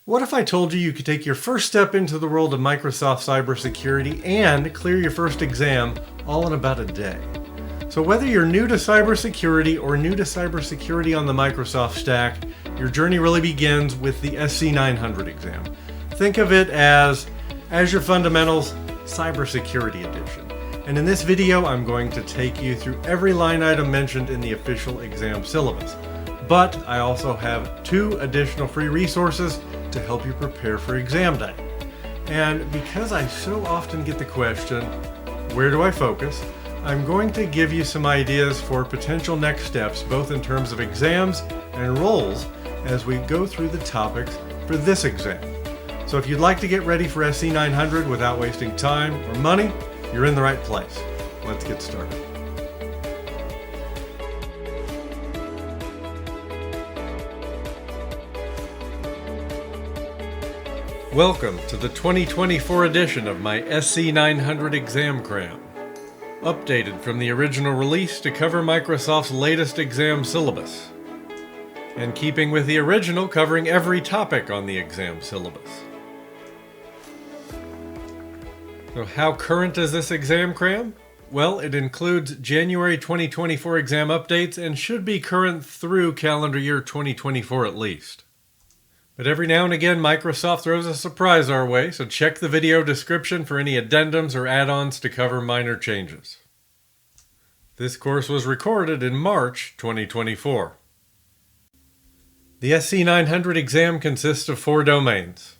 What if I told you you could take your first step into the world of Microsoft cybersecurity and clear your first exam all in about a day? So whether you're new to cybersecurity or new to cybersecurity on the Microsoft stack, your journey really begins with the SC-900 exam. Think of it as Azure Fundamentals Cybersecurity Edition. And in this video, I'm going to take you through every line item mentioned in the official exam syllabus. But I also have 2 additional free resources to help you prepare for exam day. And because I so often get the question, where do I focus? I'm going to give you some ideas for potential next steps, both in terms of exams and roles, as we go through the topics for this exam. So if you'd like to get ready for SC-900 without wasting time or money, you're in the right place. Let's get started. Welcome to the 2024 edition of my SC-900 exam cram. Updated from the original release to cover Microsoft's latest exam syllabus. And keeping with the original, covering every topic on the exam syllabus. So how current is this exam cram? Well, it includes January 2024 exam updates and should be current through calendar year 2024 at least. But every now and again, Microsoft throws a surprise our way, so check the video description for any addendums or add-ons to cover minor changes. This course was recorded in March 2024. The SC-900 exam consists of 4 domains.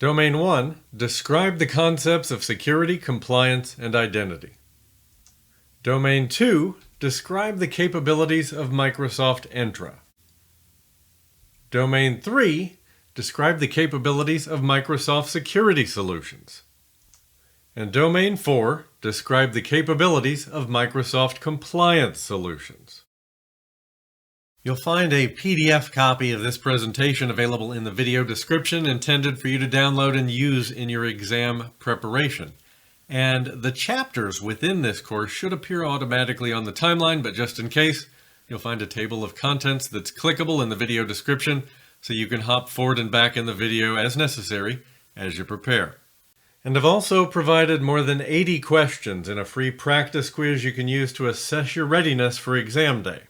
Domain 1, describe the concepts of security, compliance, and identity. Domain 2, describe the capabilities of Microsoft Entra. Domain 3, describe the capabilities of Microsoft Security Solutions. And Domain 4, describe the capabilities of Microsoft Compliance Solutions. You'll find a PDF copy of this presentation available in the video description, intended for you to download and use in your exam preparation. And the chapters within this course should appear automatically on the timeline, but just in case, you'll find a table of contents that's clickable in the video description, so you can hop forward and back in the video as necessary as you prepare. And I've also provided more than 80 questions in a free practice quiz you can use to assess your readiness for exam day.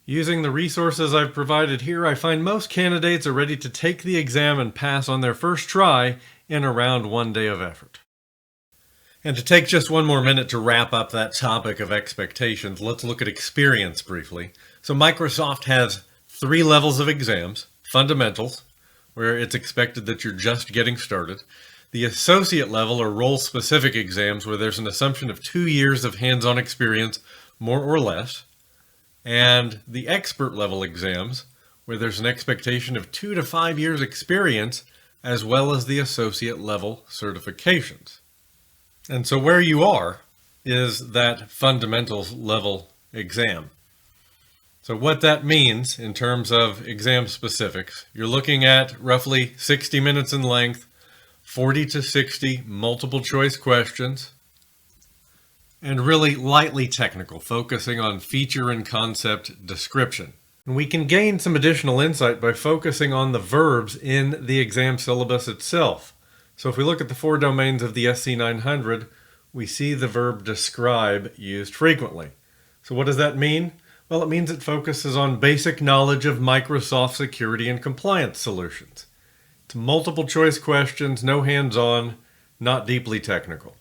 Using the resources I've provided here, I find most candidates are ready to take the exam and pass on their first try in around 1 day of effort. And to take just one more minute to wrap up that topic of expectations, let's look at experience briefly. So Microsoft has 3 levels of exams. Fundamentals, where it's expected that you're just getting started. The associate level or role-specific exams, where there's an assumption of 2 years of hands-on experience, more or less. And the expert level exams, where there's an expectation of 2 to 5 years experience, as well as the associate level certifications. And so where you are is that fundamentals level exam. So what that means in terms of exam specifics, you're looking at roughly 60 minutes in length, 40 to 60 multiple choice questions, and really lightly technical, focusing on feature and concept description. And we can gain some additional insight by focusing on the verbs in the exam syllabus itself. So if we look at the 4 domains of the SC-900, we see the verb describe used frequently. So what does that mean? Well, it means it focuses on basic knowledge of Microsoft security and compliance solutions. It's multiple choice questions, no hands-on, not deeply technical.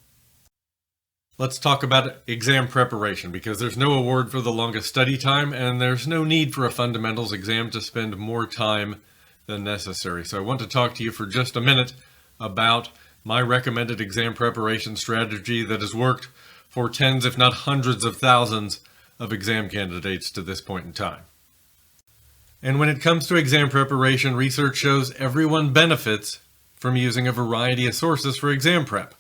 Let's talk about exam preparation, because there's no award for the longest study time, and there's no need for a fundamentals exam to spend more time than necessary. So I want to talk to you for just a minute about my recommended exam preparation strategy that has worked for tens, if not hundreds of thousands of exam candidates to this point in time. And when it comes to exam preparation, research shows everyone benefits from using a variety of sources for exam prep,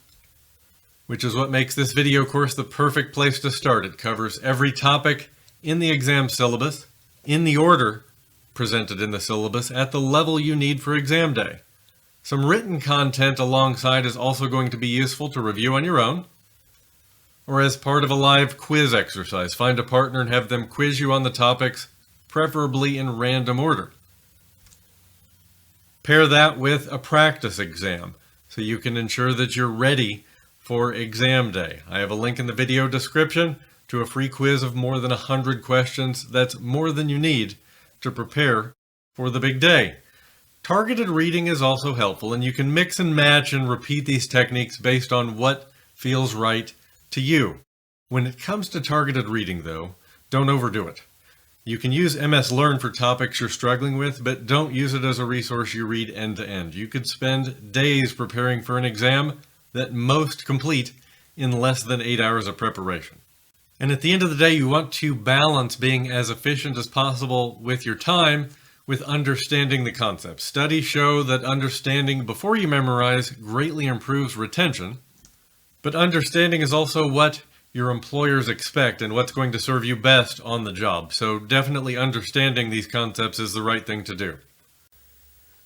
which is what makes this video course the perfect place to start. It covers every topic in the exam syllabus, in the order presented in the syllabus, at the level you need for exam day. Some written content alongside is also going to be useful to review on your own, or as part of a live quiz exercise. Find a partner and have them quiz you on the topics, preferably in random order. Pair that with a practice exam so you can ensure that you're ready for exam day. I have a link in the video description to a free quiz of more than 100 questions. That's more than you need to prepare for the big day. Targeted reading is also helpful, and you can mix and match and repeat these techniques based on what feels right to you. When it comes to targeted reading, though, don't overdo it. You can use MS Learn for topics you're struggling with, but don't use it as a resource you read end to end. You could spend days preparing for an exam that most complete in less than 8 hours of preparation. And at the end of the day, you want to balance being as efficient as possible with your time with understanding the concepts. Studies show that understanding before you memorize greatly improves retention, but understanding is also what your employers expect and what's going to serve you best on the job. So definitely understanding these concepts is the right thing to do.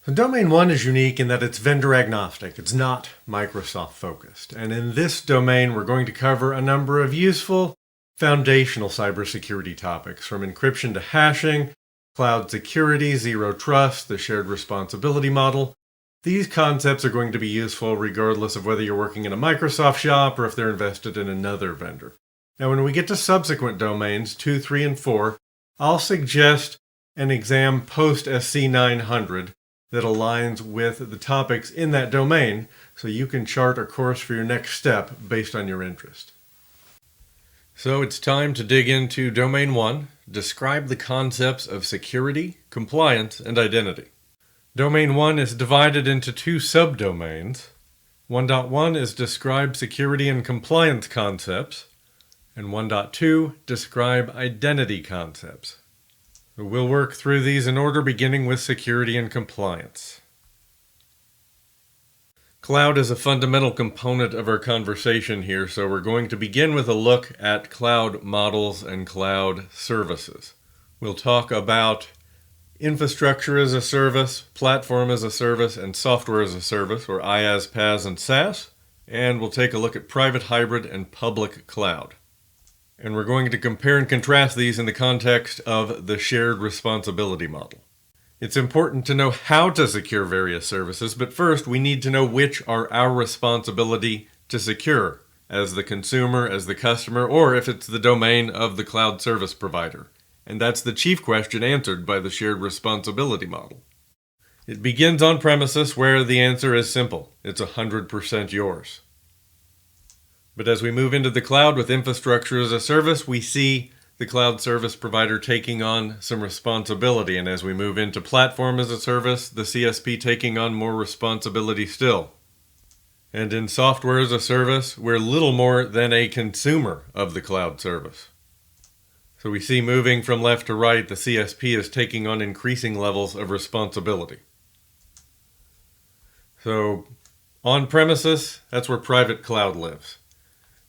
So Domain 1 is unique in that it's vendor agnostic. It's not Microsoft focused. And in this domain, we're going to cover a number of useful foundational cybersecurity topics, from encryption to hashing, cloud security, zero trust, the shared responsibility model. These concepts are going to be useful regardless of whether you're working in a Microsoft shop or if they're invested in another vendor. Now, when we get to subsequent domains, 2, 3, and 4, I'll suggest an exam post SC-900 that aligns with the topics in that domain so you can chart a course for your next step based on your interest. So it's time to dig into Domain 1, describe the concepts of security, compliance, and identity. Domain 1 is divided into 2 subdomains. 1.1 is describe security and compliance concepts, and 1.2 describe identity concepts. We'll work through these in order, beginning with security and compliance. Cloud is a fundamental component of our conversation here, so we're going to begin with a look at cloud models and cloud services. We'll talk about infrastructure as a service, platform as a service, and software as a service, or IaaS, PaaS, and SaaS. And we'll take a look at private, hybrid, and public cloud. And we're going to compare and contrast these in the context of the shared responsibility model. It's important to know how to secure various services, but first we need to know which are our responsibility to secure as the consumer, as the customer, or if it's the domain of the cloud service provider. And that's the chief question answered by the shared responsibility model. It begins on premises, where the answer is simple. It's 100% yours. But as we move into the cloud with infrastructure as a service, we see the cloud service provider taking on some responsibility. And as we move into platform as a service, the CSP taking on more responsibility still. And in software as a service, we're little more than a consumer of the cloud service. So we see, moving from left to right, the CSP is taking on increasing levels of responsibility. So on premises, that's where private cloud lives.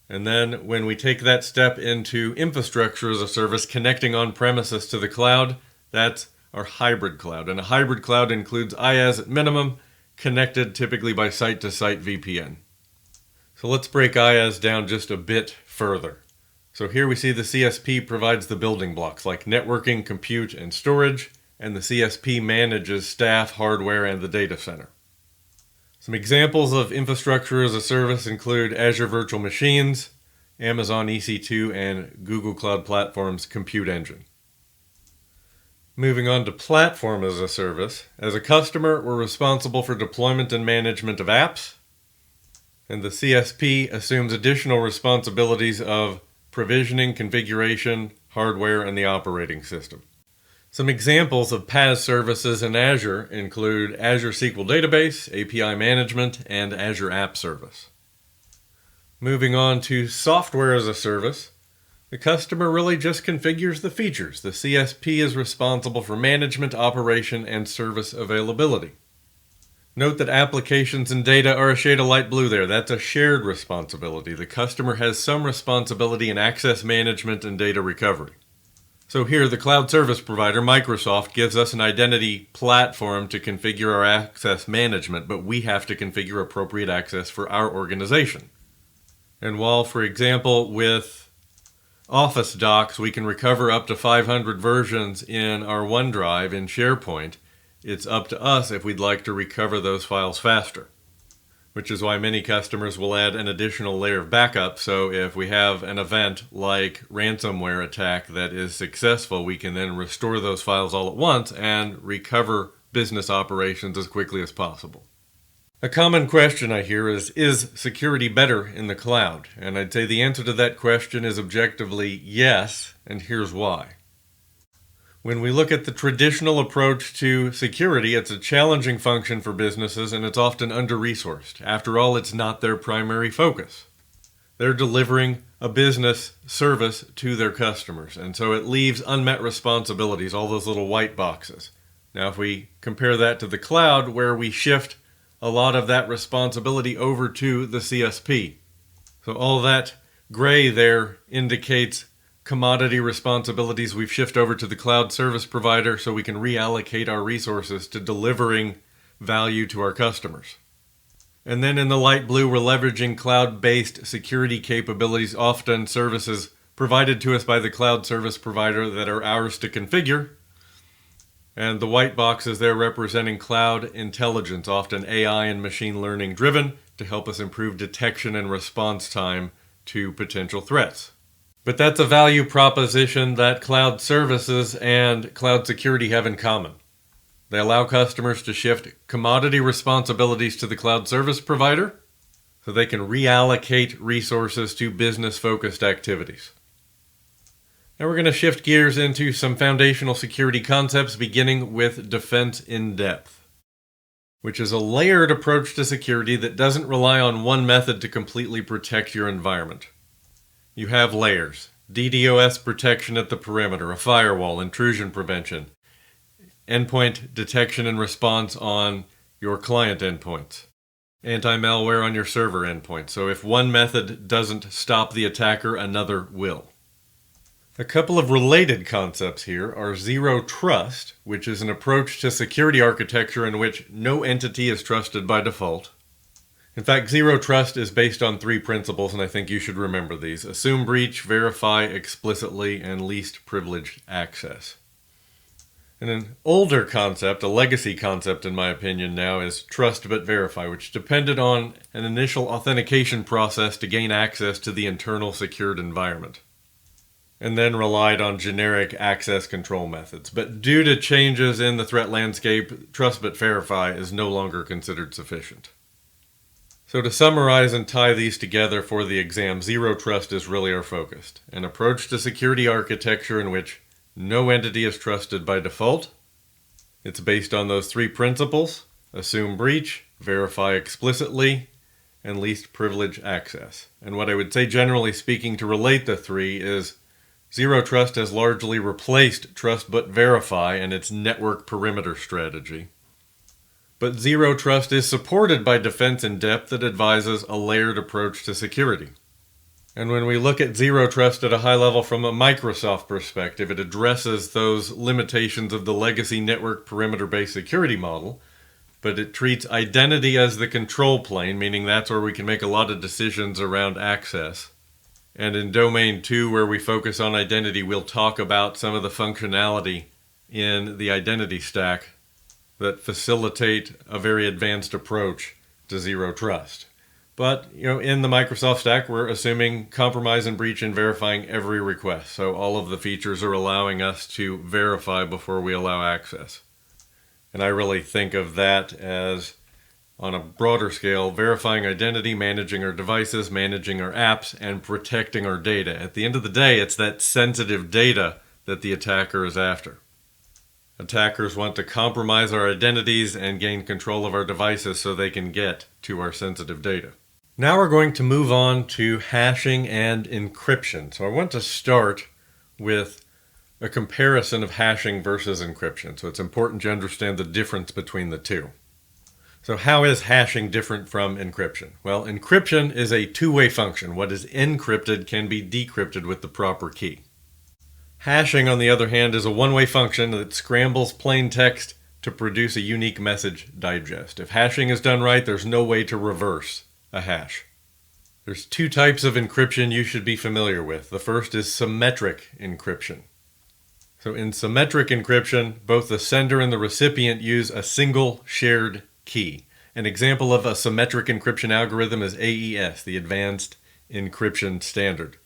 And then when we take that step into infrastructure as a service, connecting on premises to the cloud, that's our hybrid cloud. And a hybrid cloud includes IaaS at minimum, connected typically by site-to-site VPN. So let's break IaaS down just a bit further. So here we see the CSP provides the building blocks like networking, compute, and storage, and the CSP manages staff, hardware, and the data center. Some examples of infrastructure as a service include Azure Virtual Machines, Amazon EC2, and Google Cloud Platform's compute engine. Moving on to platform as a service, as a customer, we're responsible for deployment and management of apps, and the CSP assumes additional responsibilities of provisioning, configuration, hardware, and the operating system. Some examples of PaaS services in Azure include Azure SQL Database, API Management, and Azure App Service. Moving on to software as a service, the customer really just configures the features. The CSP is responsible for management, operation, and service availability. Note that applications and data are a shade of light blue there. That's a shared responsibility. The customer has some responsibility in access management and data recovery. So here, the cloud service provider, Microsoft, gives us an identity platform to configure our access management, but we have to configure appropriate access for our organization. And while, for example, with Office docs, we can recover up to 500 versions in our OneDrive in SharePoint, it's up to us if we'd like to recover those files faster, which is why many customers will add an additional layer of backup. So if we have an event like ransomware attack that is successful, we can then restore those files all at once and recover business operations as quickly as possible. A common question I hear is security better in the cloud? And I'd say the answer to that question is objectively yes, and here's why. When we look at the traditional approach to security, it's a challenging function for businesses and it's often under-resourced. After all, it's not their primary focus. They're delivering a business service to their customers, and so it leaves unmet responsibilities, all those little white boxes. Now, if we compare that to the cloud, where we shift a lot of that responsibility over to the CSP. So all that gray there indicates commodity responsibilities we've shifted over to the cloud service provider so we can reallocate our resources to delivering value to our customers. And then in the light blue, we're leveraging cloud-based security capabilities, often services provided to us by the cloud service provider that are ours to configure. And the white boxes there representing cloud intelligence, often AI and machine learning driven, to help us improve detection and response time to potential threats. But that's a value proposition that cloud services and cloud security have in common. They allow customers to shift commodity responsibilities to the cloud service provider so they can reallocate resources to business-focused activities. Now we're going to shift gears into some foundational security concepts, beginning with Defense in Depth, which is a layered approach to security that doesn't rely on one method to completely protect your environment. You have layers: DDoS protection at the perimeter, a firewall, intrusion prevention, endpoint detection and response on your client endpoints, anti-malware on your server endpoints. So if one method doesn't stop the attacker, another will. A couple of related concepts here are Zero Trust, which is an approach to security architecture in which no entity is trusted by default. In fact, Zero Trust is based on 3 principles, and I think you should remember these: assume breach, verify explicitly, and least privileged access. And an older concept, a legacy concept in my opinion now, is Trust but Verify, which depended on an initial authentication process to gain access to the internal secured environment, and then relied on generic access control methods. But due to changes in the threat landscape, Trust but Verify is no longer considered sufficient. So to summarize and tie these together for the exam, Zero Trust is really our focus. An approach to security architecture in which no entity is trusted by default. It's based on those 3 principles: assume breach, verify explicitly, and least privilege access. And what I would say, generally speaking, to relate the 3 is Zero Trust has largely replaced Trust but Verify and its network perimeter strategy. But Zero Trust is supported by Defense in Depth that advises a layered approach to security. And when we look at Zero Trust at a high level from a Microsoft perspective, it addresses those limitations of the legacy network perimeter-based security model, but it treats identity as the control plane, meaning that's where we can make a lot of decisions around access. And in Domain 2, where we focus on identity, we'll talk about some of the functionality in the identity stack that facilitate a very advanced approach to Zero Trust. But, in the Microsoft stack, we're assuming compromise and breach and verifying every request. So all of the features are allowing us to verify before we allow access. And I really think of that as, on a broader scale, verifying identity, managing our devices, managing our apps, and protecting our data. At the end of the day, it's that sensitive data that the attacker is after. Attackers want to compromise our identities and gain control of our devices so they can get to our sensitive data. Now we're going to move on to hashing and encryption. So I want to start with a comparison of hashing versus encryption. So it's important to understand the difference between the two. So how is hashing different from encryption? Well, encryption is a two-way function. What is encrypted can be decrypted with the proper key. Hashing, on the other hand, is a one-way function that scrambles plain text to produce a unique message digest. If hashing is done right, there's no way to reverse a hash. There's 2 types of encryption you should be familiar with. The first is symmetric encryption. So in symmetric encryption, both the sender and the recipient use a single shared key. An example of a symmetric encryption algorithm is AES, the Advanced Encryption Standard.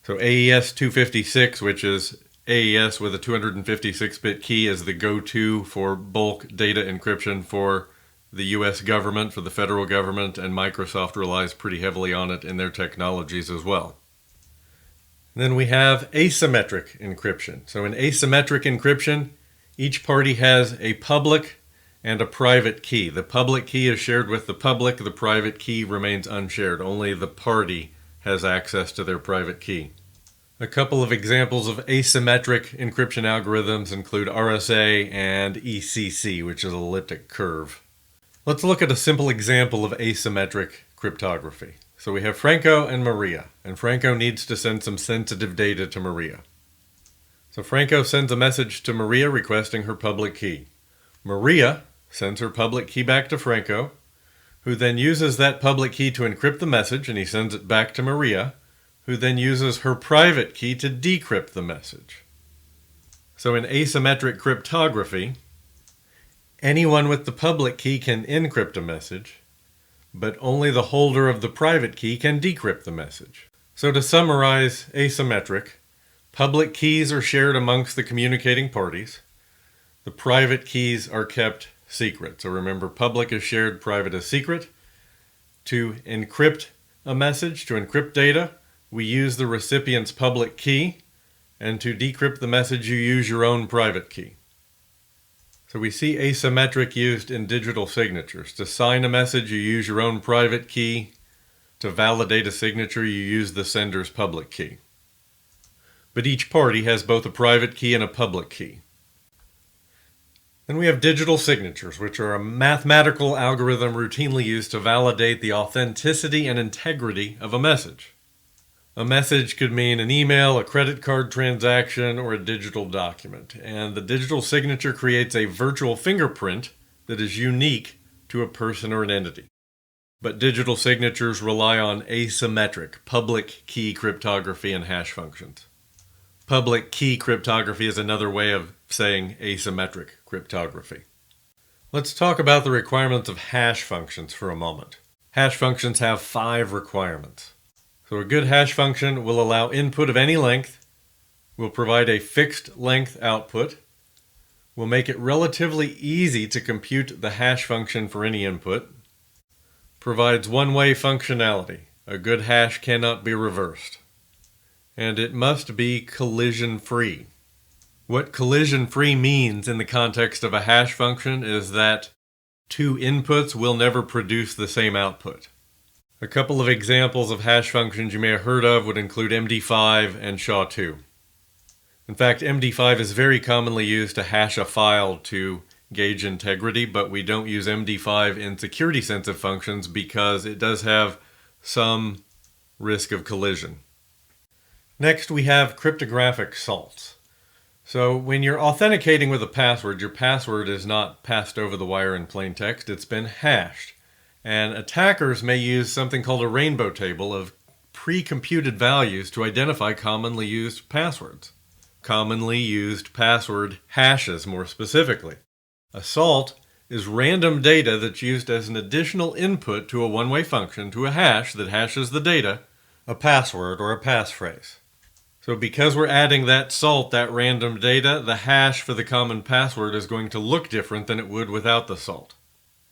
So AES 256, which is AES with a 256-bit key, is the go-to for bulk data encryption for the US government, for the federal government, and Microsoft relies pretty heavily on it in their technologies as well. Then we have asymmetric encryption. So in asymmetric encryption, each party has a public and a private key. The public key is shared with the public, the private key remains unshared. Only the party has access to their private key. A couple of examples of asymmetric encryption algorithms include RSA and ECC, which is elliptic curve. Let's look at a simple example of asymmetric cryptography. So we have Franco and Maria, and Franco needs to send some sensitive data to Maria. So Franco sends a message to Maria requesting her public key. Maria sends her public key back to Franco, who then uses that public key to encrypt the message, and he sends it back to Maria, who then uses her private key to decrypt the message. So in asymmetric cryptography, anyone with the public key can encrypt a message, but only the holder of the private key can decrypt the message. So to summarize asymmetric, public keys are shared amongst the communicating parties. The private keys are kept secret. So remember, public is shared, private is secret. To encrypt a message, to encrypt data, we use the recipient's public key, and to decrypt the message, you use your own private key. So we see asymmetric used in digital signatures. To sign a message, you use your own private key. To validate a signature, you use the sender's public key. But each party has both a private key and a public key. Then we have digital signatures, which are a mathematical algorithm routinely used to validate the authenticity and integrity of a message. A message could mean an email, a credit card transaction, or a digital document. And the digital signature creates a virtual fingerprint that is unique to a person or an entity. But digital signatures rely on asymmetric public key cryptography and hash functions. Public key cryptography is another way of saying asymmetric cryptography. Let's talk about the requirements of hash functions for a moment. Hash functions have 5 requirements. So a good hash function will allow input of any length, will provide a fixed length output, will make it relatively easy to compute the hash function for any input, provides one-way functionality. A good hash cannot be reversed. And it must be collision-free. What collision-free means in the context of a hash function is that 2 inputs will never produce the same output. A couple of examples of hash functions you may have heard of would include MD5 and SHA-2. In fact, MD5 is very commonly used to hash a file to gauge integrity, but we don't use MD5 in security-sensitive functions because it does have some risk of collision. Next, we have cryptographic salts. So when you're authenticating with a password, your password is not passed over the wire in plain text, it's been hashed. And attackers may use something called a rainbow table of pre-computed values to identify commonly used passwords. Commonly used password hashes, more specifically. A salt is random data that's used as an additional input to a one-way function, to a hash that hashes the data, a password or a passphrase. So because we're adding that salt, that random data, the hash for the common password is going to look different than it would without the salt.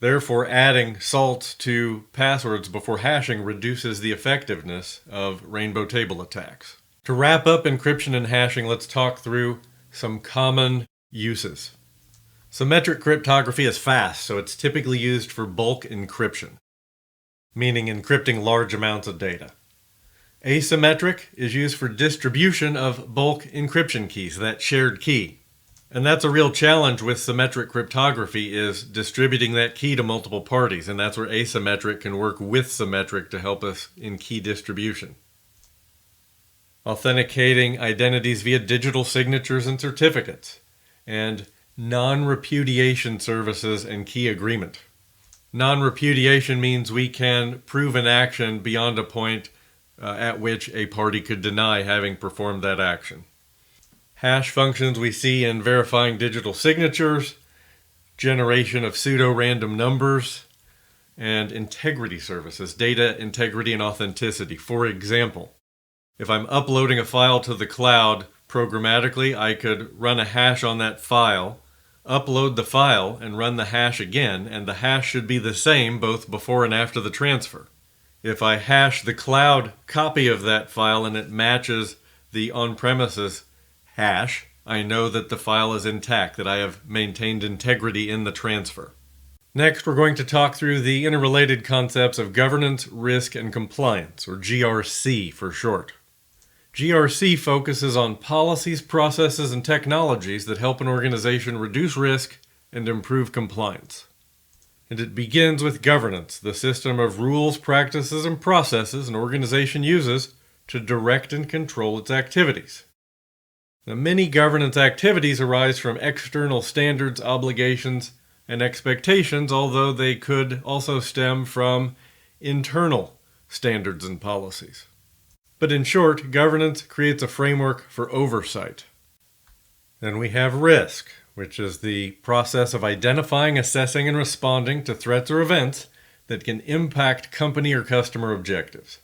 Therefore, adding salts to passwords before hashing reduces the effectiveness of rainbow table attacks. To wrap up encryption and hashing, let's talk through some common uses. Symmetric cryptography is fast, so it's typically used for bulk encryption, meaning encrypting large amounts of data. Asymmetric is used for distribution of bulk encryption keys, that shared key. And that's a real challenge with symmetric cryptography, is distributing that key to multiple parties, and that's where asymmetric can work with symmetric to help us in key distribution. Authenticating identities via digital signatures and certificates, and non-repudiation services and key agreement. Non-repudiation means we can prove an action beyond a point at which a party could deny having performed that action. Hash functions we see in verifying digital signatures, generation of pseudo-random numbers, and integrity services, data integrity and authenticity. For example, if I'm uploading a file to the cloud programmatically, I could run a hash on that file, upload the file, and run the hash again, and the hash should be the same both before and after the transfer. If I hash the cloud copy of that file and it matches the on-premises hash, I know that the file is intact, that I have maintained integrity in the transfer. Next, we're going to talk through the interrelated concepts of governance, risk, and compliance, or GRC for short. GRC focuses on policies, processes, and technologies that help an organization reduce risk and improve compliance. And it begins with governance, the system of rules, practices, and processes an organization uses to direct and control its activities. Now, many governance activities arise from external standards, obligations, and expectations, although they could also stem from internal standards and policies. But in short, governance creates a framework for oversight. Then we have risk, which is the process of identifying, assessing, and responding to threats or events that can impact company or customer objectives.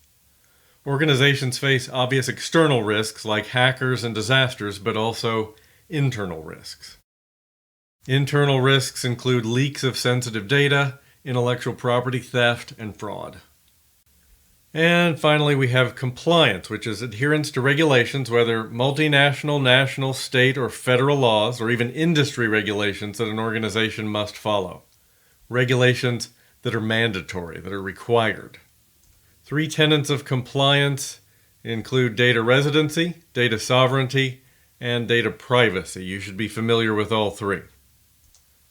Organizations face obvious external risks like hackers and disasters, but also internal risks. Internal risks include leaks of sensitive data, intellectual property theft, and fraud. And finally, we have compliance, which is adherence to regulations, whether multinational, national, state, or federal laws, or even industry regulations that an organization must follow. Regulations that are mandatory, that are required. 3 tenets of compliance include data residency, data sovereignty, and data privacy. You should be familiar with all 3.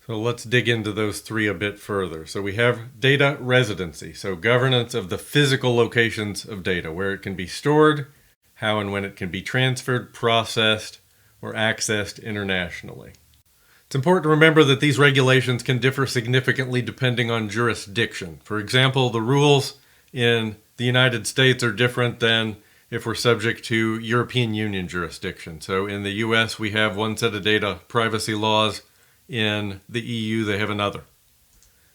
So let's dig into those 3 a bit further. So we have data residency, so governance of the physical locations of data, where it can be stored, how and when it can be transferred, processed, or accessed internationally. It's important to remember that these regulations can differ significantly depending on jurisdiction. For example, the rules in the United States are different than if we're subject to European Union jurisdiction. So in the US, we have one set of data privacy laws. In the EU, they have another.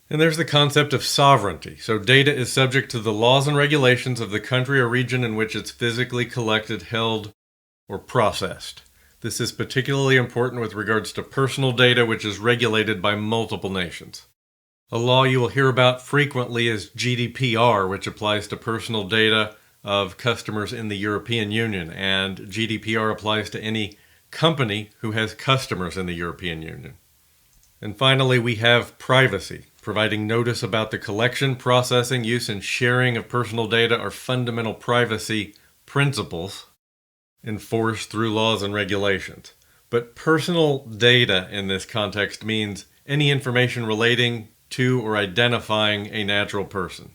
And there's the concept of sovereignty. So data is subject to the laws and regulations of the country or region in which it's physically collected, held, or processed. This is particularly important with regards to personal data, which is regulated by multiple nations. A law you will hear about frequently is GDPR, which applies to personal data of customers in the European Union, and GDPR applies to any company who has customers in the European Union. And finally, we have privacy. Providing notice about the collection, processing, use, and sharing of personal data are fundamental privacy principles enforced through laws and regulations. But personal data in this context means any information relating to or identifying a natural person.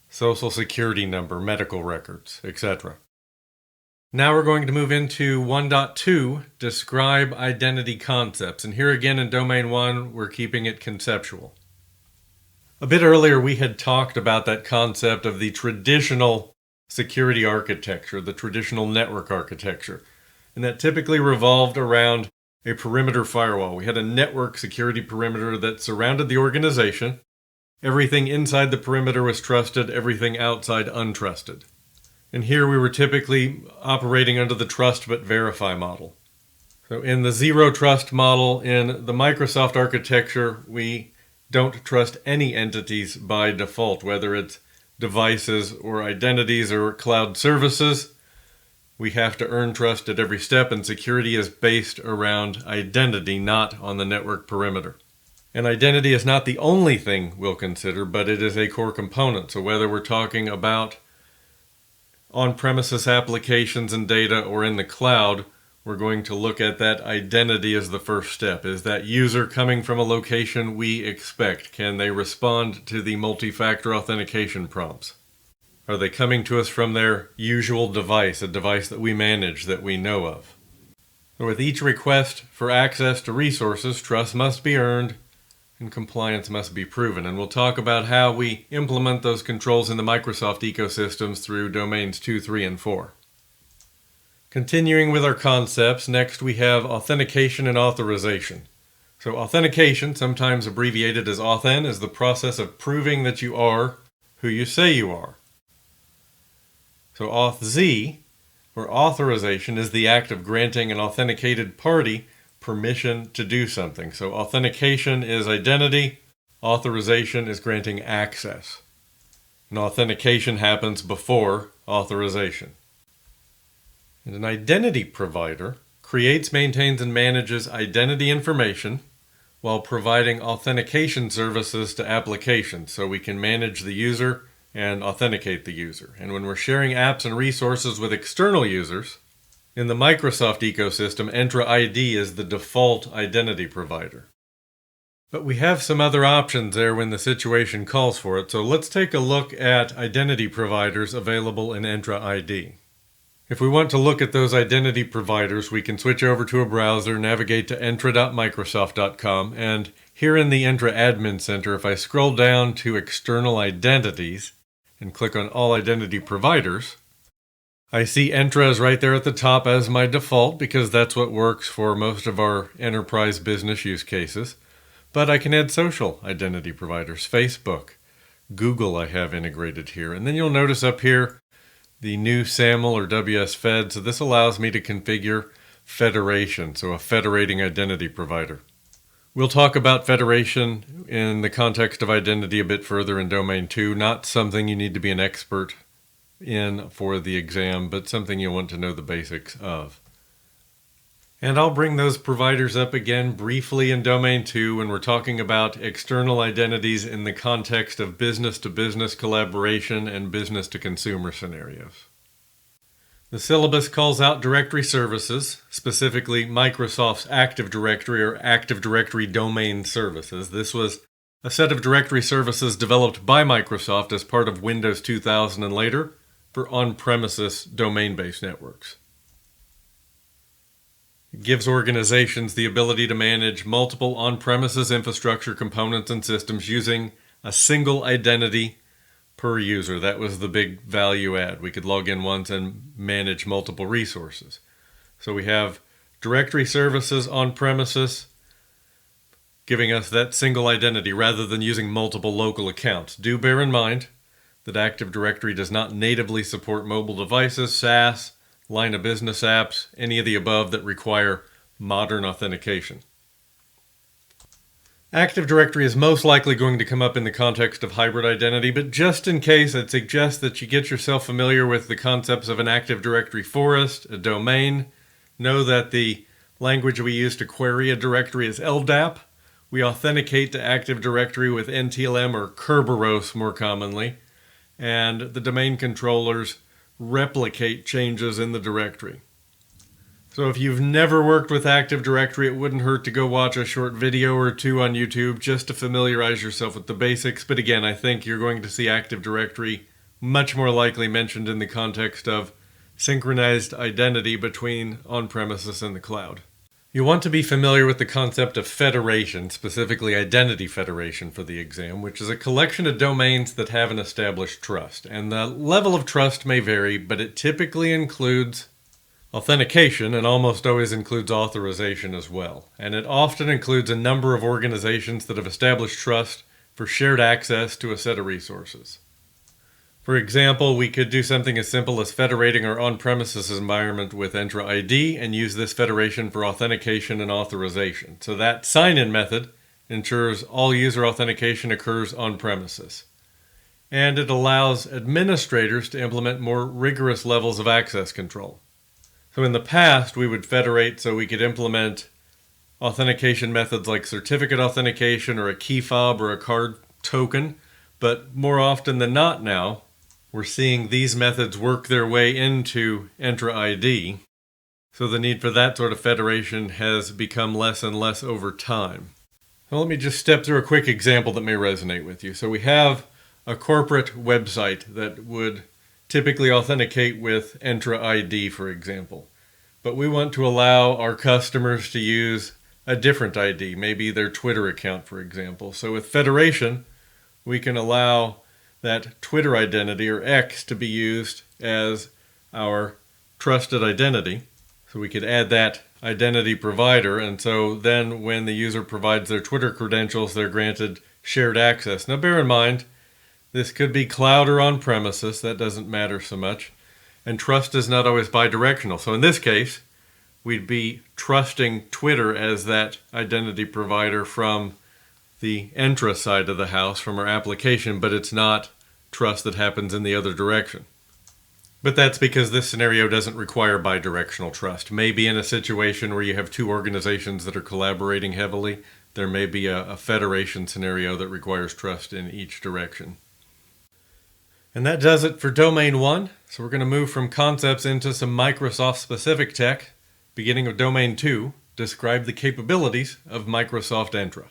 Social security number, medical records, etc. Now we're going to move into 1.2, describe identity concepts. And here again in Domain 1, we're keeping it conceptual. A bit earlier, we had talked about that concept of the traditional security architecture, the traditional network architecture. And that typically revolved around a perimeter firewall. We had a network security perimeter that surrounded the organization. Everything inside the perimeter was trusted, everything outside untrusted. And here we were typically operating under the trust but verify model. So in the zero trust model in the Microsoft architecture, we don't trust any entities by default, whether it's devices or identities or cloud services. We have to earn trust at every step, and security is based around identity, not on the network perimeter. And identity is not the only thing we'll consider, but it is a core component. So whether we're talking about on-premises applications and data or in the cloud, we're going to look at that identity as the first step. Is that user coming from a location we expect? Can they respond to the multi-factor authentication prompts? Are they coming to us from their usual device, a device that we manage, that we know of? So with each request for access to resources, trust must be earned and compliance must be proven. And we'll talk about how we implement those controls in the Microsoft ecosystems through domains 2, 3, and 4. Continuing with our concepts, next we have authentication and authorization. So authentication, sometimes abbreviated as authn, is the process of proving that you are who you say you are. So authz, or authorization, is the act of granting an authenticated party permission to do something. So authentication is identity, authorization is granting access. And authentication happens before authorization. And an identity provider creates, maintains, and manages identity information while providing authentication services to applications, so we can manage the user and authenticate the user. And when we're sharing apps and resources with external users, in the Microsoft ecosystem, Entra ID is the default identity provider. But we have some other options there when the situation calls for it, so let's take a look at identity providers available in Entra ID. If we want to look at those identity providers, we can switch over to a browser, navigate to entra.microsoft.com, and here in the Entra Admin Center, if I scroll down to External Identities and click on All Identity Providers, I see Entra is right there at the top as my default because that's what works for most of our enterprise business use cases. But I can add social identity providers, Facebook, Google I have integrated here. And then you'll notice up here the new SAML or WS-Fed. So this allows me to configure federation, so a federating identity provider. We'll talk about federation in the context of identity a bit further in Domain 2, not something you need to be an expert in for the exam, but something you'll want to know the basics of. And I'll bring those providers up again briefly in Domain 2 when we're talking about external identities in the context of business-to-business collaboration and business-to-consumer scenarios. The syllabus calls out directory services, specifically Microsoft's Active Directory or Active Directory Domain Services. This was a set of directory services developed by Microsoft as part of Windows 2000 and later for on-premises domain-based networks. It gives organizations the ability to manage multiple on-premises infrastructure components and systems using a single identity per user. That was the big value add. We could log in once and manage multiple resources. So we have directory services on premises giving us that single identity rather than using multiple local accounts. Do bear in mind that Active Directory does not natively support mobile devices, SaaS, line of business apps, any of the above that require modern authentication. Active Directory is most likely going to come up in the context of hybrid identity, but just in case, I'd suggest that you get yourself familiar with the concepts of an Active Directory forest, a domain. Know that the language we use to query a directory is LDAP. We authenticate to Active Directory with NTLM or Kerberos more commonly, and the domain controllers replicate changes in the directory. So if you've never worked with Active Directory, it wouldn't hurt to go watch a short video or two on YouTube just to familiarize yourself with the basics. But again, I think you're going to see Active Directory much more likely mentioned in the context of synchronized identity between on-premises and the cloud. You want to be familiar with the concept of federation, specifically identity federation for the exam, which is a collection of domains that have an established trust. And the level of trust may vary, but it typically includes authentication and almost always includes authorization as well. And it often includes a number of organizations that have established trust for shared access to a set of resources. For example, we could do something as simple as federating our on-premises environment with Entra ID and use this federation for authentication and authorization. So that sign-in method ensures all user authentication occurs on-premises. And it allows administrators to implement more rigorous levels of access control. So in the past, we would federate so we could implement authentication methods like certificate authentication or a key fob or a card token, but more often than not now, we're seeing these methods work their way into Entra ID, so the need for that sort of federation has become less and less over time. Now let me just step through a quick example that may resonate with you. So we have a corporate website that would typically authenticate with Entra ID, for example. But we want to allow our customers to use a different ID, maybe their Twitter account, for example. So with federation, we can allow that Twitter identity, or X, to be used as our trusted identity. So we could add that identity provider, and so then when the user provides their Twitter credentials, they're granted shared access. Now bear in mind, this could be cloud or on-premises, that doesn't matter so much. And trust is not always bidirectional. So in this case, we'd be trusting Twitter as that identity provider from the Entra side of the house, from our application, but it's not trust that happens in the other direction. But that's because this scenario doesn't require bidirectional trust. Maybe in a situation where you have two organizations that are collaborating heavily, there may be a federation scenario that requires trust in each direction. And that does it for Domain 1. So we're going to move from concepts into some Microsoft-specific tech. Beginning with Domain 2, describe the capabilities of Microsoft Entra.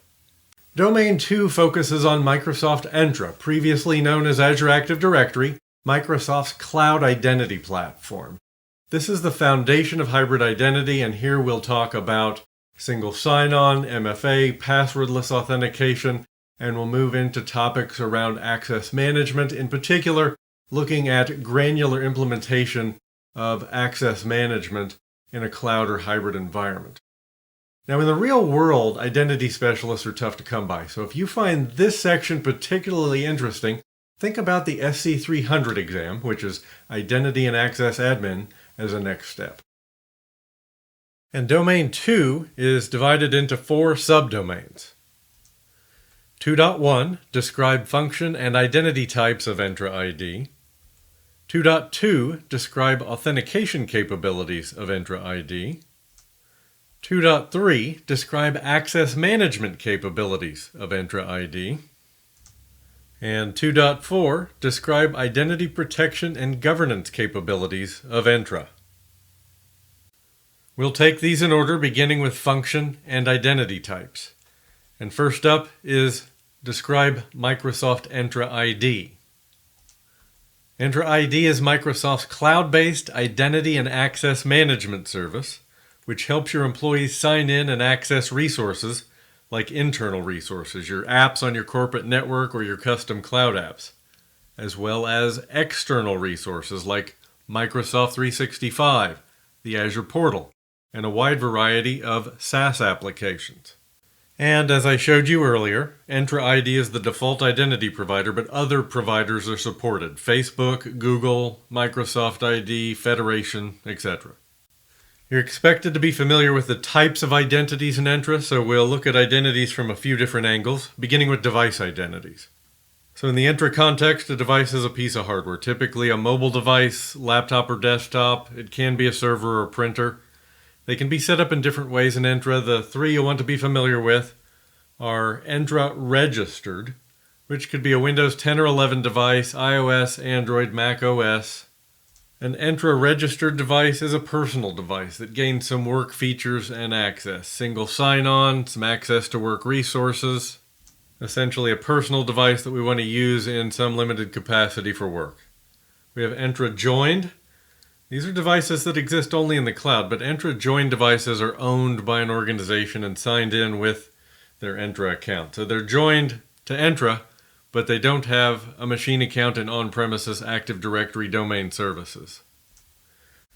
Domain 2 focuses on Microsoft Entra, previously known as Azure Active Directory, Microsoft's cloud identity platform. This is the foundation of hybrid identity, and here we'll talk about single sign-on, MFA, passwordless authentication, and we'll move into topics around access management, in particular looking at granular implementation of access management in a cloud or hybrid environment. Now in the real world, identity specialists are tough to come by, so if you find this section particularly interesting, think about the SC-900 exam, which is Identity and Access Admin, as a next step. And Domain 2 is divided into 4 subdomains. 2.1, describe function and identity types of Entra ID. 2.2, describe authentication capabilities of Entra ID. 2.3, describe access management capabilities of Entra ID. And 2.4, describe identity protection and governance capabilities of Entra. We'll take these in order, beginning with function and identity types. And first up is describe Microsoft Entra ID. Entra ID is Microsoft's cloud-based identity and access management service, which helps your employees sign in and access resources like internal resources, your apps on your corporate network or your custom cloud apps, as well as external resources like Microsoft 365, the Azure portal, and a wide variety of SaaS applications. And as I showed you earlier, Entra ID is the default identity provider, but other providers are supported: Facebook, Google, Microsoft ID, Federation, etc. You're expected to be familiar with the types of identities in Entra, so we'll look at identities from a few different angles, beginning with device identities. So in the Entra context, a device is a piece of hardware, typically a mobile device, laptop or desktop. It can be a server or a printer. They can be set up in different ways in Entra. The 3 you'll want to be familiar with are Entra Registered, which could be a Windows 10 or 11 device, iOS, Android, Mac OS. An Entra Registered device is a personal device that gains some work features and access. Single sign-on, some access to work resources. Essentially a personal device that we want to use in some limited capacity for work. We have Entra Joined. These are devices that exist only in the cloud, but Entra Joined devices are owned by an organization and signed in with their Entra account. So they're joined to Entra, but they don't have a machine account in on-premises Active Directory domain services.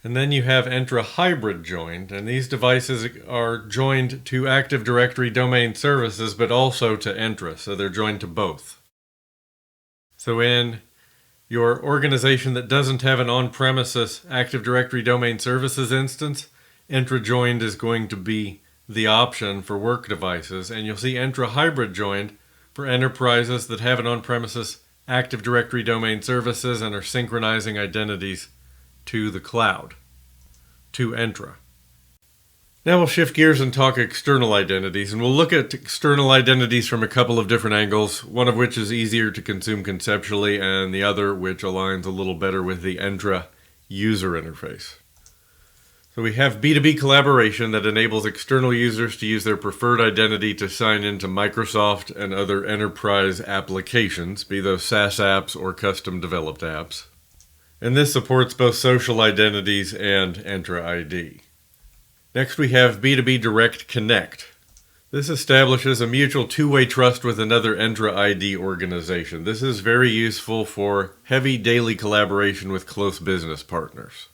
And then you have Entra Hybrid Joined, and these devices are joined to Active Directory domain services, but also to Entra, so they're joined to both. So in your organization that doesn't have an on-premises Active Directory domain services instance, Entra Joined is going to be the option for work devices, and you'll see Entra Hybrid Joined for enterprises that have an on-premises Active Directory domain services and are synchronizing identities to the cloud, to Entra. Now we'll shift gears and talk external identities, and we'll look at external identities from a couple of different angles, one of which is easier to consume conceptually, and the other which aligns a little better with the Entra user interface. So we have B2B collaboration that enables external users to use their preferred identity to sign into Microsoft and other enterprise applications, be those SaaS apps or custom developed apps. And this supports both social identities and Entra ID. Next we have B2B Direct Connect. This establishes a mutual two-way trust with another Entra ID organization. This is very useful for heavy daily collaboration with close business partners.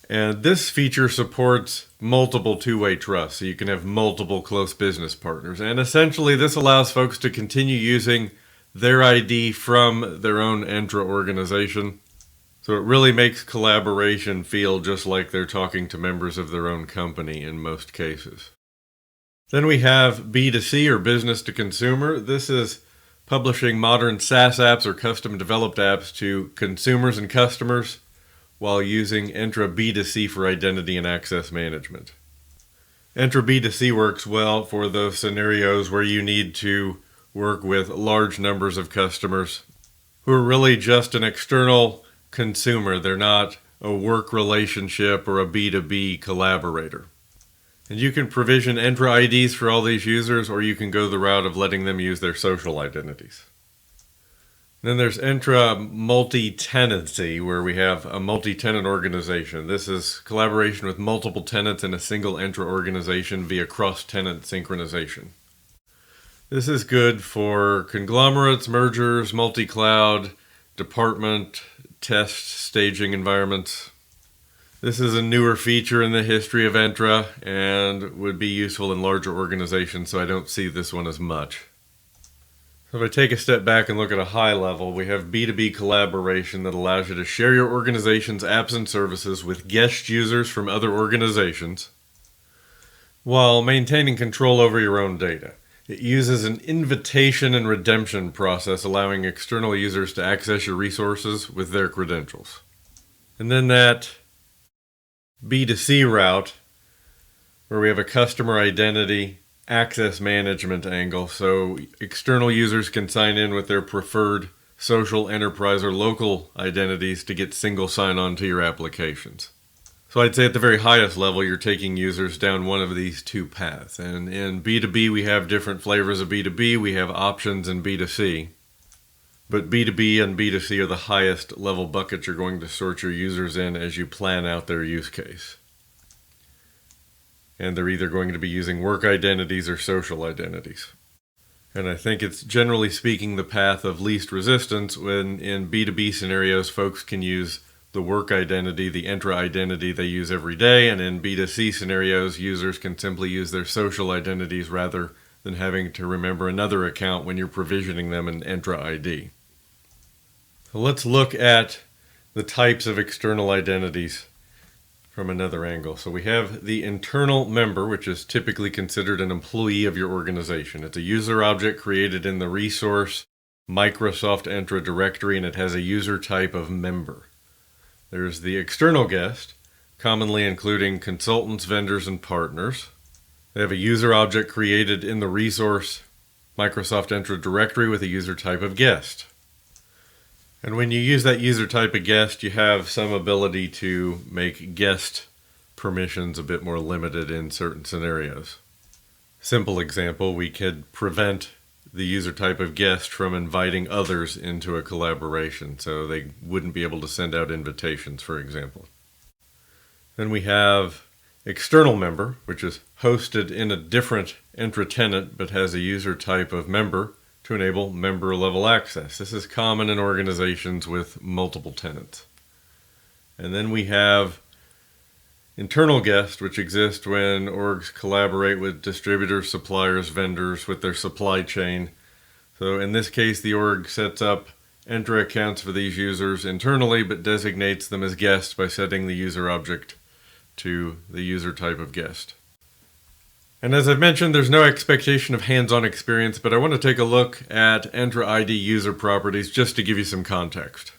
And this feature supports multiple two-way trust, so you can have multiple close business partners. And essentially, this allows folks to continue using their ID from their own Entra organization. So it really makes collaboration feel just like they're talking to members of their own company in most cases. Then we have B2C, or business to consumer. This is publishing modern SaaS apps or custom developed apps to consumers and customers while using Entra B2C for identity and access management. Entra B2C works well for those scenarios where you need to work with large numbers of customers who are really just an external consumer. They're not a work relationship or a B2B collaborator. And you can provision Entra IDs for all these users, or you can go the route of letting them use their social identities. Then there's Entra multi-tenancy, where we have a multi-tenant organization. This is collaboration with multiple tenants in a single Entra organization via cross-tenant synchronization. This is good for conglomerates, mergers, multi-cloud, department, test staging environments. This is a newer feature in the history of Entra and would be useful in larger organizations, so I don't see this one as much. So if I take a step back and look at a high level, we have B2B collaboration that allows you to share your organization's apps and services with guest users from other organizations while maintaining control over your own data. It uses an invitation and redemption process, allowing external users to access your resources with their credentials. And then that B2C route, where we have a customer identity access management angle, so external users can sign in with their preferred social, enterprise, or local identities to get single sign-on to your applications. So I'd say at the very highest level, you're taking users down one of these two paths. And in B2B, we have different flavors of B2B. We have options in B2C. But B2B and B2C are the highest level buckets you're going to sort your users in as you plan out their use case. And they're either going to be using work identities or social identities. And I think it's generally speaking the path of least resistance when in B2B scenarios, folks can use the work identity, the Entra identity they use every day, and in B2C scenarios, users can simply use their social identities rather than having to remember another account when you're provisioning them an Entra ID. So let's look at the types of external identities from another angle. So we have the internal member, which is typically considered an employee of your organization. It's a user object created in the resource Microsoft Entra directory, and it has a user type of member. There's the external guest, commonly including consultants, vendors, and partners. They have a user object created in the resource Microsoft Entra directory with a user type of guest. And when you use that user type of guest, you have some ability to make guest permissions a bit more limited in certain scenarios. Simple example, we could prevent the user type of guest from inviting others into a collaboration, so they wouldn't be able to send out invitations, for example. Then we have external member, which is hosted in a different Entra tenant but has a user type of member to enable member level access. This is common in organizations with multiple tenants. And then we have internal guest, which exists when orgs collaborate with distributors, suppliers, vendors with their supply chain. So in this case, the org sets up Entra accounts for these users internally, but designates them as guests by setting the user object to the user type of guest. And as I've mentioned, there's no expectation of hands-on experience, but I want to take a look at Entra ID user properties just to give you some context.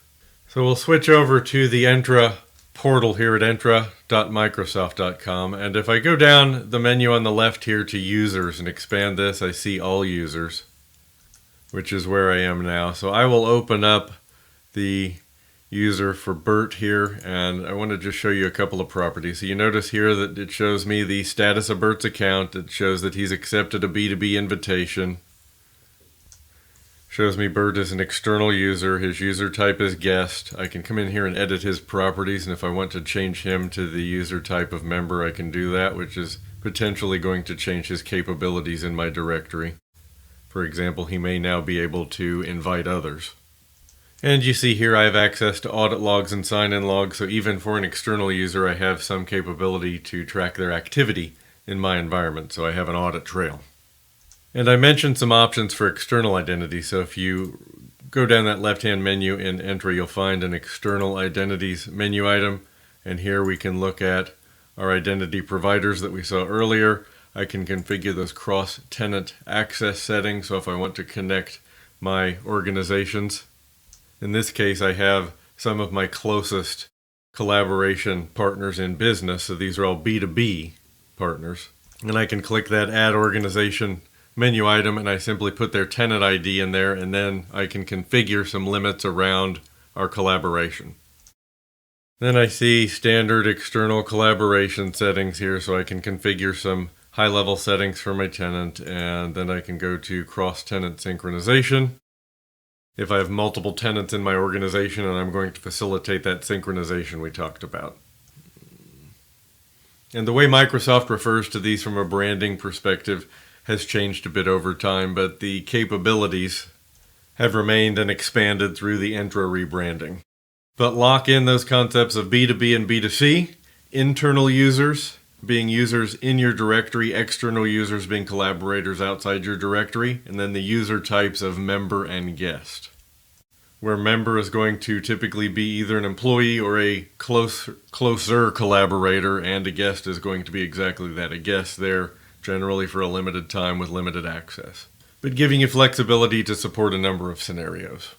So we'll switch over to the Entra portal here at entra.microsoft.com, and if I go down the menu on the left here to users and expand this, I see all users, which is where I am now. So I will open up the user for Bert here, and I want to just show you a couple of properties. So you notice here that it shows me the status of Bert's account. It shows that he's accepted a B2B invitation. Shows me Bert is an external user. His user type is guest. I can come in here and edit his properties, and if I want to change him to the user type of member, I can do that, which is potentially going to change his capabilities in my directory. For example, he may now be able to invite others. And you see here I have access to audit logs and sign-in logs, so even for an external user I have some capability to track their activity in my environment, so I have an audit trail. And I mentioned some options for external identity, so if you go down that left-hand menu in Entra, you'll find an external identities menu item, and here we can look at our identity providers that we saw earlier. I can configure those cross-tenant access settings, so if I want to connect my organizations. In this case, I have some of my closest collaboration partners in business, so these are all B2B partners. And I can click that Add Organization menu item, and I simply put their tenant ID in there, and then I can configure some limits around our collaboration. Then I see standard external collaboration settings here, so I can configure some high-level settings for my tenant, and then I can go to cross-tenant synchronization. If I have multiple tenants in my organization and I'm going to facilitate that synchronization we talked about. And the way Microsoft refers to these from a branding perspective has changed a bit over time, but the capabilities have remained and expanded through the Entra rebranding. But lock in those concepts of B2B and B2C, internal users being users in your directory, external users being collaborators outside your directory, and then the user types of member and guest, where member is going to typically be either an employee or a closer collaborator, and a guest is going to be exactly that, a guest there generally for a limited time with limited access, but giving you flexibility to support a number of scenarios.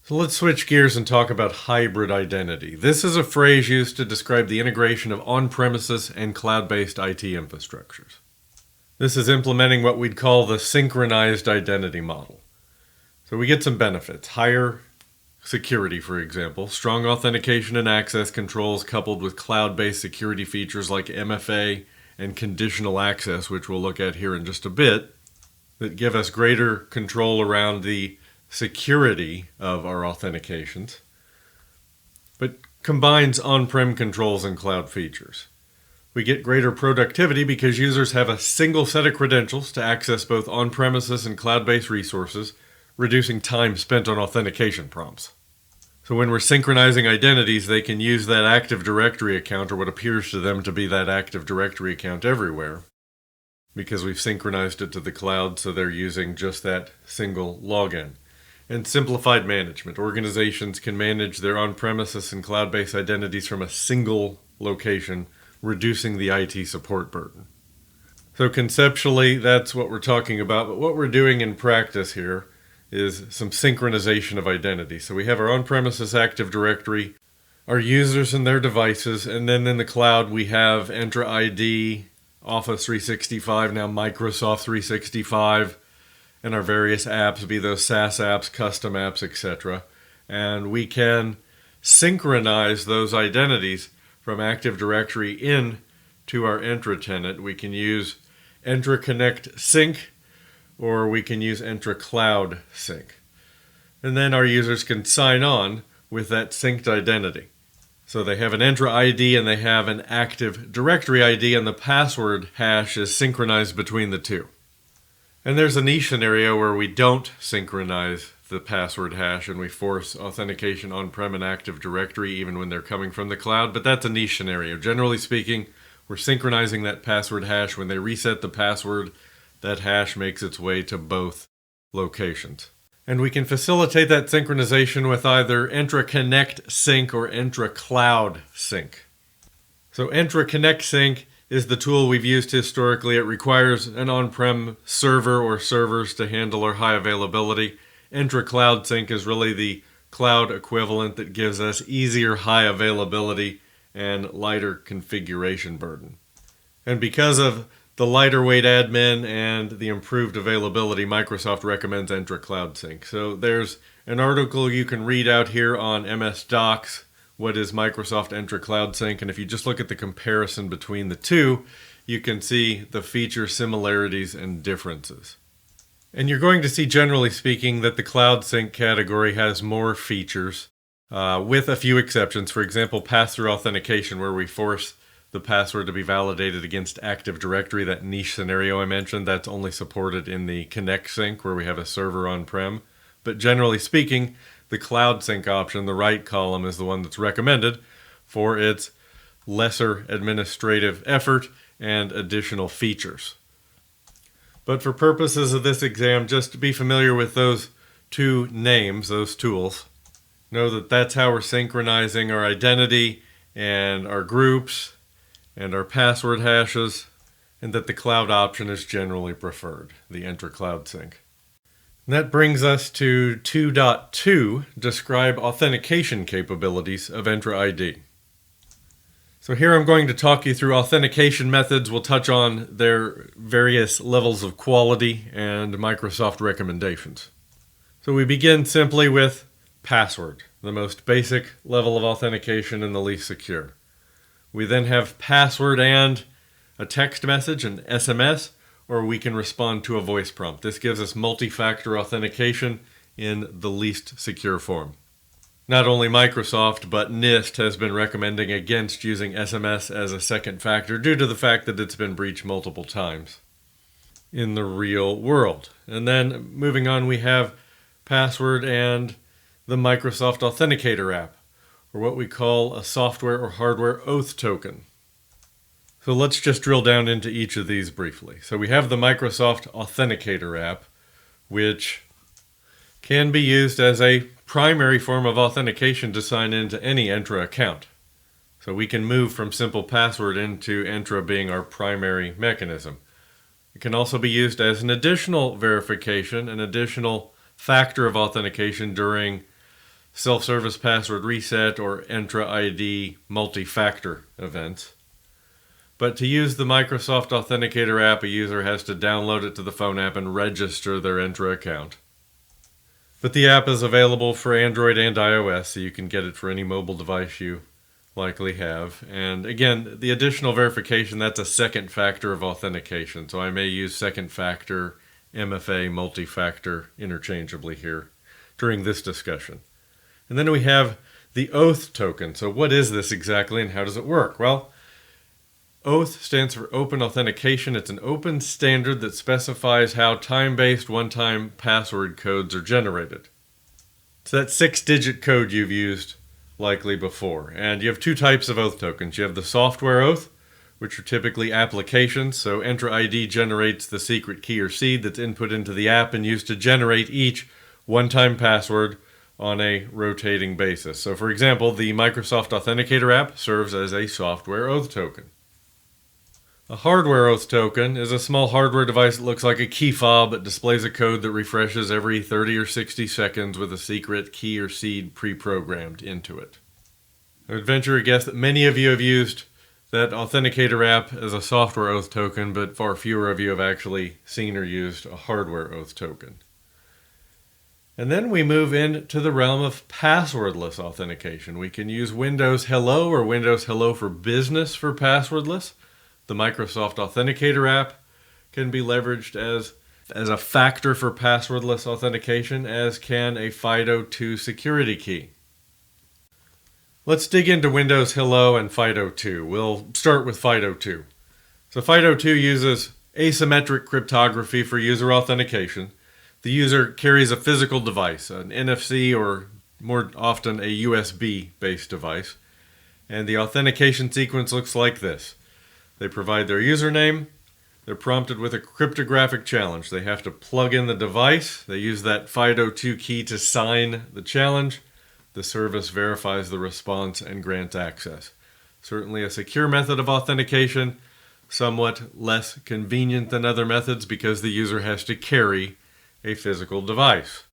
So let's switch gears and talk about hybrid identity. This is a phrase used to describe the integration of on-premises and cloud-based IT infrastructures. This is implementing what we'd call the synchronized identity model. So we get some benefits. Higher security, for example, strong authentication and access controls coupled with cloud-based security features like MFA and conditional access, which we'll look at here in just a bit, that give us greater control around the security of our authentications, but combines on-prem controls and cloud features. We get greater productivity because users have a single set of credentials to access both on-premises and cloud-based resources, reducing time spent on authentication prompts. So when we're synchronizing identities, they can use that Active Directory account, or what appears to them to be that Active Directory account, everywhere, because we've synchronized it to the cloud, so they're using just that single login. And simplified management. Organizations can manage their on-premises and cloud-based identities from a single location, reducing the IT support burden. So conceptually, that's what we're talking about, but what we're doing in practice here is some synchronization of identity. So we have our on-premises Active Directory, our users and their devices, and then in the cloud we have Entra ID, Office 365, now Microsoft 365, and our various apps, be those SaaS apps, custom apps, etc. And we can synchronize those identities from Active Directory in to our Entra tenant. We can use Entra Connect Sync, or we can use Entra Cloud Sync. And then our users can sign on with that synced identity. So they have an Entra ID and they have an Active Directory ID, and the password hash is synchronized between the two. And there's a niche scenario where we don't synchronize the password hash and we force authentication on-prem and Active Directory even when they're coming from the cloud, but that's a niche scenario. Generally speaking, we're synchronizing that password hash. When they reset the password, that hash makes its way to both locations. And we can facilitate that synchronization with either Entra Connect Sync or Entra Cloud Sync. So Entra Connect Sync is the tool we've used historically. It requires an on-prem server or servers to handle our high availability. Entra Cloud Sync is really the cloud equivalent that gives us easier high availability and lighter configuration burden. And because of the lighter weight admin and the improved availability, Microsoft recommends Entra Cloud Sync. So there's an article you can read out here on MS Docs, what is Microsoft Entra Cloud Sync, and if you just look at the comparison between the two, you can see the feature similarities and differences. And you're going to see, generally speaking, that the Cloud Sync category has more features, with a few exceptions. For example, pass-through authentication, where we force the password to be validated against Active Directory, that niche scenario I mentioned, that's only supported in the Connect Sync, where we have a server on-prem. But generally speaking, The cloud sync option, the right column, is the one that's recommended for its lesser administrative effort and additional features. But for purposes of this exam, just to be familiar with those two names, those tools, know that that's how we're synchronizing our identity and our groups and our password hashes, and that the cloud option is generally preferred, the Entra Cloud Sync. And that brings us to 2.2, describe authentication capabilities of Entra ID. So here I'm going to talk you through authentication methods. We'll touch on their various levels of quality and Microsoft recommendations. So we begin simply with password, the most basic level of authentication and the least secure. We then have password and a text message, an SMS, or we can respond to a voice prompt. This gives us multi-factor authentication in the least secure form. Not only Microsoft, but NIST has been recommending against using SMS as a second factor due to the fact that it's been breached multiple times in the real world. And then moving on, we have password and the Microsoft Authenticator app, or what we call a software or hardware oath token. So let's just drill down into each of these briefly. So we have the Microsoft Authenticator app, which can be used as a primary form of authentication to sign into any Entra account. So we can move from simple password into Entra being our primary mechanism. It can also be used as an additional verification, an additional factor of authentication during self-service password reset or Entra ID multi-factor events. But to use the Microsoft Authenticator app, a user has to download it to the phone app and register their Entra account. But the app is available for Android and iOS, so you can get it for any mobile device you likely have. And again, the additional verification, that's a second factor of authentication. So I may use second factor, MFA, multi-factor interchangeably here during this discussion. And then we have the oath token. So what is this exactly and how does it work? Well, OAuth stands for Open Authentication. It's an open standard that specifies how time-based one-time password codes are generated. So that 6-digit code you've used likely before. And you have two types of oath tokens. You have the software oath, which are typically applications. So Entra ID generates the secret key or seed that's input into the app and used to generate each one-time password on a rotating basis. So for example, the Microsoft Authenticator app serves as a software oath token. A hardware oath token is a small hardware device that looks like a key fob but displays a code that refreshes every 30 or 60 seconds with a secret key or seed pre-programmed into it. I would venture a guess that many of you have used that Authenticator app as a software oath token, but far fewer of you have actually seen or used a hardware oath token. And then we move into the realm of passwordless authentication. We can use Windows Hello or Windows Hello for Business for passwordless. The Microsoft Authenticator app can be leveraged as a factor for passwordless authentication, as can a FIDO2 security key. Let's dig into Windows Hello and FIDO2. We'll start with FIDO2. So FIDO2 uses asymmetric cryptography for user authentication. The user carries a physical device, an NFC or more often a USB-based device, and the authentication sequence looks like this. They provide their username. They're prompted with a cryptographic challenge. They have to plug in the device. They use that FIDO2 key to sign the challenge. The service verifies the response and grants access. Certainly a secure method of authentication, somewhat less convenient than other methods because the user has to carry a physical device.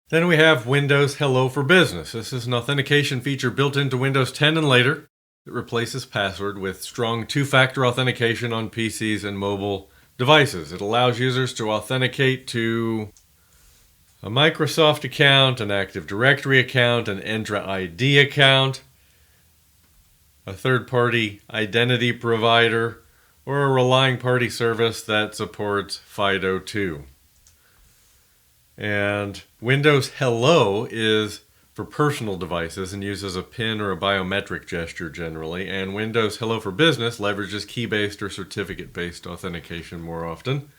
Then we have Windows Hello for Business. This is an authentication feature built into Windows 10 and later. It replaces password with strong two-factor authentication on PCs and mobile devices. It allows users to authenticate to a Microsoft account, an Active Directory account, an Entra ID account, a third-party identity provider, or a relying party service that supports FIDO2. And Windows Hello is for personal devices and uses a PIN or a biometric gesture generally, and Windows Hello for Business leverages key-based or certificate-based authentication more often,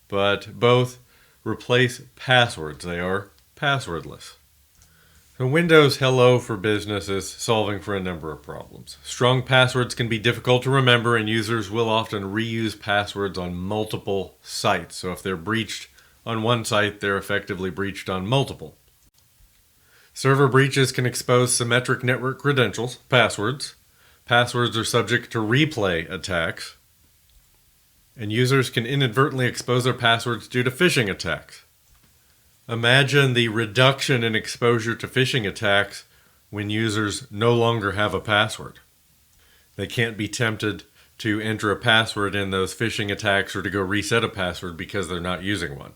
but both replace passwords. They are passwordless. So Windows Hello for Business is solving for a number of problems. Strong passwords can be difficult to remember, and users will often reuse passwords on multiple sites. So if they're breached on one site, they're effectively breached on multiple. Server breaches can expose symmetric network credentials, passwords. Passwords are subject to replay attacks. And users can inadvertently expose their passwords due to phishing attacks. Imagine the reduction in exposure to phishing attacks when users no longer have a password. They can't be tempted to enter a password in those phishing attacks or to go reset a password because they're not using one.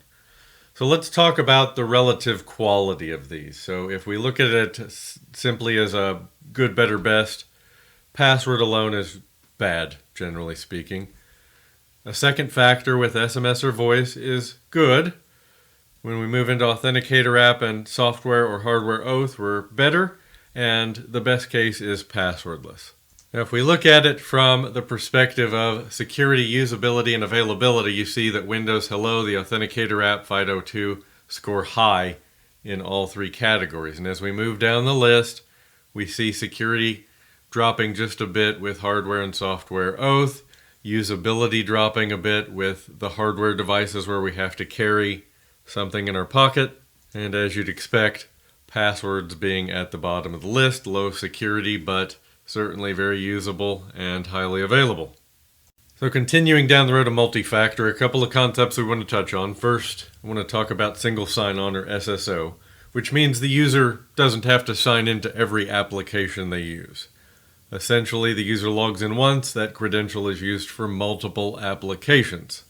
So let's talk about the relative quality of these. So if we look at it simply as a good, better, best, password alone is bad, generally speaking. A second factor with SMS or voice is good. When we move into Authenticator app and software or hardware oath, we're better, and the best case is passwordless. Now, if we look at it from the perspective of security, usability, and availability, you see that Windows Hello, the Authenticator app, FIDO2 score high in all three categories. And as we move down the list, we see security dropping just a bit with hardware and software oath, usability dropping a bit with the hardware devices where we have to carry something in our pocket, and as you'd expect, passwords being at the bottom of the list, low security, but certainly very usable and highly available. So continuing down the road of multi-factor, a couple of concepts we want to touch on. First, I want to talk about single sign-on or SSO, which means the user doesn't have to sign into every application they use. Essentially, the user logs in once, that credential is used for multiple applications.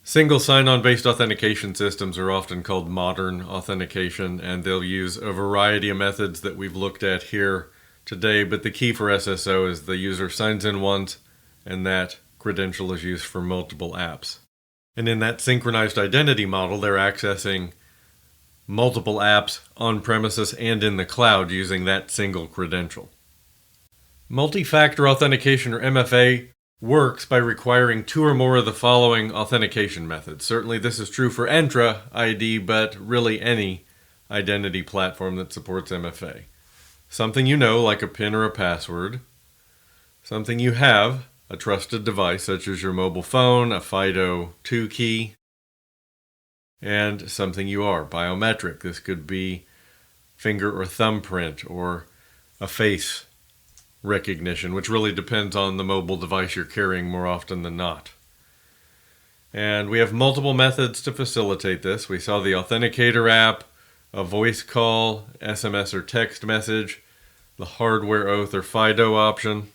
Single sign-on based authentication systems are often called modern authentication, and they'll use a variety of methods that we've looked at here today, but the key for SSO is the user signs in once, and that credential is used for multiple apps. And in that synchronized identity model, they're accessing multiple apps on premises and in the cloud using that single credential. Multi-factor authentication, or MFA, works by requiring two or more of the following authentication methods. Certainly this is true for Entra ID, but really any identity platform that supports MFA. Something you know, like a PIN or a password. Something you have, a trusted device such as your mobile phone, a FIDO2 key. And something you are, biometric. This could be finger or thumbprint or a face recognition, which really depends on the mobile device you're carrying more often than not. And we have multiple methods to facilitate this. We saw the Authenticator app, a voice call, SMS or text message, the hardware oath or FIDO option.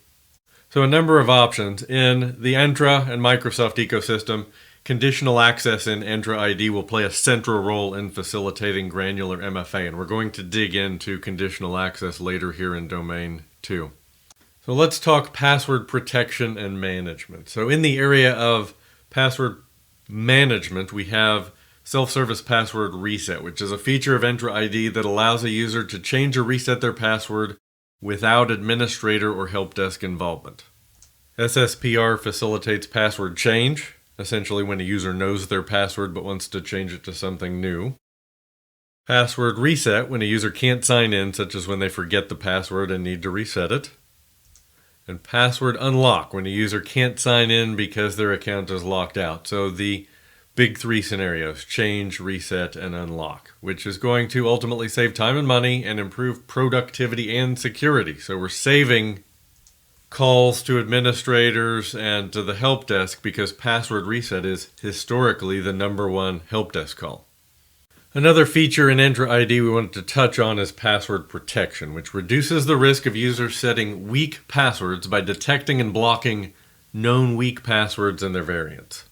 So a number of options. In the Entra and Microsoft ecosystem, conditional access in Entra ID will play a central role in facilitating granular MFA, and we're going to dig into conditional access later here in Domain 2. So let's talk password protection and management. So in the area of password management, we have self-service password reset, which is a feature of Entra ID that allows a user to change or reset their password without administrator or help desk involvement. SSPR facilitates password change, essentially when a user knows their password but wants to change it to something new. Password reset, when a user can't sign in, such as when they forget the password and need to reset it. And password unlock, when a user can't sign in because their account is locked out. So the big three scenarios: change, reset, and unlock, which is going to ultimately save time and money and improve productivity and security. So we're saving calls to administrators and to the help desk because password reset is historically the number one help desk call. Another feature in Entra ID we wanted to touch on is password protection, which reduces the risk of users setting weak passwords by detecting and blocking known weak passwords and their variants.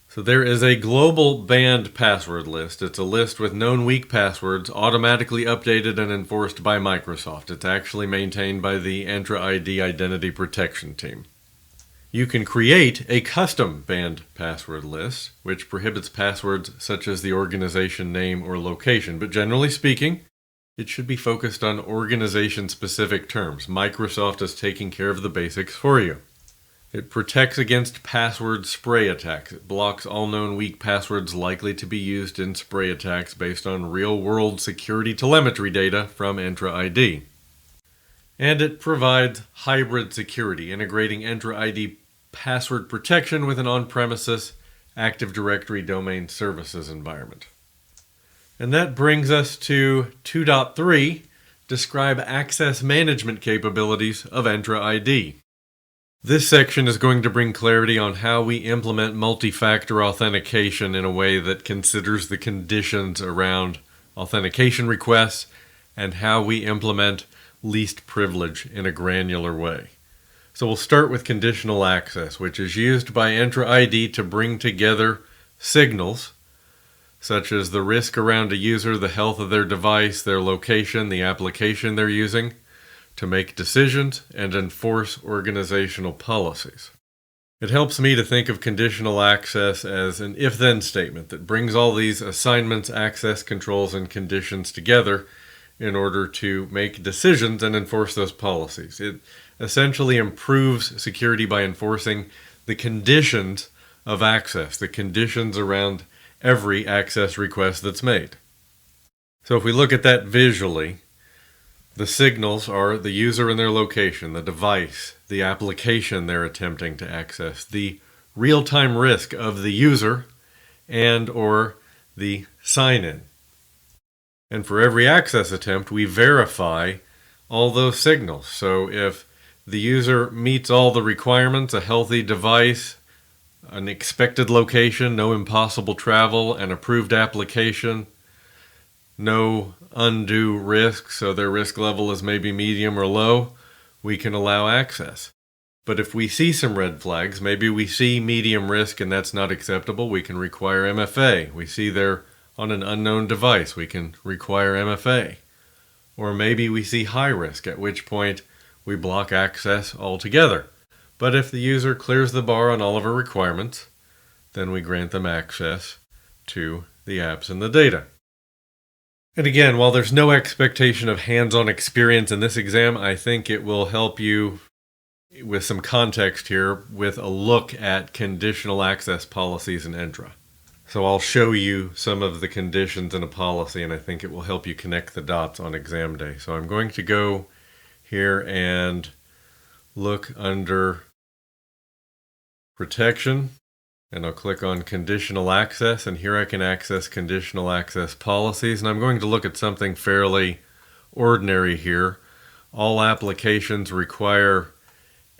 So there is a global banned password list. It's a list with known weak passwords automatically updated and enforced by Microsoft. It's actually maintained by the Entra ID identity protection team. You can create a custom banned password list, which prohibits passwords such as the organization name or location. But generally speaking, it should be focused on organization-specific terms. Microsoft is taking care of the basics for you. It protects against password spray attacks. It blocks all known weak passwords likely to be used in spray attacks based on real-world security telemetry data from Entra ID. And it provides hybrid security, integrating Entra ID password protection with an on-premises Active Directory domain services environment. And that brings us to 2.3, describe access management capabilities of Entra ID. This section is going to bring clarity on how we implement multi-factor authentication in a way that considers the conditions around authentication requests and how we implement least privilege in a granular way. So we'll start with conditional access, which is used by Entra ID to bring together signals such as the risk around a user, the health of their device, their location, the application they're using, to make decisions and enforce organizational policies. It helps me to think of conditional access as an if-then statement that brings all these assignments, access controls, and conditions together in order to make decisions and enforce those policies. It essentially improves security by enforcing the conditions of access, the conditions around every access request that's made. So if we look at that visually, the signals are the user and their location, the device, the application they're attempting to access, the real-time risk of the user, and or the sign-in. And for every access attempt, we verify all those signals. So if the user meets all the requirements, a healthy device, an expected location, no impossible travel, an approved application, no undue risk, so their risk level is maybe medium or low, we can allow access. But if we see some red flags, maybe we see medium risk and that's not acceptable, we can require MFA. We see they're on an unknown device, we can require MFA. Or maybe we see high risk, at which point we block access altogether. But if the user clears the bar on all of our requirements, then we grant them access to the apps and the data. And again, while there's no expectation of hands-on experience in this exam, I think it will help you with some context here with a look at conditional access policies in Entra. So I'll show you some of the conditions in a policy, and I think it will help you connect the dots on exam day. So I'm going to go here and look under Protection, and I'll click on Conditional Access, and here I can access conditional access policies, and I'm going to look at something fairly ordinary here. All applications require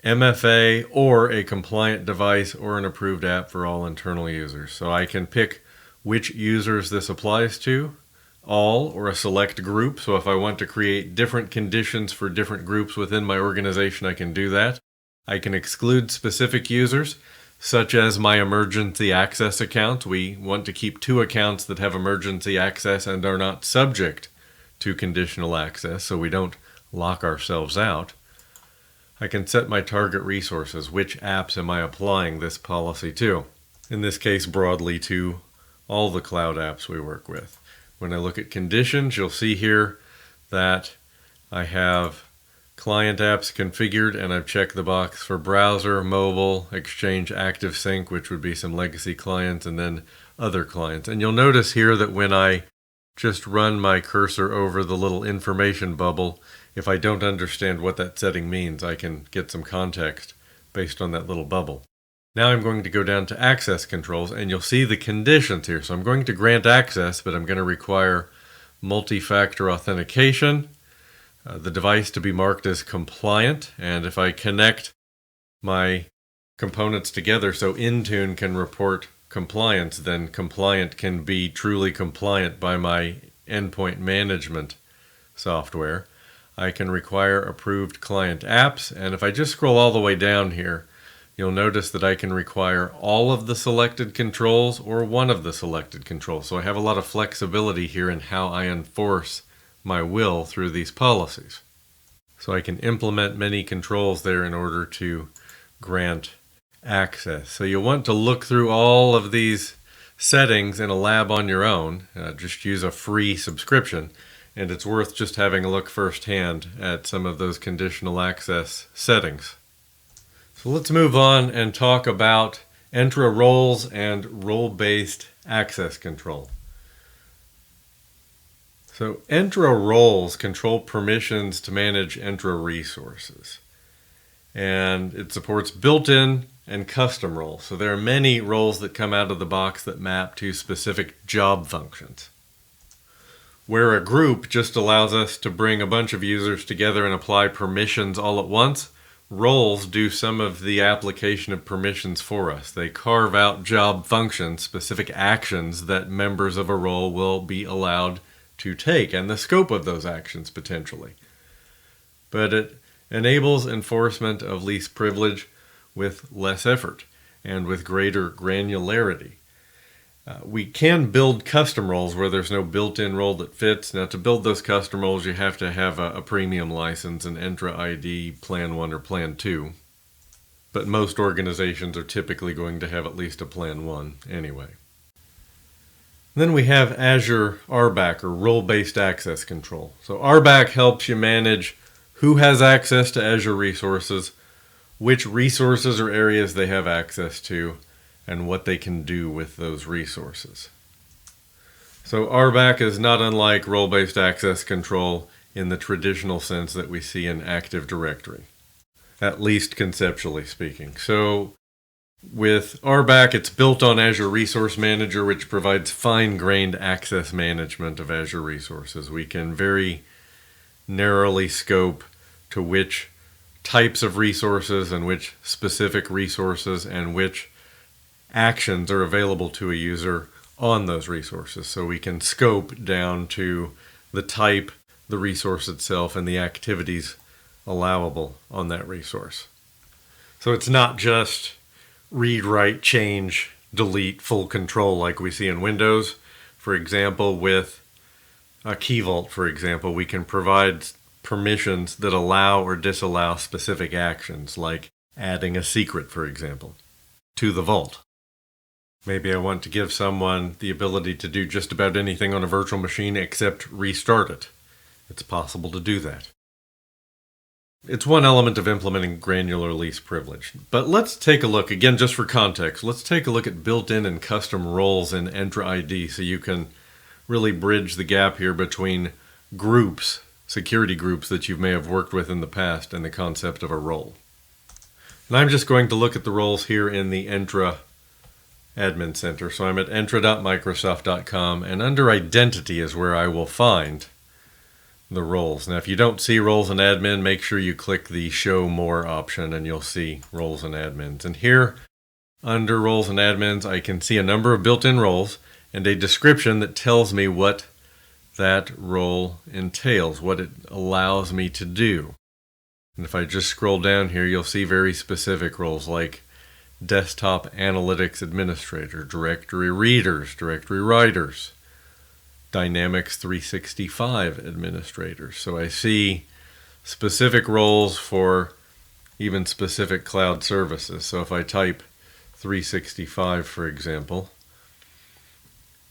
MFA or a compliant device or an approved app for all internal users. So I can pick which users this applies to, all or a select group. So if I want to create different conditions for different groups within my organization, I can do that. I can exclude specific users, such as my emergency access account. We want to keep 2 accounts that have emergency access and are not subject to conditional access, so we don't lock ourselves out. I can set my target resources. Which apps am I applying this policy to? In this case, broadly to all the cloud apps we work with. When I look at conditions, you'll see here that I have client apps configured, and I've checked the box for browser, mobile, Exchange Active Sync, which would be some legacy clients, and then other clients. And you'll notice here that when I just run my cursor over the little information bubble, if I don't understand what that setting means, I can get some context based on that little bubble. Now I'm going to go down to access controls, and you'll see the conditions here. So I'm going to grant access, but I'm going to require multi-factor authentication, the device to be marked as compliant, and if I connect my components together so Intune can report compliance, then compliant can be truly compliant by my endpoint management software. I can require approved client apps, and if I just scroll all the way down here, you'll notice that I can require all of the selected controls or one of the selected controls. So I have a lot of flexibility here in how I enforce my will through these policies. So I can implement many controls there in order to grant access. So you'll want to look through all of these settings in a lab on your own. Just use a free subscription, and it's worth just having a look firsthand at some of those conditional access settings. So let's move on and talk about Entra roles and role-based access control. So Entra roles control permissions to manage Entra resources. And it supports built-in and custom roles. So there are many roles that come out of the box that map to specific job functions. Where a group just allows us to bring a bunch of users together and apply permissions all at once, roles do some of the application of permissions for us. They carve out job functions, specific actions that members of a role will be allowed to take, and the scope of those actions potentially. But it enables enforcement of least privilege with less effort and with greater granularity. We can build custom roles where there's no built-in role that fits. Now, to build those custom roles, you have to have a premium license, an Entra ID Plan 1 or Plan 2. But most organizations are typically going to have at least a Plan 1 anyway. Then we have Azure RBAC, or Role-Based Access Control. So RBAC helps you manage who has access to Azure resources, which resources or areas they have access to, and what they can do with those resources. So RBAC is not unlike role-based access control in the traditional sense that we see in Active Directory, at least conceptually speaking. So with RBAC, it's built on Azure Resource Manager, which provides fine-grained access management of Azure resources. We can very narrowly scope to which types of resources and which specific resources and which actions are available to a user on those resources. So we can scope down to the type, the resource itself, and the activities allowable on that resource. So it's not just read, write, change, delete, full control like we see in Windows. For example, with a key vault, for example, we can provide permissions that allow or disallow specific actions, like adding a secret, for example, to the vault. Maybe I want to give someone the ability to do just about anything on a virtual machine except restart it. It's possible to do that. It's one element of implementing granular least privilege. But let's take a look, again, just for context, let's take a look at built-in and custom roles in Entra ID so you can really bridge the gap here between groups, security groups that you may have worked with in the past, and the concept of a role. And I'm just going to look at the roles here in the Entra Admin Center. So I'm at entra.microsoft.com, and under Identity is where I will find the roles. Now, if you don't see roles and admin, make sure you click the Show More option and you'll see roles and admins. And here, under roles and admins, I can see a number of built-in roles and a description that tells me what that role entails, what it allows me to do. And if I just scroll down here, you'll see very specific roles like Desktop Analytics Administrator, Directory Readers, Directory Writers, Dynamics 365 administrators. So I see specific roles for even specific cloud services. So if I type 365, for example,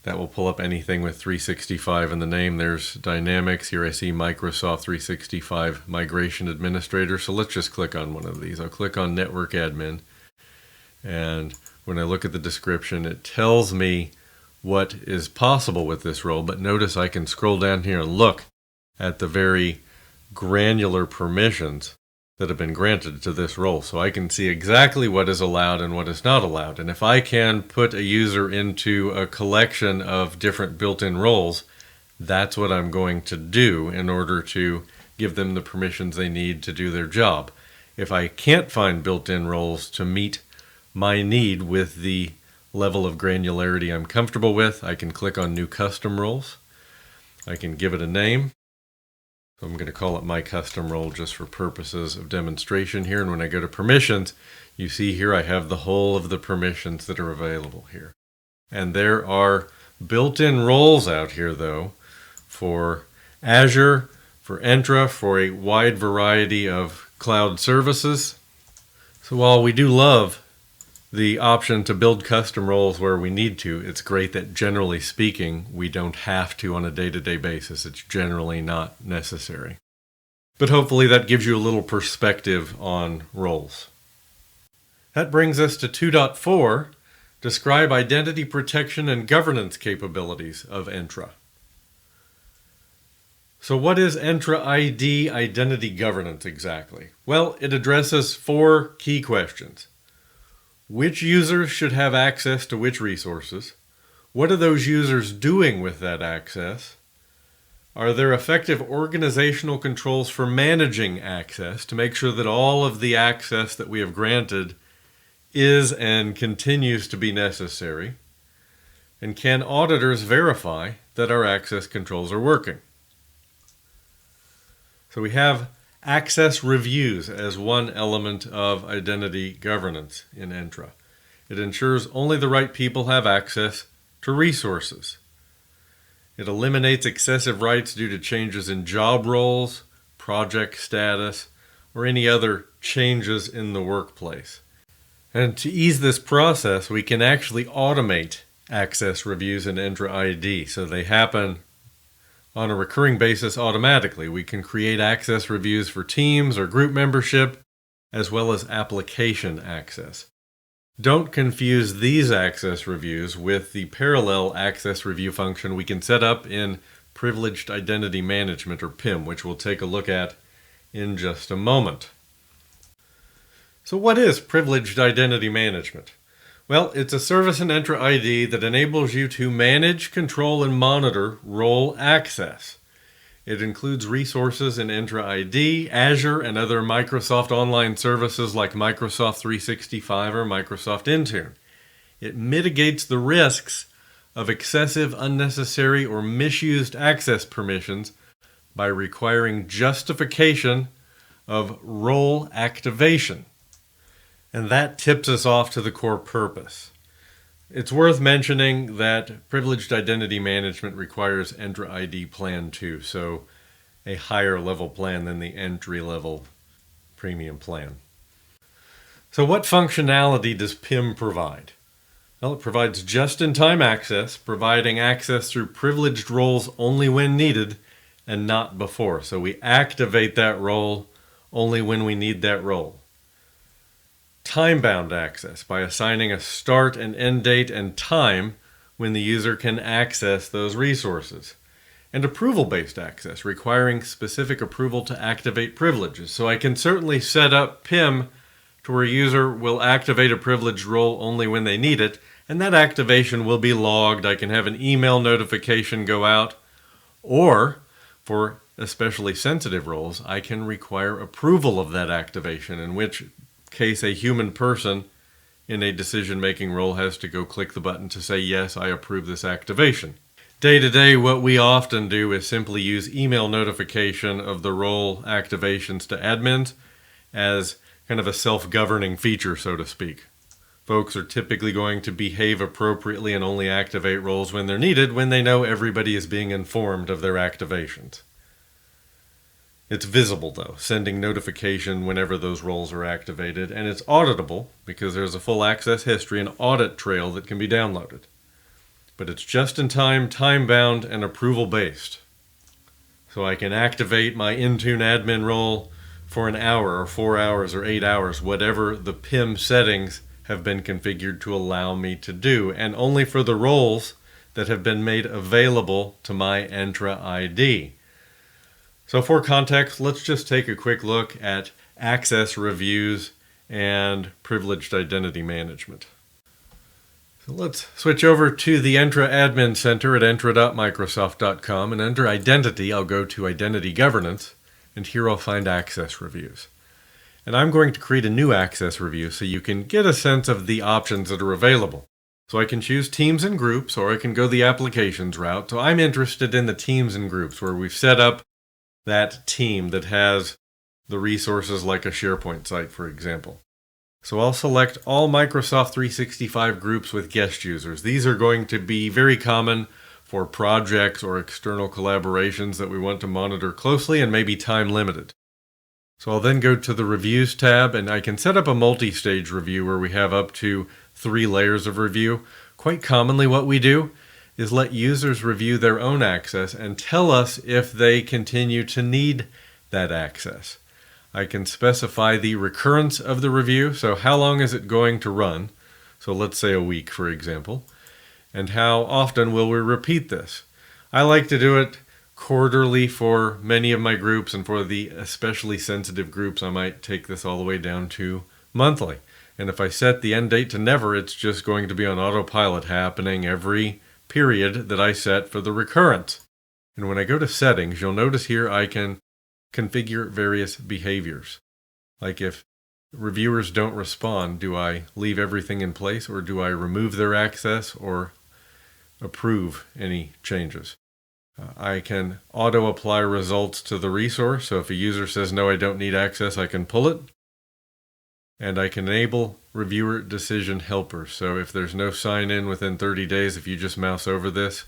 that will pull up anything with 365 in the name. There's Dynamics. Here I see Microsoft 365 Migration Administrator. So let's just click on one of these. I'll click on Network Admin. And when I look at the description, it tells me what is possible with this role, but notice I can scroll down here and look at the very granular permissions that have been granted to this role. So I can see exactly what is allowed and what is not allowed. And if I can put a user into a collection of different built-in roles, that's what I'm going to do in order to give them the permissions they need to do their job. If I can't find built-in roles to meet my need with the level of granularity I'm comfortable with, I can click on New Custom Roles. I can give it a name. So I'm going to call it My Custom Role just for purposes of demonstration here. And when I go to Permissions, you see here I have the whole of the permissions that are available here. And there are built-in roles out here, though, for Azure, for Entra, for a wide variety of cloud services. So while we do love the option to build custom roles where we need to, it's great that generally speaking, we don't have to on a day-to-day basis. It's generally not necessary. But hopefully that gives you a little perspective on roles. That brings us to 2.4, describe identity protection and governance capabilities of Entra. So what is Entra ID identity governance exactly? Well, it addresses 4 key questions. Which users should have access to which resources? What are those users doing with that access? Are there effective organizational controls for managing access to make sure that all of the access that we have granted is and continues to be necessary? And can auditors verify that our access controls are working? So we have access reviews as one element of identity governance in Entra. It ensures only the right people have access to resources. It eliminates excessive rights due to changes in job roles, project status, or any other changes in the workplace. And to ease this process, we can actually automate access reviews in Entra ID so they happen on a recurring basis automatically. We can create access reviews for teams or group membership, as well as application access. Don't confuse these access reviews with the parallel access review function we can set up in Privileged Identity Management, or PIM, which we'll take a look at in just a moment. So what is Privileged Identity Management? Well, it's a service in Entra ID that enables you to manage, control, and monitor role access. It includes resources in Entra ID, Azure, and other Microsoft online services like Microsoft 365 or Microsoft Intune. It mitigates the risks of excessive, unnecessary, or misused access permissions by requiring justification of role activation. And that tips us off to the core purpose. It's worth mentioning that Privileged Identity Management requires Entra ID Plan 2, so a higher level plan than the entry-level premium plan. So what functionality does PIM provide? Well, it provides just-in-time access, providing access through privileged roles only when needed and not before. So we activate that role only when we need that role. Time-bound access by assigning a start and end date and time when the user can access those resources. And approval-based access, requiring specific approval to activate privileges. So I can certainly set up PIM to where a user will activate a privileged role only when they need it, and that activation will be logged. I can have an email notification go out, or for especially sensitive roles, I can require approval of that activation, in which case a human person in a decision-making role has to go click the button to say, yes, I approve this activation. Day to day, what we often do is simply use email notification of the role activations to admins as kind of a self-governing feature, so to speak. Folks are typically going to behave appropriately and only activate roles when they're needed, when they know everybody is being informed of their activations. It's visible, though, sending notification whenever those roles are activated, and it's auditable because there's a full access history and audit trail that can be downloaded. But it's just-in-time, time-bound, and approval-based. So I can activate my Intune admin role for an hour or 4 hours or 8 hours, whatever the PIM settings have been configured to allow me to do, and only for the roles that have been made available to my Entra ID. So for context, let's just take a quick look at access reviews and privileged identity management. So let's switch over to the Entra Admin Center at entra.microsoft.com, and under Identity, I'll go to Identity Governance, and here I'll find Access Reviews. And I'm going to create a new access review so you can get a sense of the options that are available. So I can choose Teams and Groups, or I can go the Applications route. So I'm interested in the Teams and Groups, where we've set up that team that has the resources like a SharePoint site, for example. So I'll select all Microsoft 365 groups with guest users. These are going to be very common for projects or external collaborations that we want to monitor closely and maybe time limited. So I'll then go to the Reviews tab, and I can set up a multi-stage review where we have up to 3 layers of review. Quite commonly what we do is let users review their own access and tell us if they continue to need that access. I can specify the recurrence of the review, so how long is it going to run? So let's say a week, for example. And how often will we repeat this? I like to do it quarterly for many of my groups, and for the especially sensitive groups, I might take this all the way down to monthly. And if I set the end date to never, it's just going to be on autopilot, happening every period that I set for the recurrence. And when I go to settings, you'll notice here I can configure various behaviors. Like if reviewers don't respond, do I leave everything in place, or do I remove their access or approve any changes? I can auto-apply results to the resource, so if a user says, no, I don't need access, I can pull it. And I can enable reviewer decision helpers. So if there's no sign-in within 30 days, if you just mouse over this,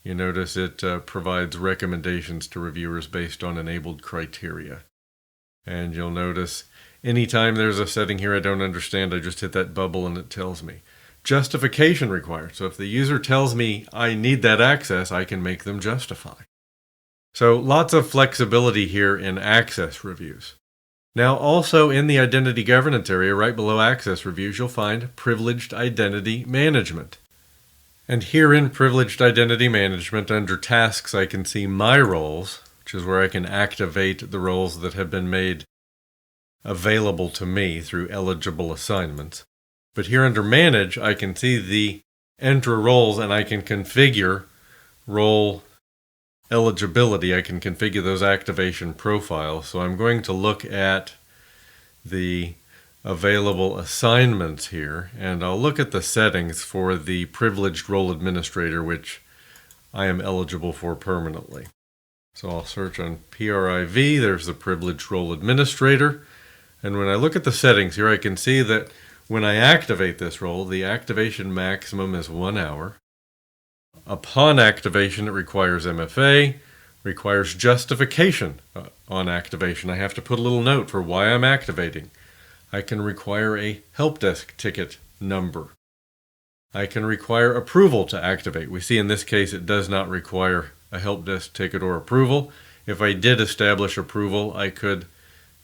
you notice it provides recommendations to reviewers based on enabled criteria. And you'll notice anytime there's a setting here I don't understand, I just hit that bubble and it tells me. Justification required. So if the user tells me I need that access, I can make them justify. So lots of flexibility here in access reviews. Now also in the identity governance area, right below access reviews, you'll find privileged identity management. And here in privileged identity management, under tasks, I can see my roles, which is where I can activate the roles that have been made available to me through eligible assignments. But here under Manage, I can see the Enter roles, and I can configure role eligibility. I can configure those activation profiles. So I'm going to look at the available assignments here, and I'll look at the settings for the privileged role administrator, which I am eligible for permanently. So I'll search on PRIV. There's the privileged role administrator. And when I look at the settings here, I can see that when I activate this role, the activation maximum is 1 hour. Upon activation, it requires MFA, requires justification on activation. I have to put a little note for why I'm activating. I can require a help desk ticket number. I can require approval to activate. We see in this case it does not require a help desk ticket or approval. If I did establish approval, I could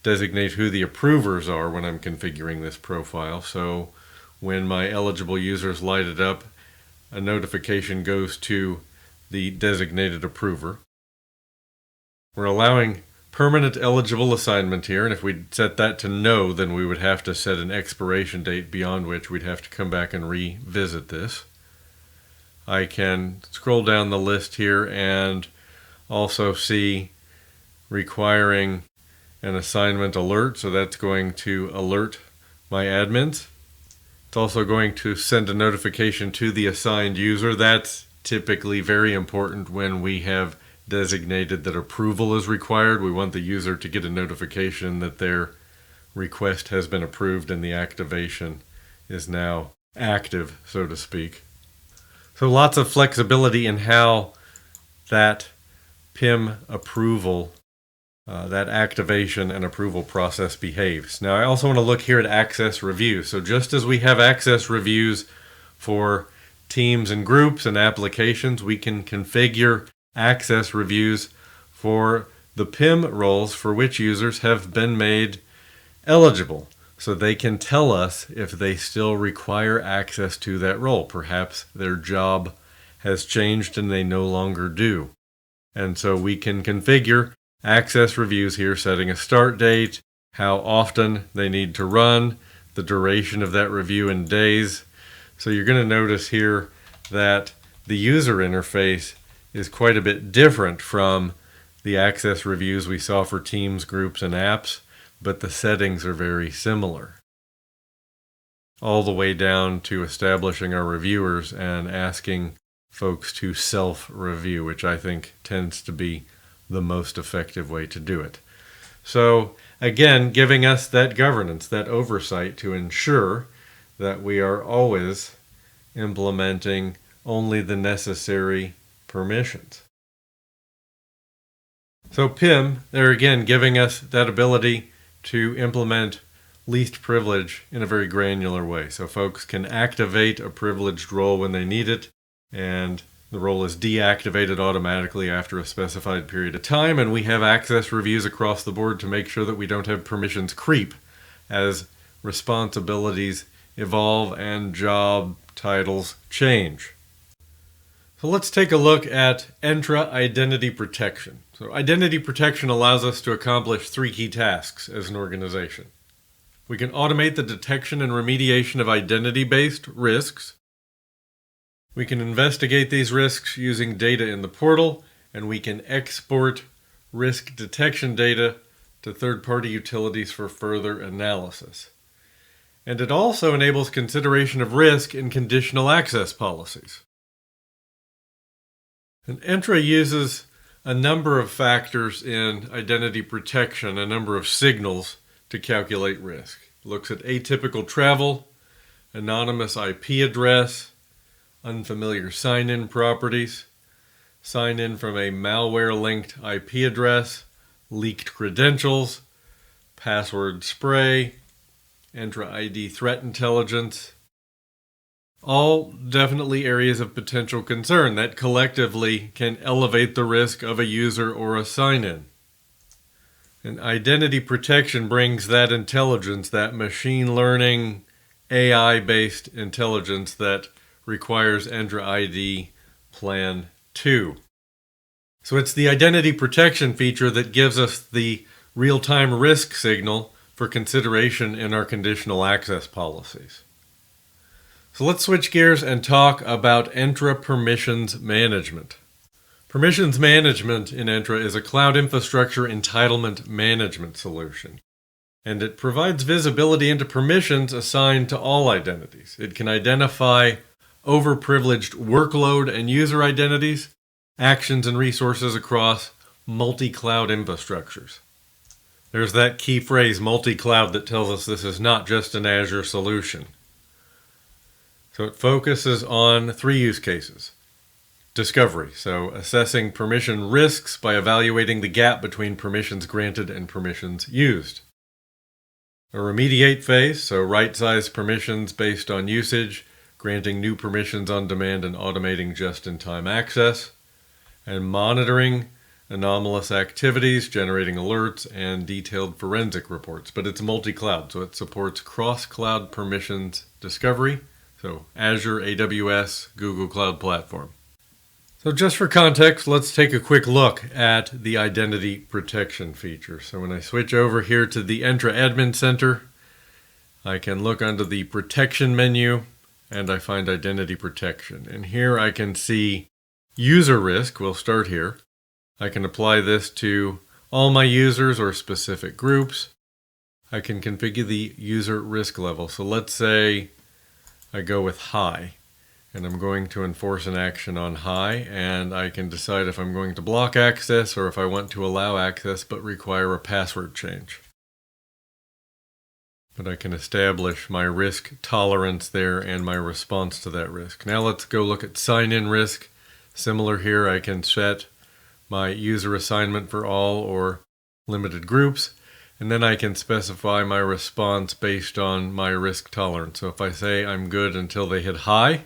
designate who the approvers are when I'm configuring this profile. So when my eligible users light it up, a notification goes to the designated approver. We're allowing permanent eligible assignment here, and if we set that to no, then we would have to set an expiration date beyond which we'd have to come back and revisit this. I can scroll down the list here and also see requiring an assignment alert, so that's going to alert my admins. It's also going to send a notification to the assigned user. That's typically very important when we have designated that approval is required. We want the user to get a notification that their request has been approved and the activation is now active, so to speak. So lots of flexibility in how that PIM approval, that activation and approval process behaves. Now I also want to look here at access reviews. So just as we have access reviews for teams and groups and applications, we can configure access reviews for the PIM roles for which users have been made eligible. So they can tell us if they still require access to that role. Perhaps their job has changed and they no longer do. And so we can configure access reviews here, setting a start date, how often they need to run, the duration of that review in days. So you're going to notice here that the user interface is quite a bit different from the access reviews we saw for teams, groups, and apps, but the settings are very similar. All the way down to establishing our reviewers and asking folks to self-review, which I think tends to be the most effective way to do it. So again, giving us that governance, that oversight to ensure that we are always implementing only the necessary permissions. So PIM, they're again giving us that ability to implement least privilege in a very granular way. So folks can activate a privileged role when they need it and The role is deactivated automatically after a specified period of time, and we have access reviews across the board to make sure that we don't have permissions creep as responsibilities evolve and job titles change. So let's take a look at Entra Identity Protection. So identity protection allows us to accomplish three key tasks as an organization. We can automate the detection and remediation of identity-based risks. We can investigate these risks using data in the portal, and we can export risk detection data to third-party utilities for further analysis. And it also enables consideration of risk in conditional access policies. And Entra uses a number of factors in identity protection, a number of signals to calculate risk. It looks at atypical travel, anonymous IP address, unfamiliar sign-in properties, sign-in from a malware-linked IP address, leaked credentials, password spray, Entra ID threat intelligence. All definitely areas of potential concern that collectively can elevate the risk of a user or a sign-in. And identity protection brings that intelligence, that machine learning, AI-based intelligence that requires Entra ID Plan 2. So it's the identity protection feature that gives us the real-time risk signal for consideration in our conditional access policies. So let's switch gears and talk about Entra Permissions Management. Permissions Management in Entra is a cloud infrastructure entitlement management solution, and it provides visibility into permissions assigned to all identities. It can identify overprivileged workload and user identities, actions and resources across multi-cloud infrastructures. There's that key phrase, multi-cloud, that tells us this is not just an Azure solution. So it focuses on three use cases. Discovery, so assessing permission risks by evaluating the gap between permissions granted and permissions used. A remediate phase, so right-size permissions based on usage, granting new permissions on demand and automating just-in-time access, and monitoring anomalous activities, generating alerts, and detailed forensic reports. But it's multi-cloud, so it supports cross-cloud permissions discovery, so Azure, AWS, Google Cloud Platform. So just for context, let's take a quick look at the identity protection feature. So when I switch over here to the Entra Admin Center, I can look under the Protection menu, and I find Identity Protection. And here I can see User Risk. We'll start here. I can apply this to all my users or specific groups. I can configure the user risk level. So let's say I go with High, and I'm going to enforce an action on High, and I can decide if I'm going to block access or if I want to allow access but require a password change. But I can establish my risk tolerance there and my response to that risk. Now let's go look at sign-in risk. Similar here, I can set my user assignment for all or limited groups, and then I can specify my response based on my risk tolerance. So if I say I'm good until they hit High,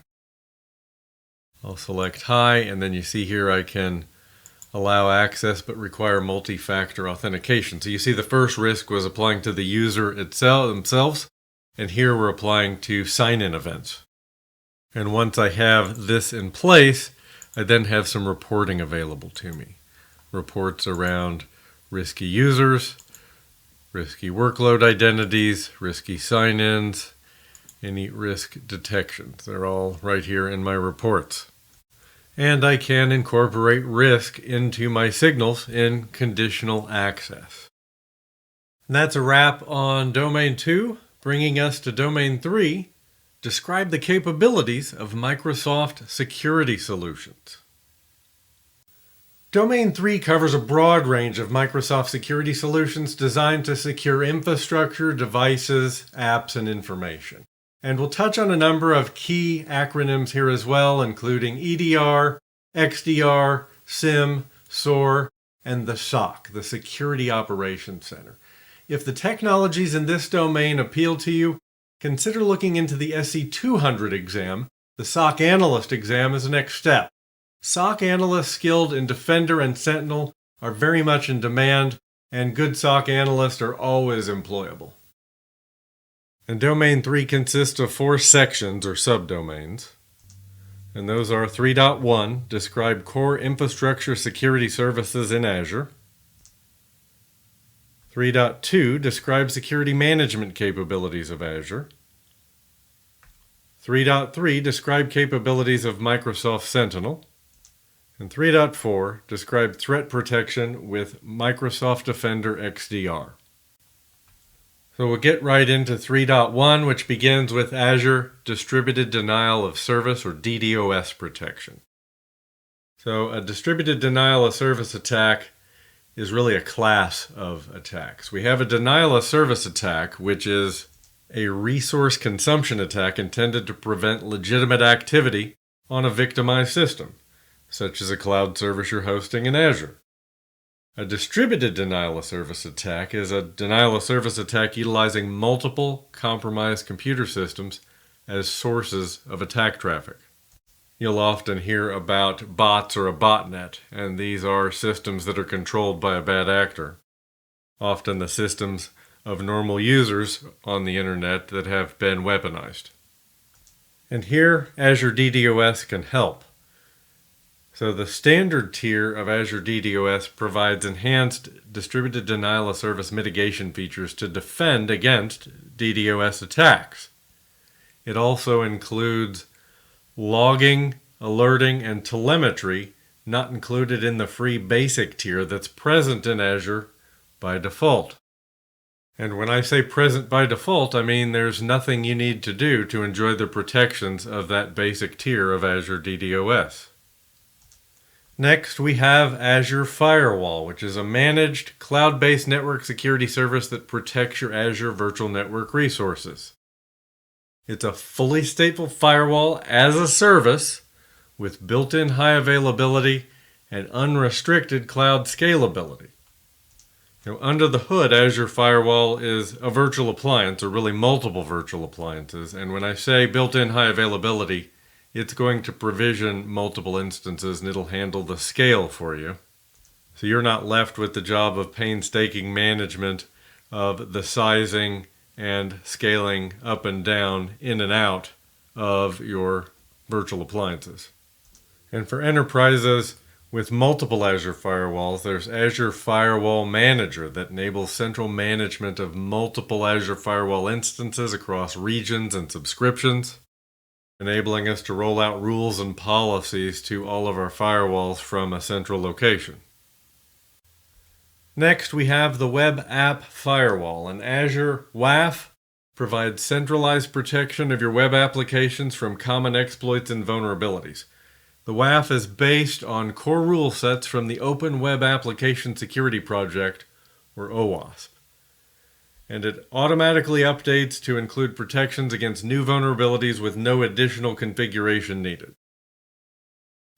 I'll select High, and then you see here I can allow access but require multi-factor authentication. So you see the first risk was applying to the user themselves, and here we're applying to sign-in events. And once I have this in place, I then have some reporting available to me. Reports around risky users, risky workload identities, risky sign-ins, any risk detections. They're all right here in my reports. And I can incorporate risk into my signals in conditional access. And that's a wrap on Domain 2, bringing us to Domain 3, describe the capabilities of Microsoft Security Solutions. Domain 3 covers a broad range of Microsoft security solutions designed to secure infrastructure, devices, apps, and information. And we'll touch on a number of key acronyms here as well, including EDR, XDR, SIEM, SOAR, and the SOC, the Security Operations Center. If the technologies in this domain appeal to you, consider looking into the SC-200 exam. The SOC Analyst exam is the next step. SOC analysts skilled in Defender and Sentinel are very much in demand, and good SOC analysts are always employable. And Domain 3 consists of 4 sections or subdomains. And those are 3.1, describe core infrastructure security services in Azure. 3.2, describe security management capabilities of Azure. 3.3, describe capabilities of Microsoft Sentinel. And 3.4, describe threat protection with Microsoft Defender XDR. So we'll get right into 3.1, which begins with Azure Distributed Denial of Service or DDoS protection. So a distributed denial of service attack is really a class of attacks. We have a denial of service attack, which is a resource consumption attack intended to prevent legitimate activity on a victimized system, such as a cloud service you're hosting in Azure. A distributed denial of service attack is a denial of service attack utilizing multiple compromised computer systems as sources of attack traffic. You'll often hear about bots or a botnet, and these are systems that are controlled by a bad actor. Often the systems of normal users on the internet that have been weaponized. And here, Azure DDoS can help. So the standard tier of Azure DDoS provides enhanced distributed denial of service mitigation features to defend against DDoS attacks. It also includes logging, alerting, and telemetry not included in the free basic tier that's present in Azure by default. And when I say present by default, I mean there's nothing you need to do to enjoy the protections of that basic tier of Azure DDoS. Next, we have Azure Firewall, which is a managed cloud-based network security service that protects your Azure virtual network resources. It's a fully stateful firewall as a service with built-in high availability and unrestricted cloud scalability. Now, under the hood, Azure Firewall is a virtual appliance, or really multiple virtual appliances. And when I say built-in high availability, it's going to provision multiple instances and it'll handle the scale for you. So you're not left with the job of painstaking management of the sizing and scaling up and down, in and out of your virtual appliances. And for enterprises with multiple Azure firewalls, there's Azure Firewall Manager that enables central management of multiple Azure Firewall instances across regions and subscriptions, enabling us to roll out rules and policies to all of our firewalls from a central location. Next, we have the Web App Firewall. An Azure WAF provides centralized protection of your web applications from common exploits and vulnerabilities. The WAF is based on core rule sets from the Open Web Application Security Project, or OWASP. And it automatically updates to include protections against new vulnerabilities with no additional configuration needed.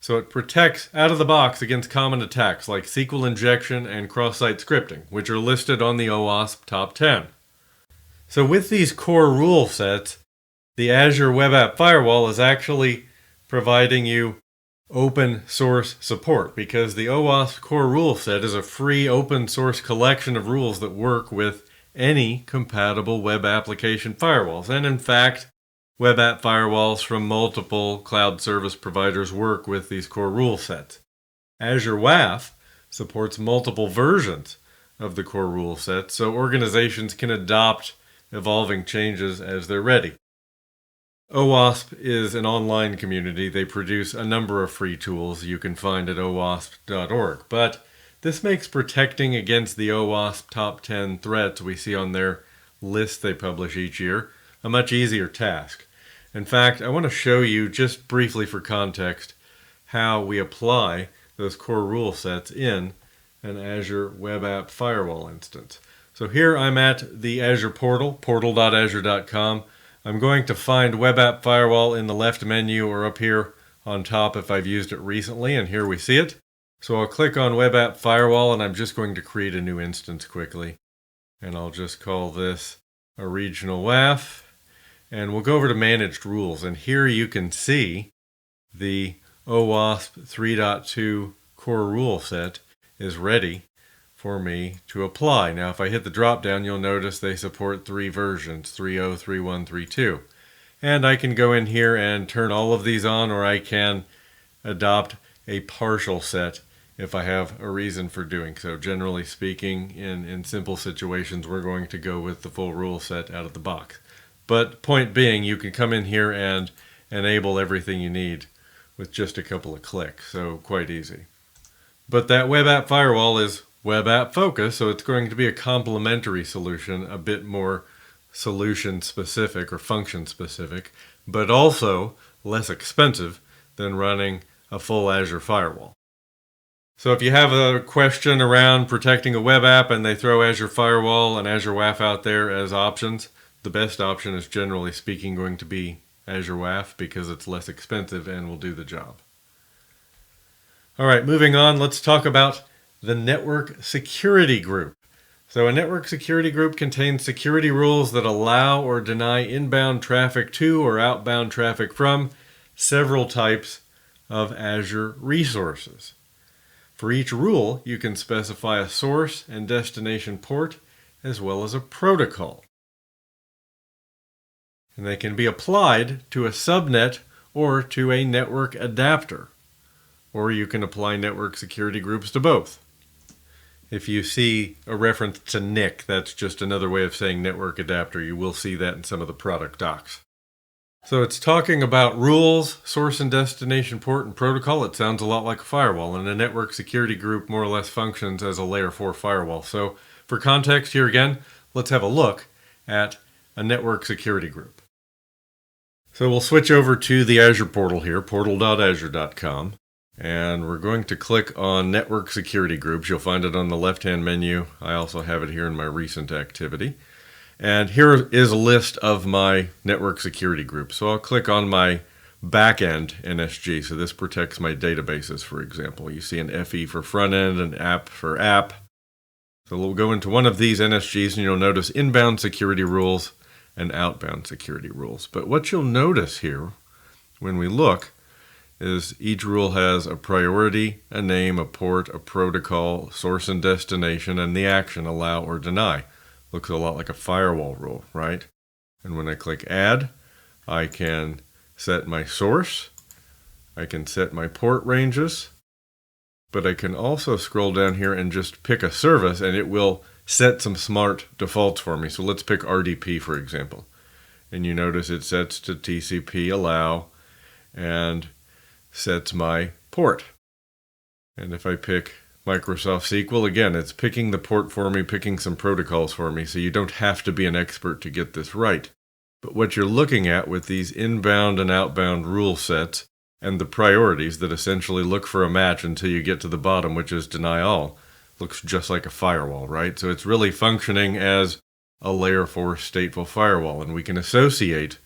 So it protects out of the box against common attacks like SQL injection and cross-site scripting, which are listed on the OWASP Top 10. So with these core rule sets, the Azure Web App Firewall is actually providing you open source support, because the OWASP core rule set is a free open source collection of rules that work with any compatible web application firewalls. And in fact, web app firewalls from multiple cloud service providers work with these core rule sets. Azure WAF supports multiple versions of the core rule set, so organizations can adopt evolving changes as they're ready. OWASP is an online community. They produce a number of free tools you can find at owasp.org. But this makes protecting against the OWASP Top 10 threats we see on their list they publish each year a much easier task. In fact, I want to show you, just briefly for context, how we apply those core rule sets in an Azure Web App Firewall instance. So here I'm at the Azure portal, portal.azure.com. I'm going to find Web App Firewall in the left menu or up here on top if I've used it recently, and here we see it. So I'll click on Web App Firewall, and I'm just going to create a new instance quickly. And I'll just call this a regional WAF. And we'll go over to Managed Rules, and here you can see the OWASP 3.2 core rule set is ready for me to apply. Now, if I hit the drop down, you'll notice they support 3 versions, 3.0, 3.1, 3.2. And I can go in here and turn all of these on, or I can adopt a partial set if I have a reason for doing so. Generally speaking, in simple situations, we're going to go with the full rule set out of the box. But point being, you can come in here and enable everything you need with just a couple of clicks, so quite easy. But that web app firewall is web app focused, so it's going to be a complementary solution, a bit more solution specific or function specific, but also less expensive than running a full Azure firewall. So if you have a question around protecting a web app and they throw Azure Firewall and Azure WAF out there as options, the best option is generally speaking going to be Azure WAF because it's less expensive and will do the job. All right, moving on, let's talk about the network security group. So a network security group contains security rules that allow or deny inbound traffic to or outbound traffic from several types of Azure resources. For each rule, you can specify a source and destination port as well as a protocol. And they can be applied to a subnet or to a network adapter. Or you can apply network security groups to both. If you see a reference to NIC, that's just another way of saying network adapter. You will see that in some of the product docs. So it's talking about rules, source and destination port, and protocol. It sounds a lot like a firewall, and a network security group more or less functions as a layer 4 firewall. So for context here again, let's have a look at a network security group. So we'll switch over to the Azure portal here, portal.azure.com. And we're going to click on Network Security Groups. You'll find it on the left-hand menu. I also have it here in my recent activity. And here is a list of my network security groups. So I'll click on my backend NSG. So this protects my databases, for example. You see an FE for front end, an app for app. So we'll go into one of these NSGs and you'll notice inbound security rules and outbound security rules. But what you'll notice here when we look is each rule has a priority, a name, a port, a protocol, source and destination, and the action, allow or deny. Looks a lot like a firewall rule, right? And when I click add, I can set my source, I can set my port ranges, but I can also scroll down here and just pick a service and it will set some smart defaults for me. So let's pick RDP, for example. And you notice it sets to TCP allow and sets my port. And if I pick Microsoft SQL, again, it's picking the port for me, picking some protocols for me, so you don't have to be an expert to get this right. But what you're looking at with these inbound and outbound rule sets and the priorities that essentially look for a match until you get to the bottom, which is deny all, looks just like a firewall, right? So it's really functioning as a layer 4 stateful firewall, and we can associate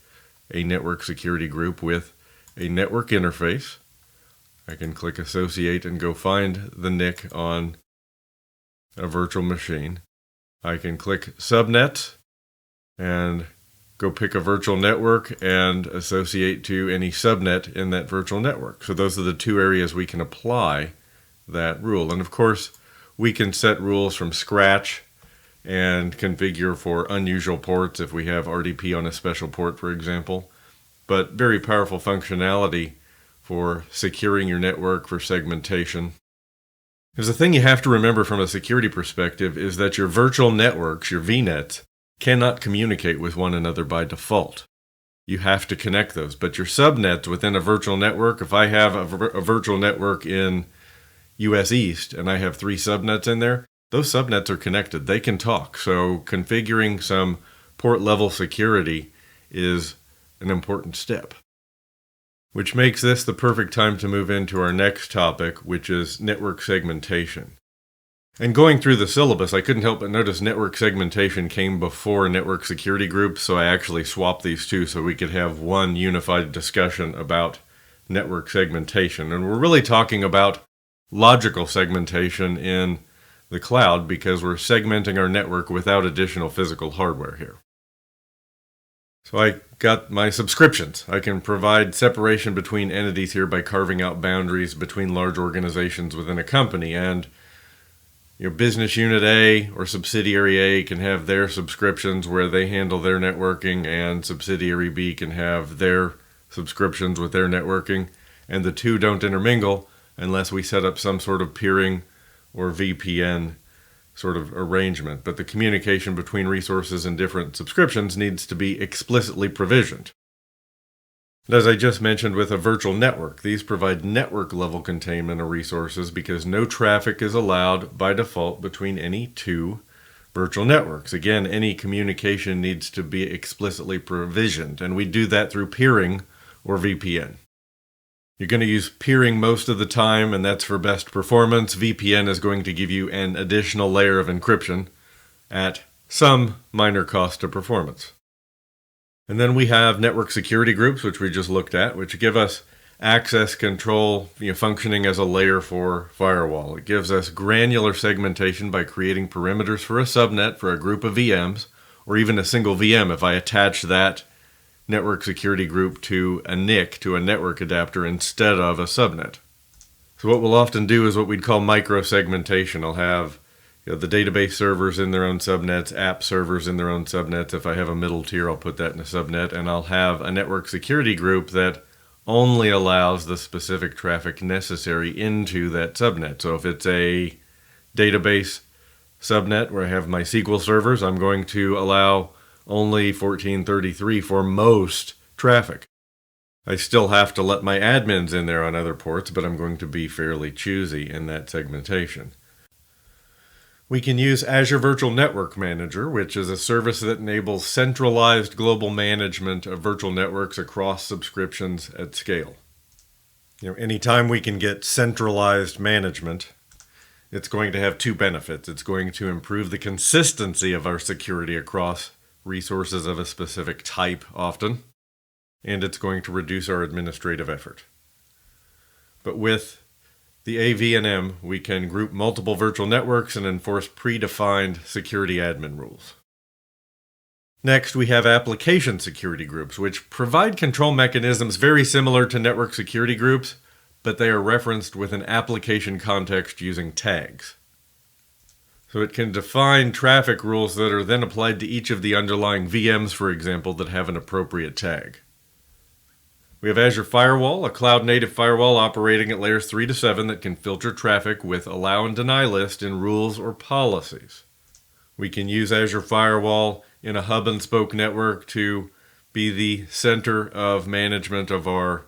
a network security group with a network interface. I can click associate and go find the NIC on a virtual machine. I can click subnet and go pick a virtual network and associate to any subnet in that virtual network. So those are the two areas we can apply that rule. And of course, we can set rules from scratch and configure for unusual ports if we have RDP on a special port, for example. But very powerful functionality for securing your network, for segmentation. Because the thing you have to remember from a security perspective is that your virtual networks, your VNets, cannot communicate with one another by default. You have to connect those. But your subnets within a virtual network, if I have a virtual network in US East and I have 3 subnets in there, those subnets are connected. They can talk. So configuring some port level security is an important step. Which makes this the perfect time to move into our next topic, which is network segmentation. And going through the syllabus, I couldn't help but notice network segmentation came before network security groups, so I actually swapped these two so we could have one unified discussion about network segmentation. And we're really talking about logical segmentation in the cloud because we're segmenting our network without additional physical hardware here. So I got my subscriptions. I can provide separation between entities here by carving out boundaries between large organizations within a company. And your business unit A or subsidiary A can have their subscriptions where they handle their networking, and subsidiary B can have their subscriptions with their networking. And the two don't intermingle unless we set up some sort of peering or VPN sort of arrangement. But the communication between resources and different subscriptions needs to be explicitly provisioned. And as I just mentioned with a virtual network, these provide network level containment of resources because no traffic is allowed by default between any two virtual networks. Again, any communication needs to be explicitly provisioned, and we do that through peering or VPN. You're going to use peering most of the time, and that's for best performance. VPN is going to give you an additional layer of encryption at some minor cost to performance. And then we have network security groups, which we just looked at, which give us access control, functioning as a layer for firewall. It gives us granular segmentation by creating perimeters for a subnet for a group of VMs, or even a single VM if I attach that network security group to a NIC, to a network adapter, instead of a subnet. So what we'll often do is what we'd call micro-segmentation. I'll have the database servers in their own subnets, app servers in their own subnets. If I have a middle tier, I'll put that in a subnet, and I'll have a network security group that only allows the specific traffic necessary into that subnet. So if it's a database subnet where I have my SQL servers, I'm going to allow only 1433 for most traffic. I still have to let my admins in there on other ports, but I'm going to be fairly choosy in that segmentation. We can use Azure Virtual Network Manager, which is a service that enables centralized global management of virtual networks across subscriptions at scale. Anytime we can get centralized management, it's going to have two benefits. It's going to improve the consistency of our security across resources of a specific type often, and it's going to reduce our administrative effort. But with the AV&M, we can group multiple virtual networks and enforce predefined security admin rules. Next, we have application security groups, which provide control mechanisms very similar to network security groups, but they are referenced with an application context using tags. So it can define traffic rules that are then applied to each of the underlying VMs, for example, that have an appropriate tag. We have Azure Firewall, a cloud-native firewall operating at layers 3 to 7 that can filter traffic with allow and deny list in rules or policies. We can use Azure Firewall in a hub-and-spoke network to be the center of management of our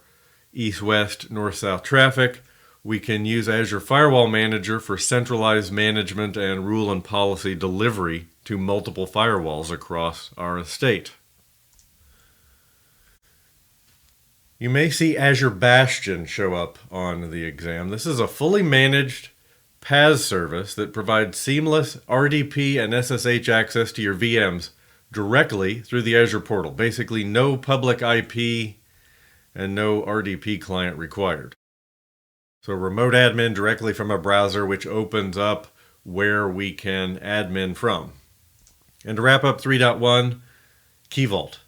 east-west, north-south traffic. We can use Azure Firewall Manager for centralized management and rule and policy delivery to multiple firewalls across our estate. You may see Azure Bastion show up on the exam. This is a fully managed PaaS service that provides seamless RDP and SSH access to your VMs directly through the Azure portal. Basically, no public IP and no RDP client required. So remote admin directly from a browser, which opens up where we can admin from. And to wrap up 3.1, Key Vault.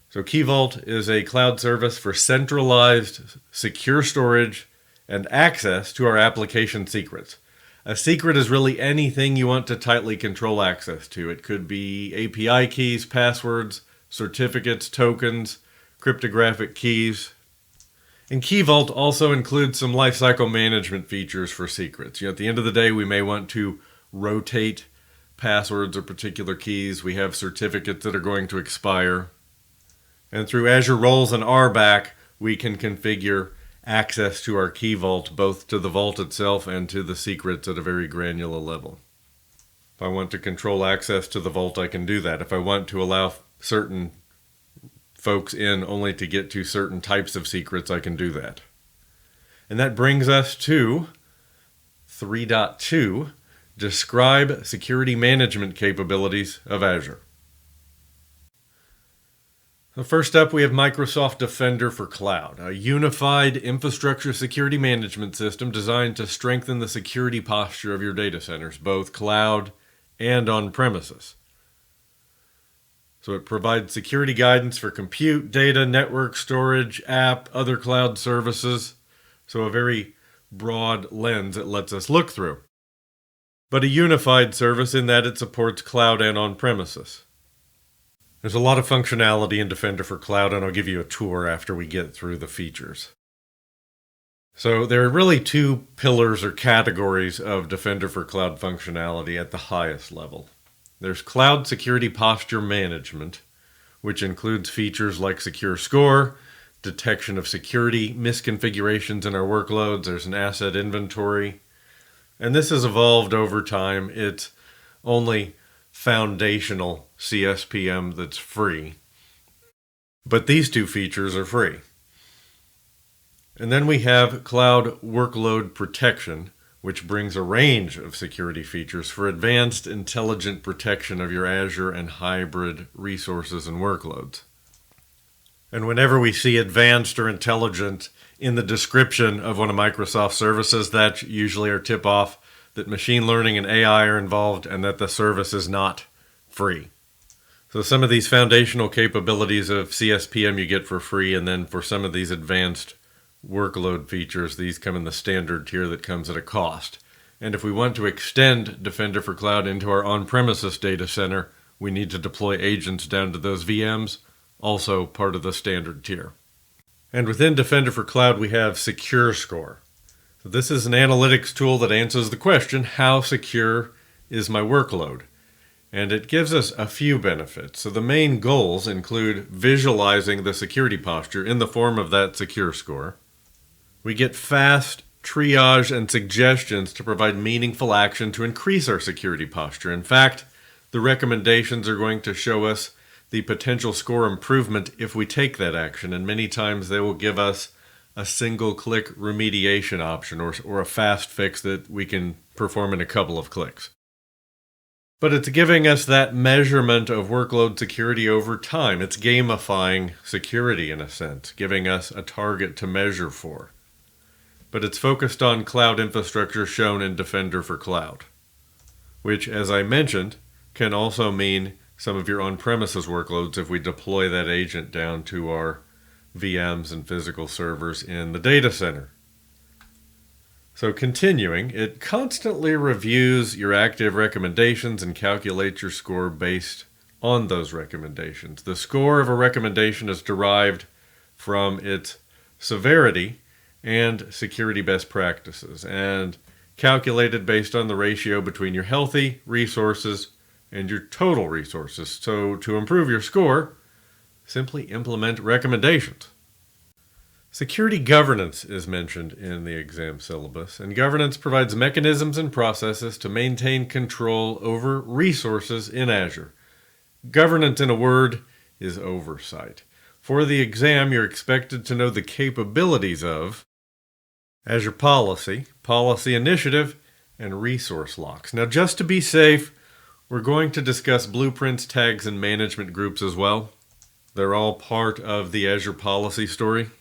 So Key Vault is a cloud service for centralized, secure storage and access to our application secrets. A secret is really anything you want to tightly control access to. It could be API keys, passwords, certificates, tokens, cryptographic keys. And Key Vault also includes some lifecycle management features for secrets. At the end of the day, we may want to rotate passwords or particular keys. We have certificates that are going to expire. And through Azure Roles and RBAC, we can configure access to our Key Vault, both to the vault itself and to the secrets at a very granular level. If I want to control access to the vault, I can do that. If I want to allow certain folks in only to get to certain types of secrets, I can do that. And that brings us to 3.2, describe security management capabilities of Azure. So first up, we have Microsoft Defender for Cloud, a unified infrastructure security management system designed to strengthen the security posture of your data centers, both cloud and on premises. So it provides security guidance for compute, data, network, storage, app, other cloud services. So a very broad lens it lets us look through. But a unified service in that it supports cloud and on-premises. There's a lot of functionality in Defender for Cloud, and I'll give you a tour after we get through the features. So there are really two pillars or categories of Defender for Cloud functionality at the highest level. There's Cloud Security Posture Management, which includes features like Secure Score, detection of security misconfigurations in our workloads. There's an asset inventory. And this has evolved over time. It's only foundational CSPM that's free. But these two features are free. And then we have Cloud Workload Protection, which brings a range of security features for advanced intelligent protection of your Azure and hybrid resources and workloads. And whenever we see advanced or intelligent in the description of one of Microsoft's services, that's usually our tip-off that machine learning and AI are involved and that the service is not free. So some of these foundational capabilities of CSPM you get for free, and then for some of these advanced workload features, these come in the standard tier that comes at a cost. And if we want to extend Defender for Cloud into our on-premises data center, we need to deploy agents down to those VMs, also part of the standard tier. And within Defender for Cloud, we have Secure Score. So this is an analytics tool that answers the question, how secure is my workload? And it gives us a few benefits. So the main goals include visualizing the security posture in the form of that Secure Score. We get fast triage and suggestions to provide meaningful action to increase our security posture. In fact, the recommendations are going to show us the potential score improvement if we take that action, and many times they will give us a single-click remediation option or a fast fix that we can perform in a couple of clicks. But it's giving us that measurement of workload security over time. It's gamifying security in a sense, giving us a target to measure for. But it's focused on cloud infrastructure shown in Defender for Cloud, which, as I mentioned, can also mean some of your on-premises workloads if we deploy that agent down to our VMs and physical servers in the data center. So continuing, it constantly reviews your active recommendations and calculates your score based on those recommendations. The score of a recommendation is derived from its severity and security best practices, and calculated based on the ratio between your healthy resources and your total resources. So to improve your score, simply implement recommendations. Security governance is mentioned in the exam syllabus, and governance provides mechanisms and processes to maintain control over resources in Azure. Governance, in a word, is oversight. For the exam, you're expected to know the capabilities of Azure Policy, Policy Initiative, and Resource Locks. Now, just to be safe, we're going to discuss blueprints, tags, and management groups as well. They're all part of the Azure Policy story.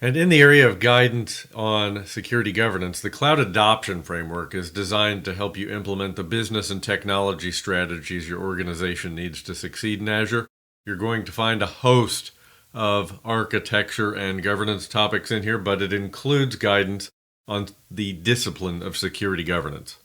And in the area of guidance on security governance, the Cloud Adoption Framework is designed to help you implement the business and technology strategies your organization needs to succeed in Azure. You're going to find a host of architecture and governance topics in here, but it includes guidance on the discipline of security governance.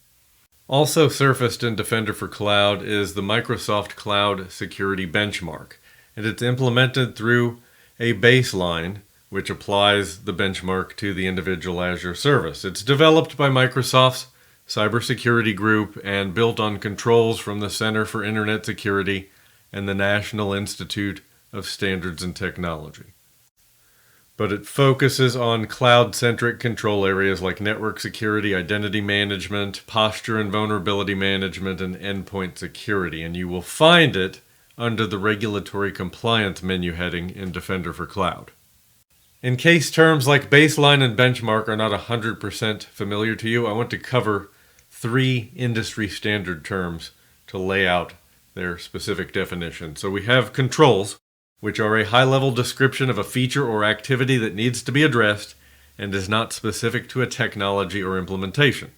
Also surfaced in Defender for Cloud is the Microsoft Cloud Security Benchmark, and it's implemented through a baseline which applies the benchmark to the individual Azure service. It's developed by Microsoft's cybersecurity group and built on controls from the Center for Internet Security and the National Institute of Standards and Technology. But it focuses on cloud-centric control areas like network security, identity management, posture and vulnerability management, and endpoint security. And you will find it under the Regulatory Compliance menu heading in Defender for Cloud. In case terms like baseline and benchmark are not 100% familiar to you, I want to cover 3 industry standard terms to lay out their specific definition. So we have controls, which are a high-level description of a feature or activity that needs to be addressed and is not specific to a technology or implementation.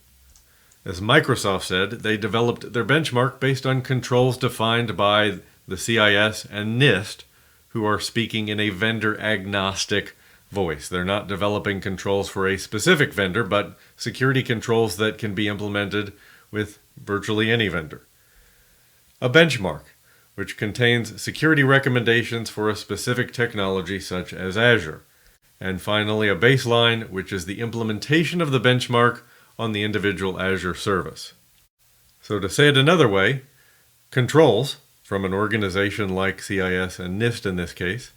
As Microsoft said, they developed their benchmark based on controls defined by the CIS and NIST, who are speaking in a vendor-agnostic voice. They're not developing controls for a specific vendor, but security controls that can be implemented with virtually any vendor. A benchmark, which contains security recommendations for a specific technology such as Azure. And finally, a baseline, which is the implementation of the benchmark on the individual Azure service. So to say it another way, controls from an organization like CIS and NIST in this case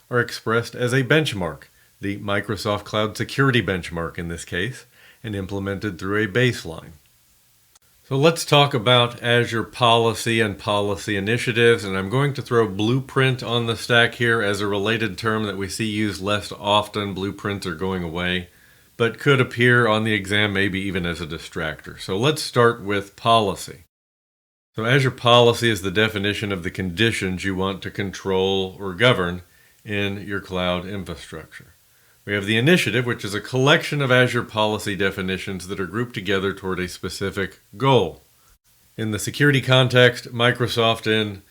are expressed as a benchmark, the Microsoft Cloud Security Benchmark in this case, and implemented through a baseline. So let's talk about Azure policy and policy initiatives, and I'm going to throw blueprint on the stack here as a related term that we see used less often. Blueprints are going away, but could appear on the exam maybe even as a distractor. So let's start with policy. So Azure policy is the definition of the conditions you want to control or govern in your cloud infrastructure. We have the initiative, which is a collection of Azure policy definitions that are grouped together toward a specific goal. In the security context, Microsoft in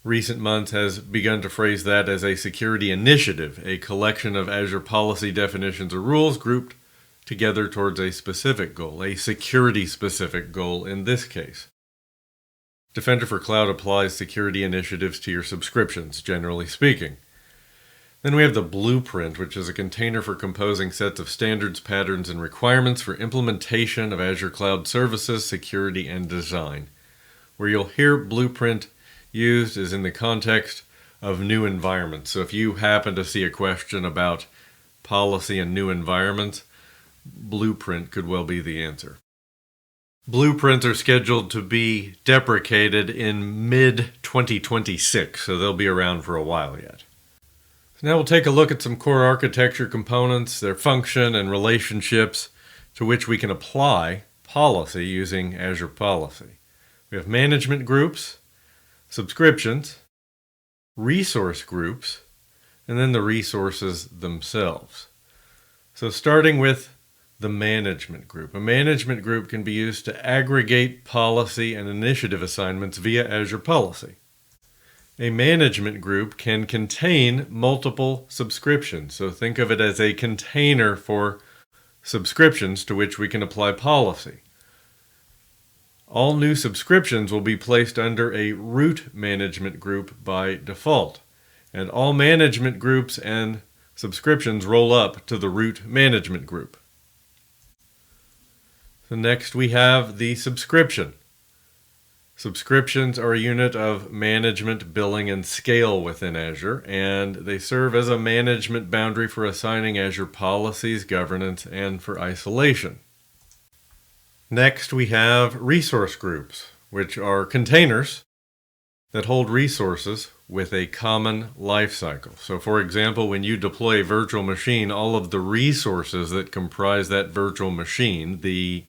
recent months has begun to phrase that as a security initiative, a collection of Azure policy definitions or rules grouped together towards a specific goal, a security-specific goal in this case. Defender for Cloud applies security initiatives to your subscriptions, generally speaking. Then we have the blueprint, which is a container for composing sets of standards, patterns, and requirements for implementation of Azure Cloud Services, security, and design. Where you'll hear blueprint used is in the context of new environments. So if you happen to see a question about policy and new environments, blueprint could well be the answer. Blueprints are scheduled to be deprecated in mid-2026, so they'll be around for a while yet. So now we'll take a look at some core architecture components, their function and relationships to which we can apply policy using Azure policy. We have management groups, subscriptions, resource groups, and then the resources themselves. So starting with the management group. A management group can be used to aggregate policy and initiative assignments via Azure policy. A management group can contain multiple subscriptions. So think of it as a container for subscriptions to which we can apply policy. All new subscriptions will be placed under a root management group by default. And all management groups and subscriptions roll up to the root management group. So next we have the subscription. Subscriptions are a unit of management, billing, and scale within Azure, and they serve as a management boundary for assigning Azure policies, governance, and for isolation. Next, we have resource groups, which are containers that hold resources with a common lifecycle. So, for example, when you deploy a virtual machine, all of the resources that comprise that virtual machine, the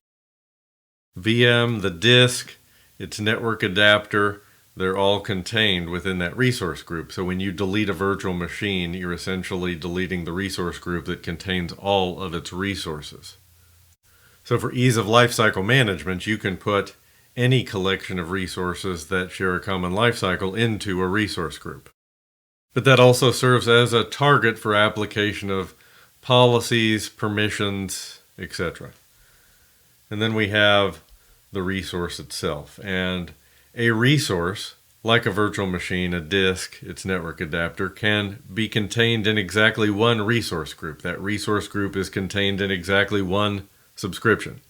VM, the disk, its network adapter, they're all contained within that resource group. So when you delete a virtual machine, you're essentially deleting the resource group that contains all of its resources. So for ease of lifecycle management, you can put any collection of resources that share a common lifecycle into a resource group. But that also serves as a target for application of policies, permissions, etc. And then we have the resource itself. And a resource, like a virtual machine, a disk, its network adapter, can be contained in exactly one resource group. That resource group is contained in exactly one subscription.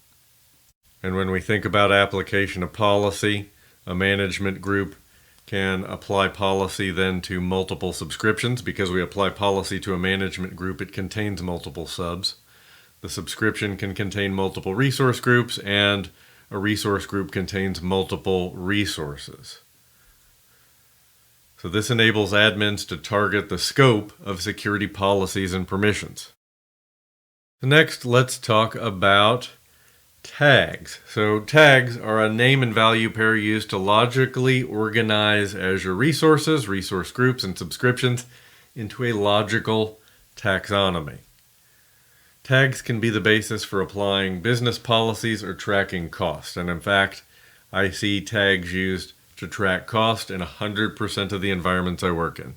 And when we think about application of policy, a management group can apply policy then to multiple subscriptions. Because we apply policy to a management group, it contains multiple subs. The subscription can contain multiple resource groups, and a resource group contains multiple resources. So this enables admins to target the scope of security policies and permissions. Next, let's talk about tags. So tags are a name and value pair used to logically organize Azure resources, resource groups, and subscriptions into a logical taxonomy. Tags can be the basis for applying business policies or tracking costs. And in fact, I see tags used to track cost in 100% of the environments I work in.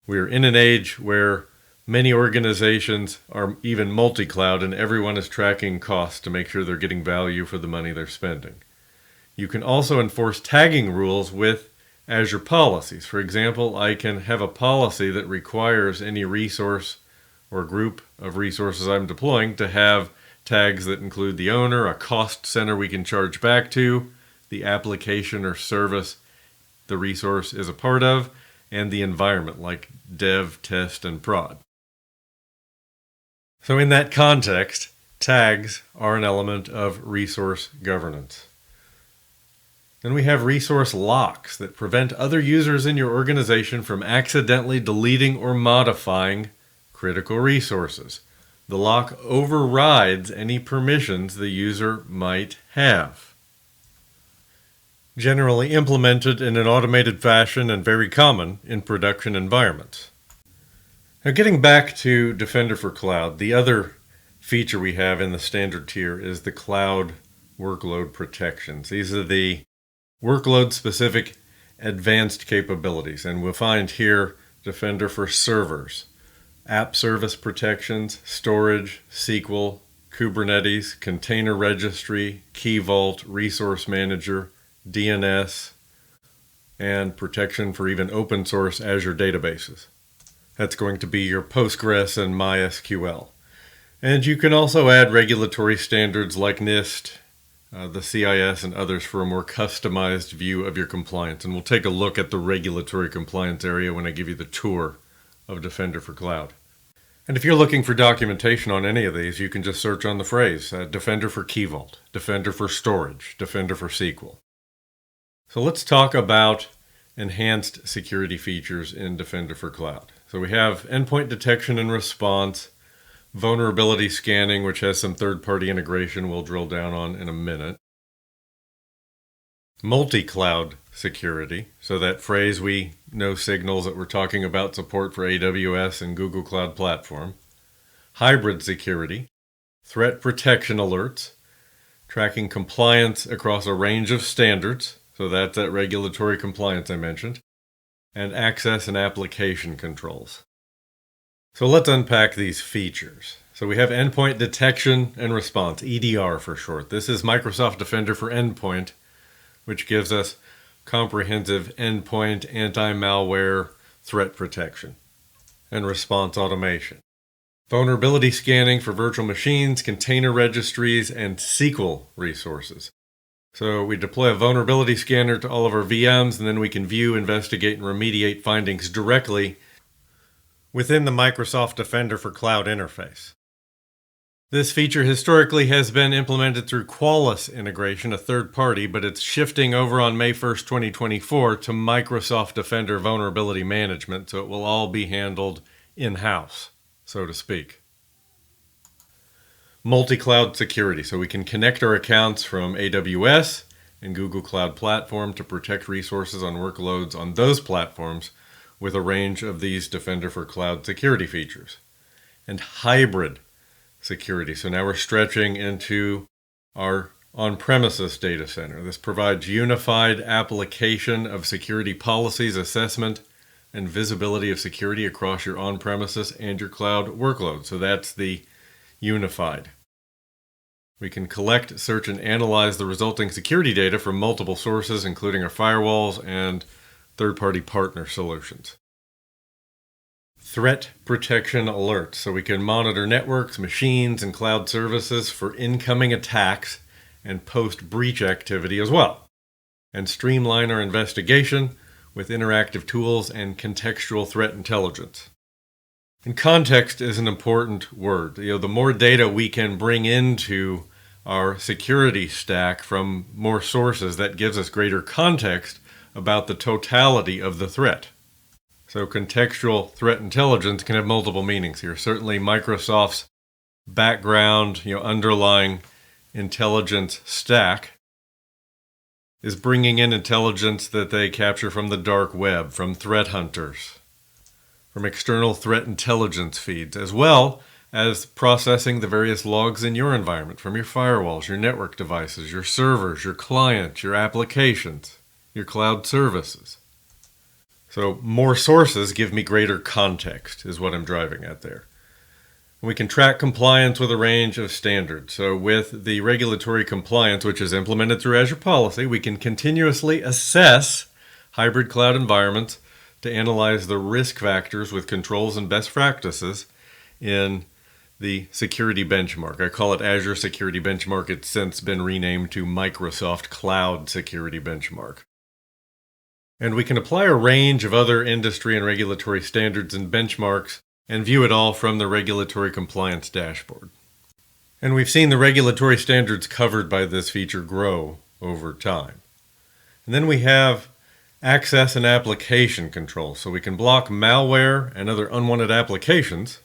We are in an age where many organizations are even multi-cloud and everyone is tracking costs to make sure they're getting value for the money they're spending. You can also enforce tagging rules with Azure policies. For example, I can have a policy that requires any resource or group of resources I'm deploying to have tags that include the owner, a cost center we can charge back to, the application or service the resource is a part of, and the environment like dev, test, and prod. So in that context, tags are an element of resource governance. Then we have resource locks that prevent other users in your organization from accidentally deleting or modifying critical resources. The lock overrides any permissions the user might have. Generally implemented in an automated fashion and very common in production environments. Now getting back to Defender for Cloud, the other feature we have in the standard tier is the cloud workload protections. These are the workload-specific advanced capabilities, and we'll find here Defender for servers, app service protections, storage, SQL, Kubernetes, container registry, key vault, resource manager, DNS, and protection for even open source Azure databases. That's going to be your Postgres and MySQL. And you can also add regulatory standards like NIST, the CIS, and others for a more customized view of your compliance. And we'll take a look at the regulatory compliance area when I give you the tour of Defender for Cloud. And if you're looking for documentation on any of these, you can just search on the phrase Defender for Key Vault, Defender for Storage, Defender for SQL. So let's talk about enhanced security features in Defender for Cloud. So we have endpoint detection and response, vulnerability scanning, which has some third-party integration we'll drill down on in a minute. Multi-cloud security, so that phrase we know signals that we're talking about support for AWS and Google Cloud Platform. Hybrid security, threat protection alerts, tracking compliance across a range of standards, so that's that regulatory compliance I mentioned, and access and application controls. So let's unpack these features. So we have endpoint detection and response, EDR for short. This is Microsoft Defender for Endpoint, which gives us comprehensive endpoint anti-malware threat protection and response automation. Vulnerability scanning for virtual machines, container registries, and SQL resources. So we deploy a vulnerability scanner to all of our VMs, and then we can view, investigate, and remediate findings directly within the Microsoft Defender for Cloud interface. This feature historically has been implemented through Qualys integration, a third party, but it's shifting over on May 1st, 2024 to Microsoft Defender Vulnerability Management, so it will all be handled in-house, so to speak. Multi-cloud security, so we can connect our accounts from AWS and Google Cloud Platform to protect resources on workloads on those platforms with a range of these Defender for Cloud security features. And hybrid security, so now we're stretching into our on-premises data center. This provides unified application of security policies, assessment, and visibility of security across your on-premises and your cloud workload. So that's the unified. We can collect, search, and analyze the resulting security data from multiple sources, including our firewalls and third-party partner solutions. Threat protection alerts, so we can monitor networks, machines, and cloud services for incoming attacks and post-breach activity as well, and streamline our investigation with interactive tools and contextual threat intelligence. And context is an important word. The more data we can bring into our security stack from more sources, that gives us greater context about the totality of the threat. So contextual threat intelligence can have multiple meanings here. Certainly Microsoft's background, underlying intelligence stack is bringing in intelligence that they capture from the dark web, from threat hunters, from external threat intelligence feeds, as well as processing the various logs in your environment from your firewalls, your network devices, your servers, your clients, your applications, your cloud services. So more sources give me greater context is what I'm driving at there. We can track compliance with a range of standards. So with the regulatory compliance, which is implemented through Azure Policy, we can continuously assess hybrid cloud environments to analyze the risk factors with controls and best practices in the security benchmark. I call it Azure Security Benchmark. It's since been renamed to Microsoft Cloud Security Benchmark. And we can apply a range of other industry and regulatory standards and benchmarks and view it all from the regulatory compliance dashboard. And we've seen the regulatory standards covered by this feature grow over time. And then we have access and application control. So we can block malware and other unwanted applications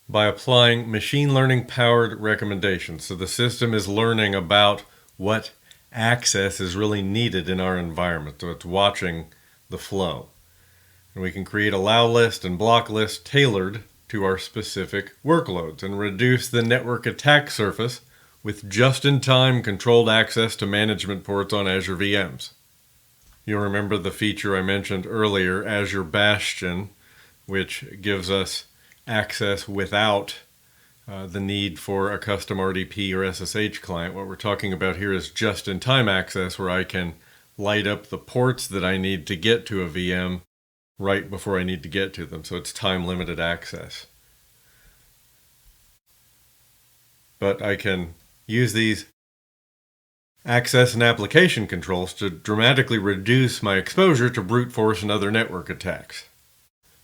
by applying machine learning powered recommendations. So the system is learning about what access is really needed in our environment. So it's watching the flow. And we can create allow list and block list tailored to our specific workloads and reduce the network attack surface with just-in-time controlled access to management ports on Azure VMs. You'll remember the feature I mentioned earlier, Azure Bastion, which gives us access without the need for a custom RDP or SSH client. What we're talking about here is just-in-time access where I can light up the ports that I need to get to a VM right before I need to get to them. So it's time-limited access. But I can use these access and application controls to dramatically reduce my exposure to brute force and other network attacks,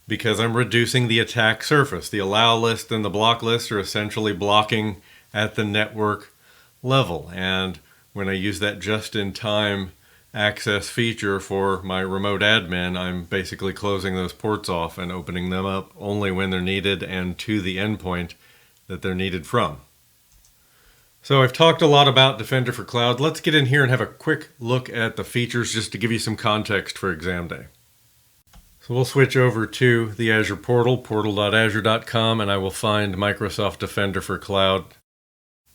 because I'm reducing the attack surface. The allow list and the block list are essentially blocking at the network level. And when I use that just-in-time access feature for my remote admin, I'm basically closing those ports off and opening them up only when they're needed and to the endpoint that they're needed from. So I've talked a lot about Defender for Cloud. Let's get in here and have a quick look at the features just to give you some context for exam day. So we'll switch over to the Azure portal, portal.azure.com, and I will find Microsoft Defender for Cloud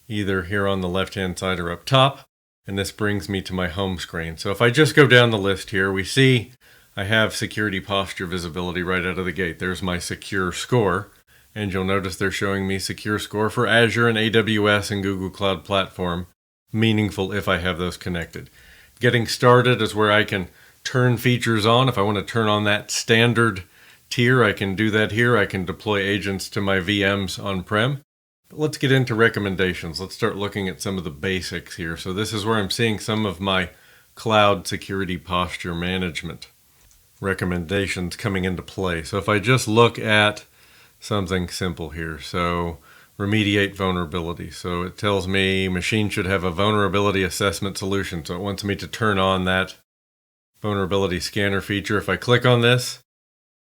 either here on the left-hand side or up top. And this brings me to my home screen. So if I just go down the list here, we see I have security posture visibility right out of the gate. There's my secure score. And you'll notice they're showing me secure score for Azure and AWS and Google Cloud Platform. Meaningful if I have those connected. Getting started is where I can turn features on. If I want to turn on that standard tier, I can do that here. I can deploy agents to my VMs on-prem. Let's get into recommendations. Let's start looking at some of the basics here. So this is where I'm seeing some of my cloud security posture management recommendations coming into play. So if I just look at something simple here, so remediate vulnerability. So it tells me machine should have a vulnerability assessment solution. So it wants me to turn on that vulnerability scanner feature. If I click on this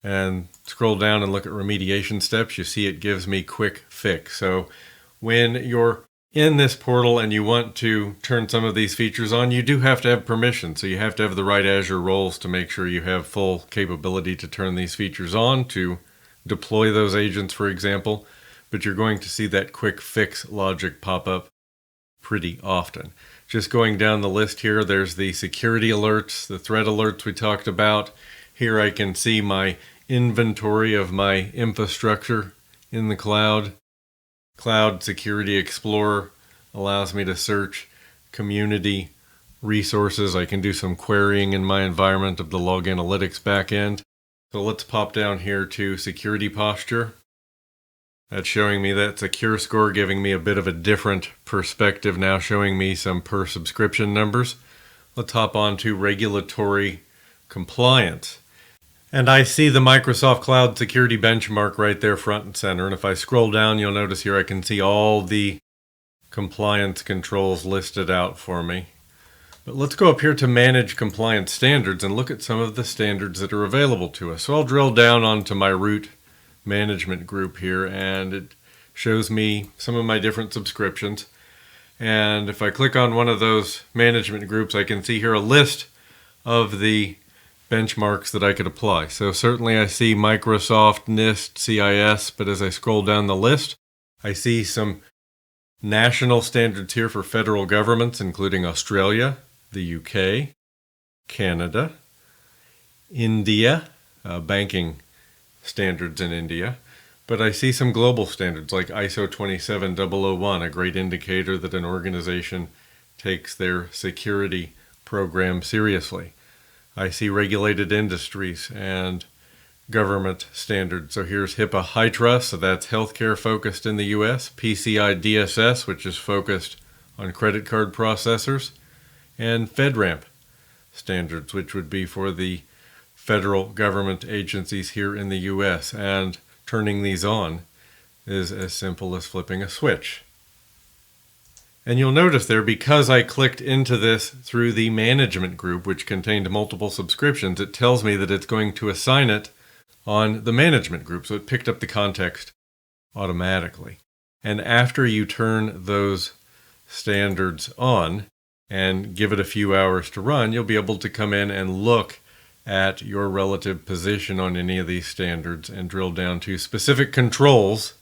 and scroll down and look at remediation steps, you see it gives me quick fix. So when you're in this portal and you want to turn some of these features on, you do have to have permission. So you have to have the right Azure roles to make sure you have full capability to turn these features on, to deploy those agents, for example. But you're going to see that quick fix logic pop up pretty often. Just going down the list here, there's the security alerts, the threat alerts we talked about. Here I can see my inventory of my infrastructure in the cloud. Cloud Security Explorer allows me to search community resources. I can do some querying in my environment of the log analytics backend. So let's pop down here to security posture. That's showing me that secure score, giving me a bit of a different perspective now, showing me some per subscription numbers. Let's hop on to regulatory compliance. And I see the Microsoft Cloud Security Benchmark right there front and center. And if I scroll down, you'll notice here I can see all the compliance controls listed out for me. But let's go up here to Manage Compliance Standards and look at some of the standards that are available to us. So I'll drill down onto my root management group here, and it shows me some of my different subscriptions. And if I click on one of those management groups, I can see here a list of the benchmarks that I could apply. So certainly I see Microsoft, NIST, CIS, but as I scroll down the list, I see some national standards here for federal governments, including Australia, the UK, Canada, India, banking standards in India, but I see some global standards like ISO 27001, a great indicator that an organization takes their security program seriously. I see regulated industries and government standards. So here's HIPAA High Trust, so that's healthcare focused in the US, PCI DSS, which is focused on credit card processors, and FedRAMP standards, which would be for the federal government agencies here in the US. And turning these on is as simple as flipping a switch. And you'll notice there, because I clicked into this through the management group, which contained multiple subscriptions, it tells me that it's going to assign it on the management group. So it picked up the context automatically. And after you turn those standards on and give it a few hours to run, you'll be able to come in and look at your relative position on any of these standards and drill down to specific controls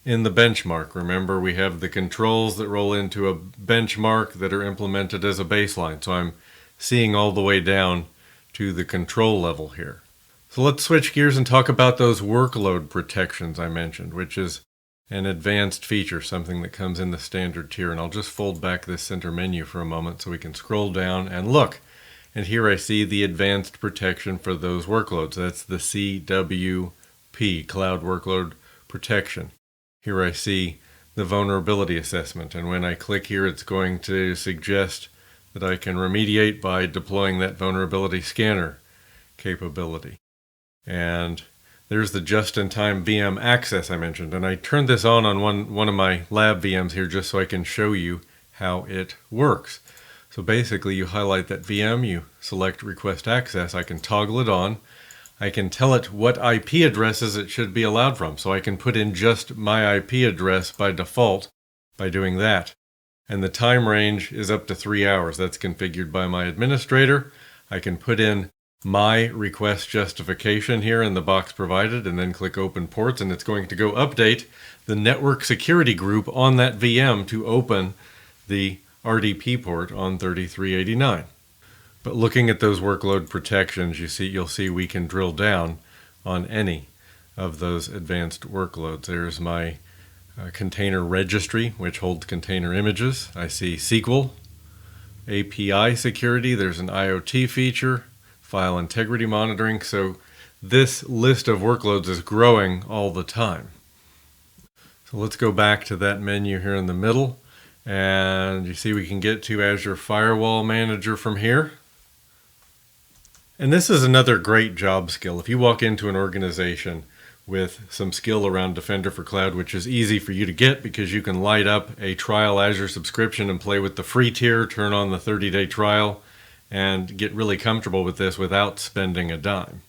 in the benchmark. Remember, we have the controls that roll into a benchmark that are implemented as a baseline. So I'm seeing all the way down to the control level here. So let's switch gears and talk about those workload protections I mentioned, which is an advanced feature, something that comes in the standard tier. And I'll just fold back this center menu for a moment so we can scroll down and look. And here I see the advanced protection for those workloads. That's the CWP, Cloud Workload Protection. Here I see the vulnerability assessment, and when I click here, it's going to suggest that I can remediate by deploying that vulnerability scanner capability. And there's the just-in-time VM access I mentioned, and I turned this on one of my lab VMs here just so I can show you how it works. So basically, you highlight that VM, you select request access, I can toggle it on. I can tell it what IP addresses it should be allowed from. So I can put in just my IP address by default by doing that. And the time range is up to 3 hours. That's configured by my administrator. I can put in my request justification here in the box provided and then click open ports, and it's going to go update the network security group on that VM to open the RDP port on 3389. But looking at those workload protections, you'll see we can drill down on any of those advanced workloads. There's my container registry, which holds container images. I see SQL, API security. There's an IoT feature, file integrity monitoring. So this list of workloads is growing all the time. So let's go back to that menu here in the middle. And you see we can get to Azure Firewall Manager from here. And this is another great job skill. If you walk into an organization with some skill around Defender for Cloud, which is easy for you to get because you can light up a trial Azure subscription and play with the free tier, turn on the 30-day trial, and get really comfortable with this without spending a dime.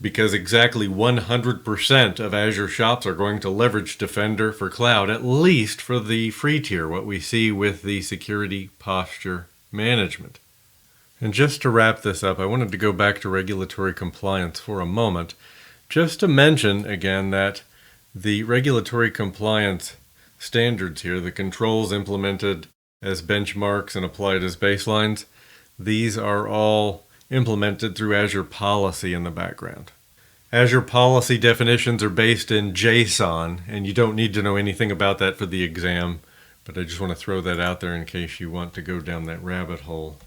Because exactly 100% of Azure shops are going to leverage Defender for Cloud, at least for the free tier, what we see with the security posture management. And just to wrap this up, I wanted to go back to regulatory compliance for a moment, just to mention again that the regulatory compliance standards here, the controls implemented as benchmarks and applied as baselines, these are all implemented through Azure Policy in the background. Azure Policy definitions are based in JSON, and you don't need to know anything about that for the exam, but I just want to throw that out there in case you want to go down that rabbit hole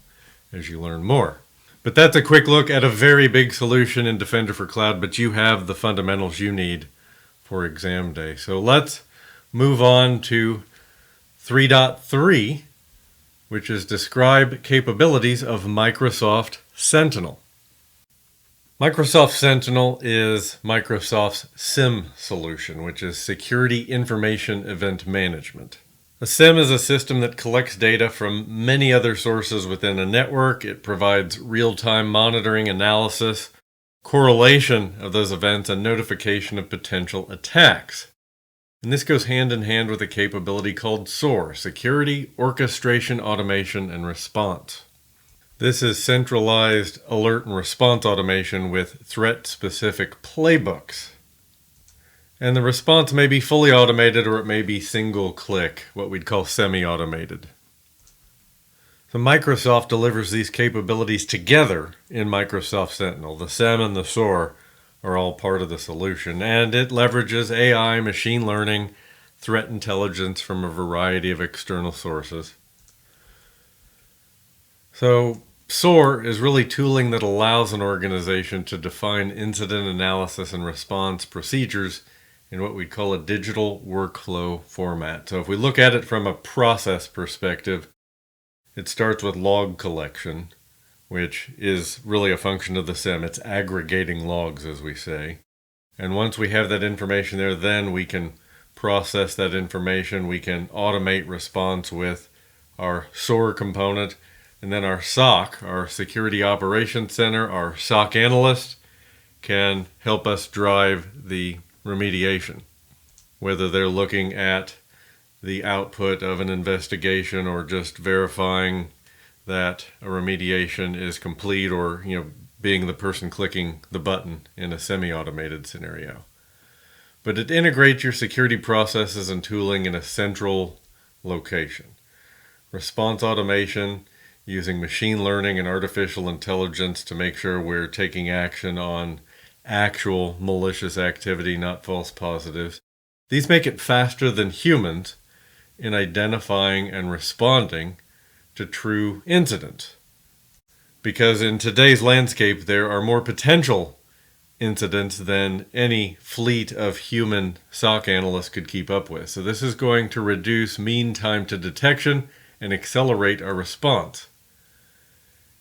as you learn more. But that's a quick look at a very big solution in Defender for Cloud, but you have the fundamentals you need for exam day. So let's move on to 3.3, which is describe capabilities of Microsoft Sentinel. Microsoft Sentinel is Microsoft's SIEM solution, which is Security Information Event Management. A SIEM is a system that collects data from many other sources within a network. It provides real-time monitoring, analysis, correlation of those events, and notification of potential attacks. And this goes hand in hand with a capability called SOAR, Security, Orchestration, Automation, and Response. This is centralized alert and response automation with threat-specific playbooks. And the response may be fully automated or it may be single-click, what we'd call semi-automated. So Microsoft delivers these capabilities together in Microsoft Sentinel. The SEM and the SOAR are all part of the solution, and it leverages AI, machine learning, threat intelligence from a variety of external sources. So SOAR is really tooling that allows an organization to define incident analysis and response procedures in what we call a digital workflow format. So if we look at it from a process perspective, it starts with log collection, which is really a function of the SEM. It's aggregating logs, as we say. And once we have that information there, then we can process that information. We can automate response with our SOAR component. And then our SOC, our Security Operations Center, our SOC analyst, can help us drive the remediation, whether they're looking at the output of an investigation or just verifying that a remediation is complete, or being the person clicking the button in a semi-automated scenario. But it integrates your security processes and tooling in a central location. Response automation using machine learning and artificial intelligence to make sure we're taking action on actual malicious activity, not false positives. These make it faster than humans in identifying and responding to true incidents. Because in today's landscape, there are more potential incidents than any fleet of human SOC analysts could keep up with. So this is going to reduce mean time to detection and accelerate our response.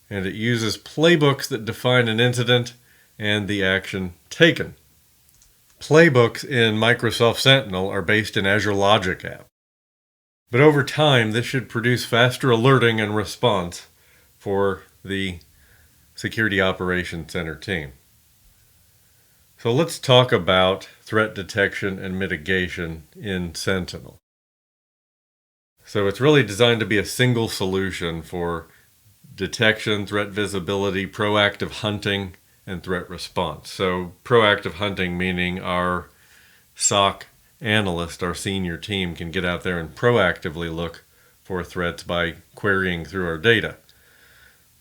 And it uses playbooks that define an incident and the action taken. Playbooks in Microsoft Sentinel are based in Azure Logic App. But over time, this should produce faster alerting and response for the Security Operations Center team. So let's talk about threat detection and mitigation in Sentinel. So it's really designed to be a single solution for detection, threat visibility, proactive hunting, and threat response. So proactive hunting meaning our SOC analyst, our senior team, can get out there and proactively look for threats by querying through our data.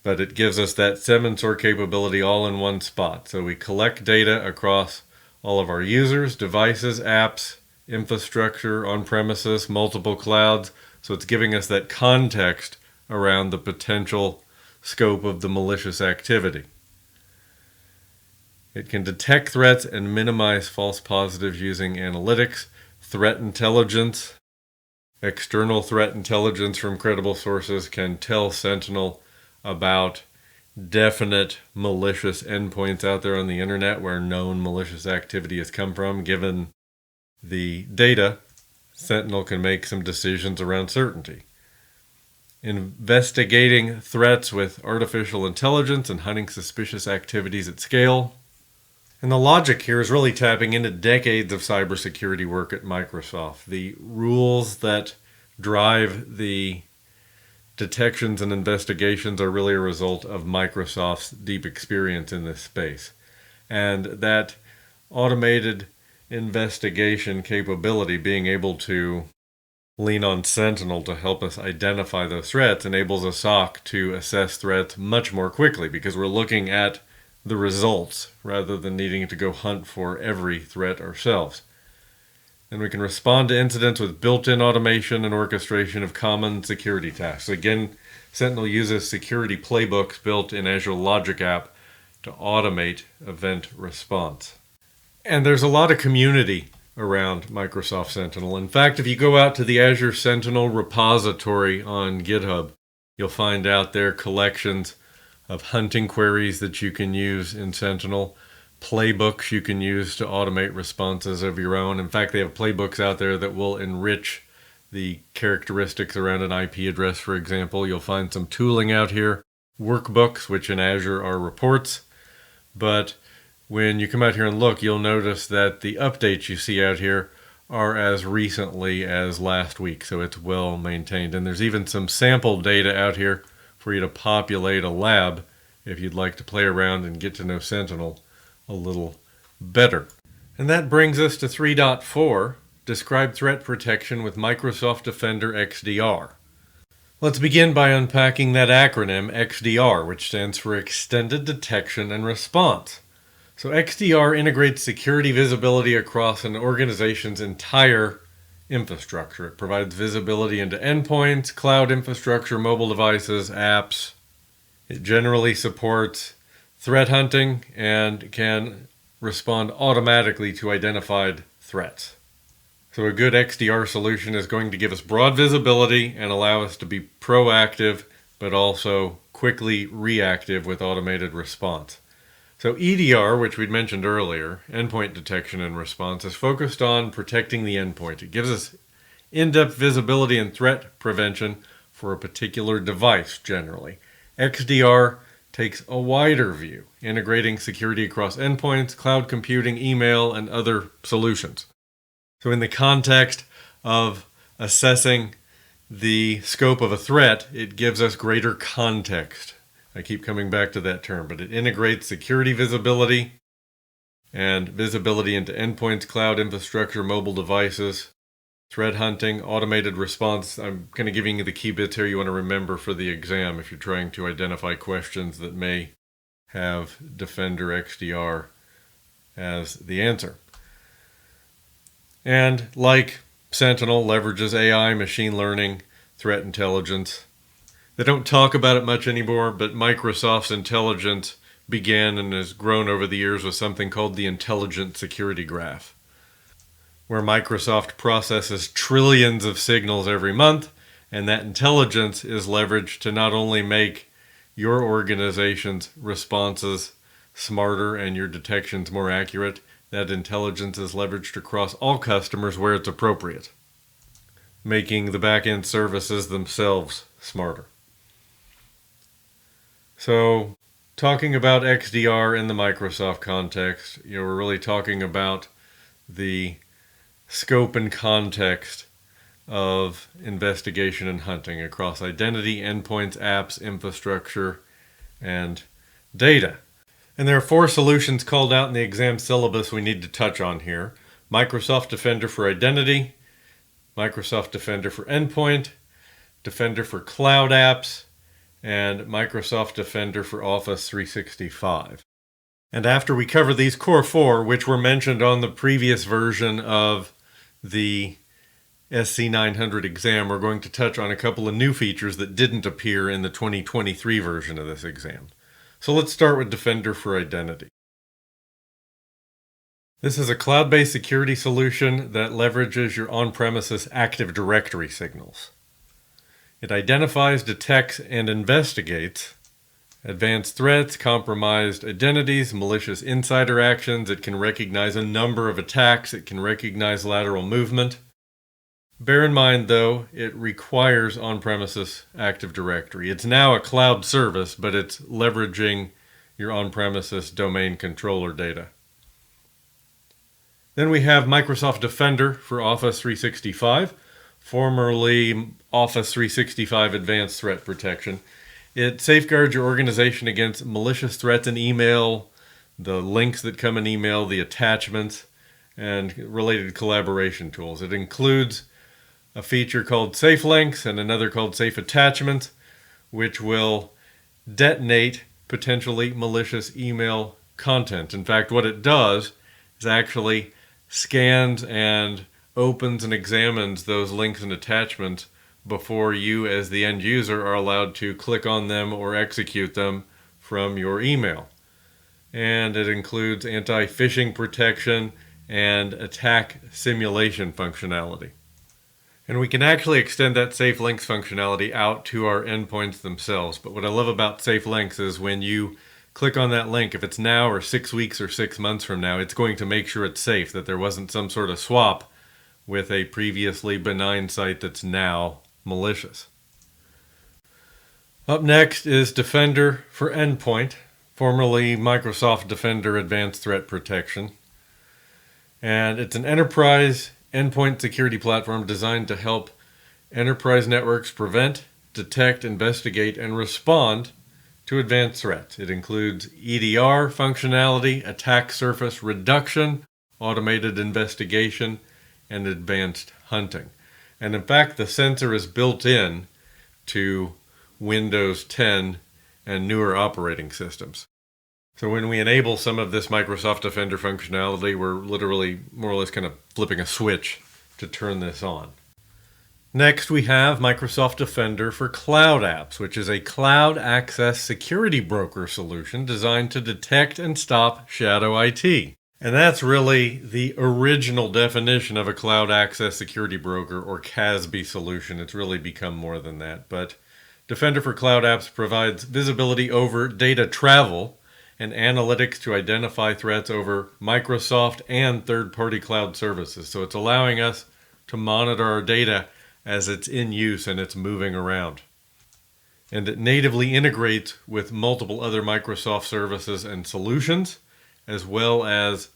But it gives us that SEM and SOAR capability all in one spot. So we collect data across all of our users, devices, apps, infrastructure, on-premises, multiple clouds. So it's giving us that context around the potential scope of the malicious activity. It can detect threats and minimize false positives using analytics, threat intelligence. External threat intelligence from credible sources can tell Sentinel about definite malicious endpoints out there on the internet where known malicious activity has come from. Given the data, Sentinel can make some decisions around certainty. Investigating threats with artificial intelligence and hunting suspicious activities at scale. And the logic here is really tapping into decades of cybersecurity work at Microsoft. The rules that drive the detections and investigations are really a result of Microsoft's deep experience in this space. And that automated investigation capability, being able to lean on Sentinel to help us identify those threats, enables a SOC to assess threats much more quickly because we're looking at the results rather than needing to go hunt for every threat ourselves. And we can respond to incidents with built-in automation and orchestration of common security tasks. Again, Sentinel uses security playbooks built in Azure Logic App to automate event response. And there's a lot of community around Microsoft Sentinel. In fact, if you go out to the Azure Sentinel repository on GitHub, you'll find out there collections of hunting queries that you can use in Sentinel, playbooks you can use to automate responses of your own. In fact, they have playbooks out there that will enrich the characteristics around an IP address, for example. You'll find some tooling out here, workbooks, which in Azure are reports. But when you come out here and look, you'll notice that the updates you see out here are as recently as last week, so it's well maintained. And there's even some sample data out here for you to populate a lab if you'd like to play around and get to know Sentinel a little better. And that brings us to 3.4, Describe Threat Protection with Microsoft Defender XDR. Let's begin by unpacking that acronym XDR, which stands for Extended Detection and Response. So XDR integrates security visibility across an organization's entire infrastructure. It provides visibility into endpoints, cloud infrastructure, mobile devices, apps. It generally supports threat hunting and can respond automatically to identified threats. So a good XDR solution is going to give us broad visibility and allow us to be proactive, but also quickly reactive with automated response. So EDR, which we'd mentioned earlier, endpoint detection and response, is focused on protecting the endpoint. It gives us in-depth visibility and threat prevention for a particular device generally. XDR takes a wider view, integrating security across endpoints, cloud computing, email, and other solutions. So in the context of assessing the scope of a threat, it gives us greater context. I keep coming back to that term, but it integrates security visibility and visibility into endpoints, cloud infrastructure, mobile devices, threat hunting, automated response. I'm kind of giving you the key bits here you want to remember for the exam if you're trying to identify questions that may have Defender XDR as the answer. And like Sentinel, leverages AI, machine learning, threat intelligence. They don't talk about it much anymore, but Microsoft's intelligence began and has grown over the years with something called the Intelligent Security Graph, where Microsoft processes trillions of signals every month, and that intelligence is leveraged to not only make your organization's responses smarter and your detections more accurate, that intelligence is leveraged across all customers where it's appropriate, making the back-end services themselves smarter. So, talking about XDR in the Microsoft context, we're really talking about the scope and context of investigation and hunting across identity, endpoints, apps, infrastructure, and data. And there are 4 solutions called out in the exam syllabus we need to touch on here. Microsoft Defender for Identity, Microsoft Defender for Endpoint, Defender for Cloud Apps, and Microsoft Defender for Office 365. And after we cover these core 4, which were mentioned on the previous version of the SC-900 exam, we're going to touch on a couple of new features that didn't appear in the 2023 version of this exam. So let's start with Defender for Identity. This is a cloud-based security solution that leverages your on-premises Active Directory signals. It identifies, detects, and investigates advanced threats, compromised identities, malicious insider actions. It can recognize a number of attacks. It can recognize lateral movement. Bear in mind, though, it requires on-premises Active Directory. It's now a cloud service, but it's leveraging your on-premises domain controller data. Then we have Microsoft Defender for Office 365, formerly Office 365 Advanced Threat Protection. It safeguards your organization against malicious threats in email, the links that come in email, the attachments, and related collaboration tools. It includes a feature called Safe Links and another called Safe Attachments, which will detonate potentially malicious email content. In fact, what it does is actually scans and opens and examines those links and attachments before you as the end user are allowed to click on them or execute them from your email. And it includes anti-phishing protection and attack simulation functionality. And we can actually extend that Safe Links functionality out to our endpoints themselves. But what I love about Safe Links is when you click on that link, if it's now or 6 weeks or 6 months from now, it's going to make sure it's safe, that there wasn't some sort of swap with a previously benign site that's now malicious. Up next is Defender for Endpoint, formerly Microsoft Defender Advanced Threat Protection. And it's an enterprise endpoint security platform designed to help enterprise networks prevent, detect, investigate, and respond to advanced threats. It includes EDR functionality, attack surface reduction, automated investigation, and advanced hunting. And in fact, the sensor is built in to Windows 10 and newer operating systems. So when we enable some of this Microsoft Defender functionality, we're literally more or less kind of flipping a switch to turn this on. Next, we have Microsoft Defender for Cloud Apps, which is a cloud access security broker solution designed to detect and stop shadow IT. And that's really the original definition of a cloud access security broker, or CASB solution. It's really become more than that. But Defender for Cloud Apps provides visibility over data travel and analytics to identify threats over Microsoft and third-party cloud services. So it's allowing us to monitor our data as it's in use and it's moving around. And it natively integrates with multiple other Microsoft services and solutions, as well as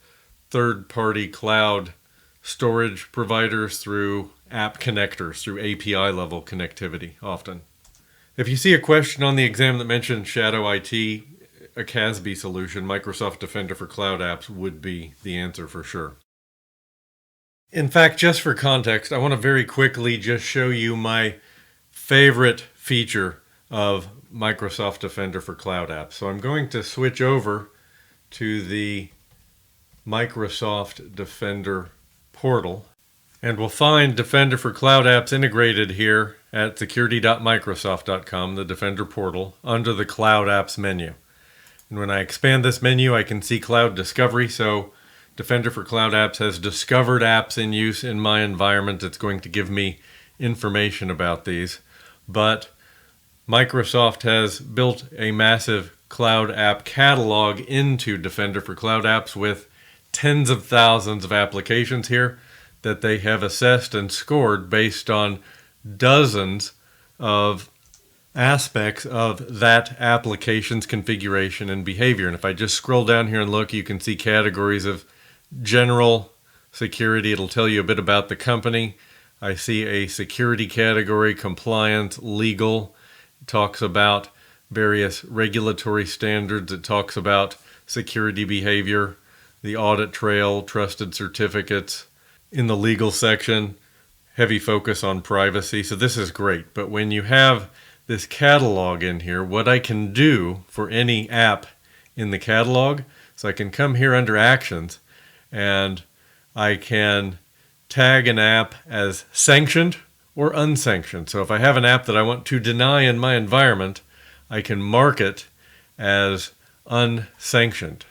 third-party cloud storage providers through app connectors, through API level connectivity often. If you see a question on the exam that mentions shadow IT, a CASB solution, Microsoft Defender for Cloud Apps would be the answer for sure. In fact, just for context, I want to very quickly just show you my favorite feature of Microsoft Defender for Cloud Apps. So I'm going to switch over to the Microsoft Defender portal, and we'll find Defender for Cloud Apps integrated here at security.microsoft.com, the Defender portal, under the Cloud Apps menu. And when I expand this menu, I can see Cloud Discovery. So Defender for Cloud Apps has discovered apps in use in my environment. It's going to give me information about these. But Microsoft has built a massive cloud app catalog into Defender for Cloud Apps with tens of thousands of applications here that they have assessed and scored based on dozens of aspects of that application's configuration and behavior. And if I just scroll down here and look, you can see categories of general security. It'll tell you a bit about the company. I see a security category, compliance, legal. It talks about various regulatory standards. It talks about security behavior, the audit trail, trusted certificates. In the legal section, heavy focus on privacy. So this is great. But when you have this catalog in here, what I can do for any app in the catalog, so I can come here under Actions, and I can tag an app as sanctioned or unsanctioned. So if I have an app that I want to deny in my environment, I can mark it as unsanctioned.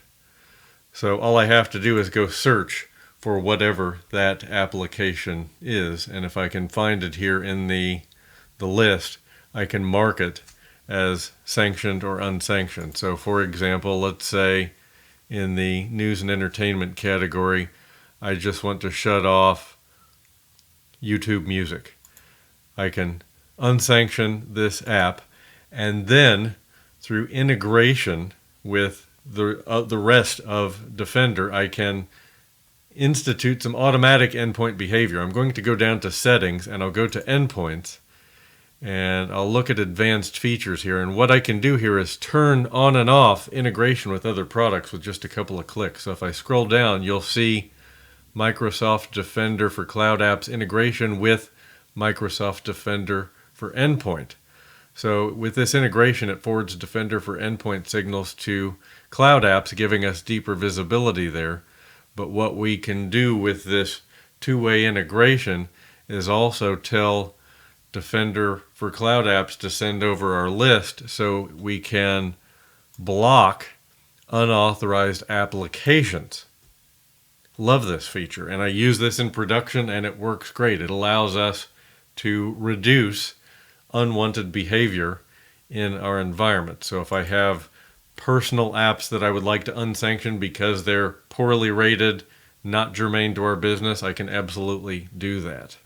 So all I have to do is go search for whatever that application is. And if I can find it here in the list, I can mark it as sanctioned or unsanctioned. So for example, let's say in the news and entertainment category, I just want to shut off YouTube Music. I can unsanction this app, and then through integration with the rest of Defender, I can institute some automatic endpoint behavior. I'm going to go down to settings and I'll go to endpoints, and I'll look at advanced features here. And what I can do here is turn on and off integration with other products with just a couple of clicks. So if I scroll down, you'll see Microsoft Defender for Cloud Apps integration with Microsoft Defender for Endpoint. So with this integration, it forwards Defender for Endpoint signals to Cloud Apps, giving us deeper visibility there. But what we can do with this two-way integration is also tell Defender for Cloud Apps to send over our list so we can block unauthorized applications. Love this feature, and I use this in production and it works great. It allows us to reduce unwanted behavior in our environment. So if I have personal apps that I would like to unsanction because they're poorly rated, not germane to our business, I can absolutely do that.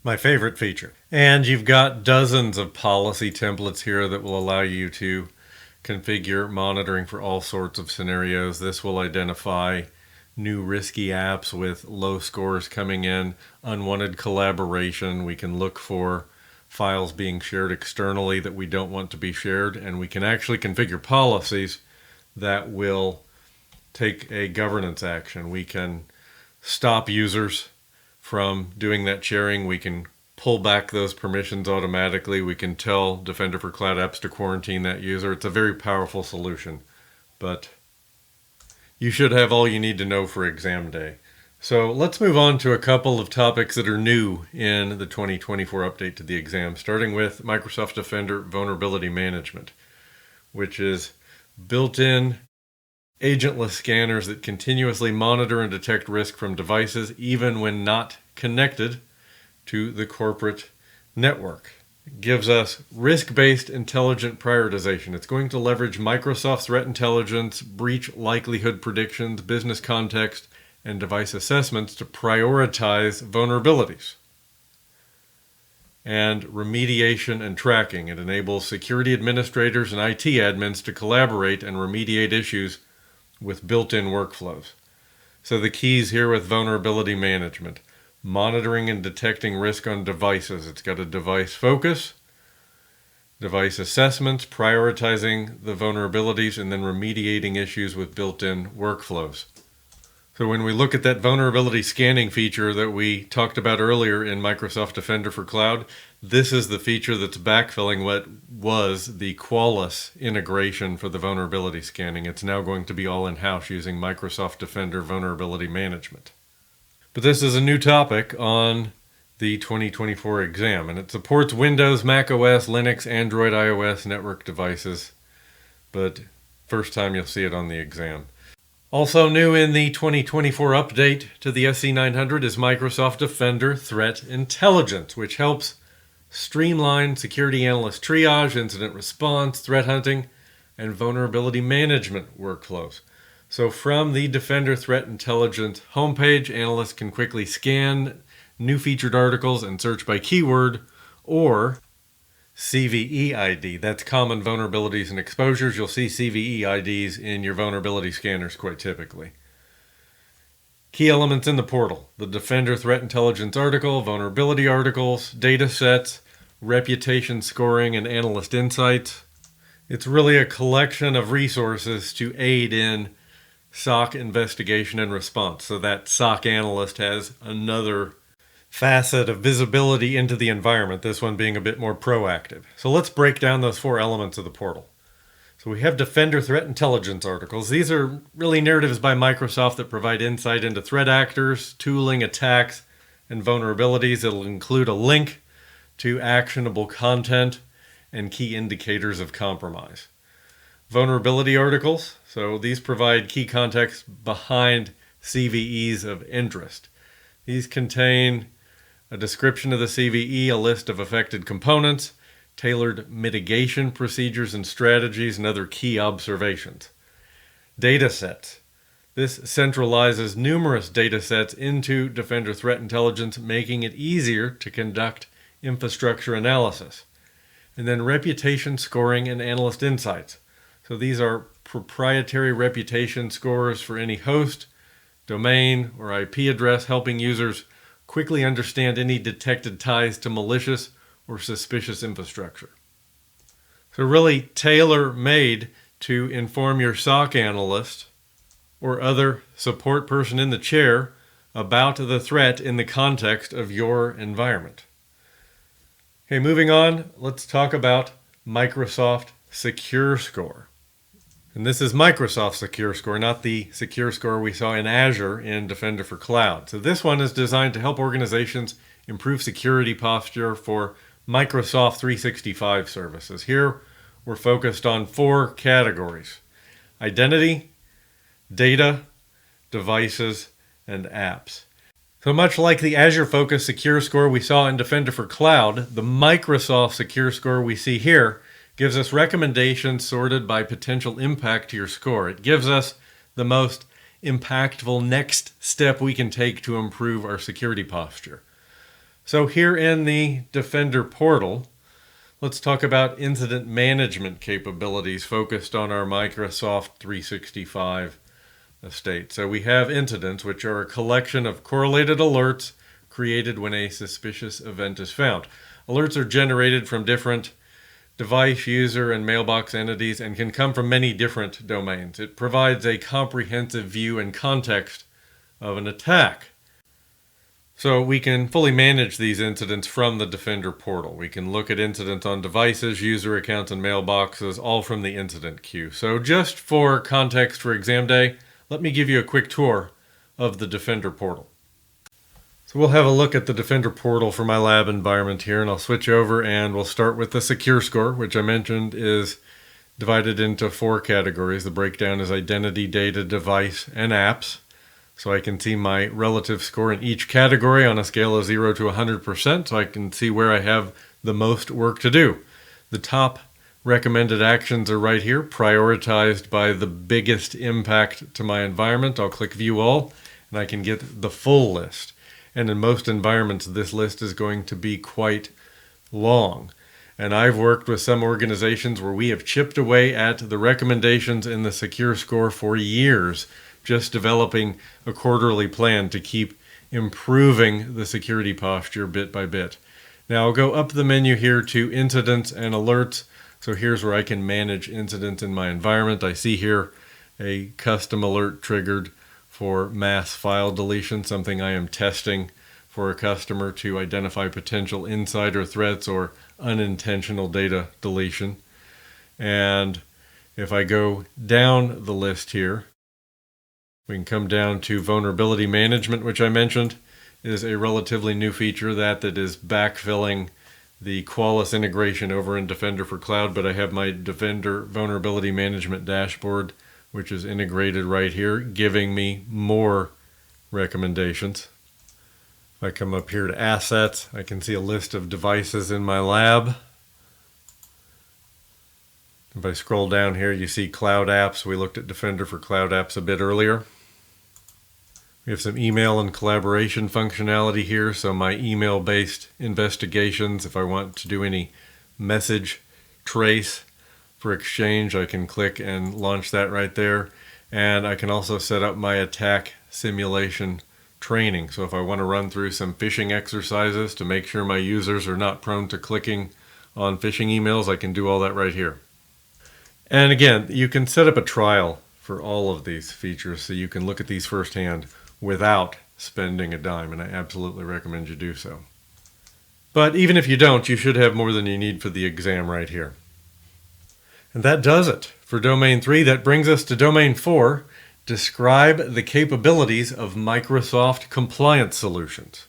My favorite feature. And you've got dozens of policy templates here that will allow you to configure monitoring for all sorts of scenarios. This will identify new risky apps with low scores coming in, unwanted collaboration. We can look for files being shared externally that we don't want to be shared, and we can actually configure policies that will take a governance action. We can stop users from doing that sharing. We can pull back those permissions automatically. We can tell Defender for Cloud Apps to quarantine that user. It's a very powerful solution, but you should have all you need to know for exam day. So let's move on to a couple of topics that are new in the 2024 update to the exam, starting with Microsoft Defender Vulnerability Management, which is built-in agentless scanners that continuously monitor and detect risk from devices even when not connected to the corporate network. It gives us risk-based intelligent prioritization. It's going to leverage Microsoft threat intelligence, breach likelihood predictions, business context, and device assessments to prioritize vulnerabilities. And remediation and tracking. It enables security administrators and IT admins to collaborate and remediate issues with built-in workflows. So the keys here with vulnerability management: monitoring and detecting risk on devices. It's got a device focus, device assessments, prioritizing the vulnerabilities, and then remediating issues with built-in workflows. So when we look at that vulnerability scanning feature that we talked about earlier in Microsoft Defender for Cloud, this is the feature that's backfilling what was the Qualys integration for the vulnerability scanning. It's now going to be all in-house using Microsoft Defender Vulnerability Management. But this is a new topic on the 2024 exam, and it supports Windows, Mac OS, Linux, Android, iOS, network devices, but first time you'll see it on the exam. Also new in the 2024 update to the SC-900 is Microsoft Defender Threat Intelligence, which helps streamline security analyst triage, incident response, threat hunting, and vulnerability management workflows. So from the Defender Threat Intelligence homepage, analysts can quickly scan new featured articles and search by keyword or CVE ID. That's common vulnerabilities and exposures. You'll see CVE IDs in your vulnerability scanners quite typically. Key elements in the portal: the Defender Threat Intelligence article, vulnerability articles, data sets, reputation scoring, and analyst insights. It's really a collection of resources to aid in SOC investigation and response. So that SOC analyst has another facet of visibility into the environment, this one being a bit more proactive. So let's break down those four elements of the portal. So we have Defender Threat Intelligence articles. These are really narratives by Microsoft that provide insight into threat actors, tooling, attacks, and vulnerabilities. It'll include a link to actionable content and key indicators of compromise. Vulnerability articles. So these provide key context behind CVEs of interest. These contain a description of the CVE, a list of affected components, tailored mitigation procedures and strategies, and other key observations. Data sets. This centralizes numerous data sets into Defender Threat Intelligence, making it easier to conduct infrastructure analysis. And then reputation scoring and analyst insights. So these are proprietary reputation scores for any host, domain, or IP address, helping users quickly understand any detected ties to malicious or suspicious infrastructure. So really tailor-made to inform your SOC analyst or other support person in the chair about the threat in the context of your environment. Okay, moving on, let's talk about Microsoft Secure Score. And this is Microsoft Secure Score, not the Secure Score we saw in Azure in Defender for Cloud. So this one is designed to help organizations improve security posture for Microsoft 365 services. Here, we're focused on four categories: identity, data, devices, and apps. So much like the Azure-focused Secure Score we saw in Defender for Cloud, the Microsoft Secure Score we see here gives us recommendations sorted by potential impact to your score. It gives us the most impactful next step we can take to improve our security posture. So here in the Defender portal, let's talk about incident management capabilities focused on our Microsoft 365 estate. So we have incidents, which are a collection of correlated alerts created when a suspicious event is found. Alerts are generated from different device, user, and mailbox entities and can come from many different domains. It provides a comprehensive view and context of an attack. So we can fully manage these incidents from the Defender portal. We can look at incidents on devices, user accounts, and mailboxes, all from the incident queue. So just for context for exam day, let me give you a quick tour of the Defender portal. So we'll have a look at the Defender portal for my lab environment here, and I'll switch over and we'll start with the secure score, which I mentioned is divided into 4 categories. The breakdown is identity, data, device, and apps. So I can see my relative score in each category on a scale of 0 to 100%, so I can see where I have the most work to do. The top recommended actions are right here, prioritized by the biggest impact to my environment. I'll click View All, and I can get the full list. And in most environments, this list is going to be quite long. And I've worked with some organizations where we have chipped away at the recommendations in the secure score for years, just developing a quarterly plan to keep improving the security posture bit by bit. Now I'll go up the menu here to incidents and alerts. So here's where I can manage incidents in my environment. I see here a custom alert triggered for mass file deletion, something I am testing for a customer to identify potential insider threats or unintentional data deletion. And if I go down the list here, we can come down to vulnerability management, which I mentioned is a relatively new feature that is backfilling the Qualys integration over in Defender for Cloud, but I have my Defender vulnerability management dashboard, which is integrated right here, giving me more recommendations. If I come up here to assets, I can see a list of devices in my lab. If I scroll down here, you see cloud apps. We looked at Defender for Cloud apps a bit earlier. We have some email and collaboration functionality here. So my email-based investigations, if I want to do any message trace for Exchange, I can click and launch that right there. And I can also set up my attack simulation training. So if I want to run through some phishing exercises to make sure my users are not prone to clicking on phishing emails, I can do all that right here. And again, you can set up a trial for all of these features so you can look at these firsthand without spending a dime, and I absolutely recommend you do so. But even if you don't, you should have more than you need for the exam right here. And that does it for Domain 3. That brings us to Domain 4. Describe the capabilities of Microsoft compliance solutions.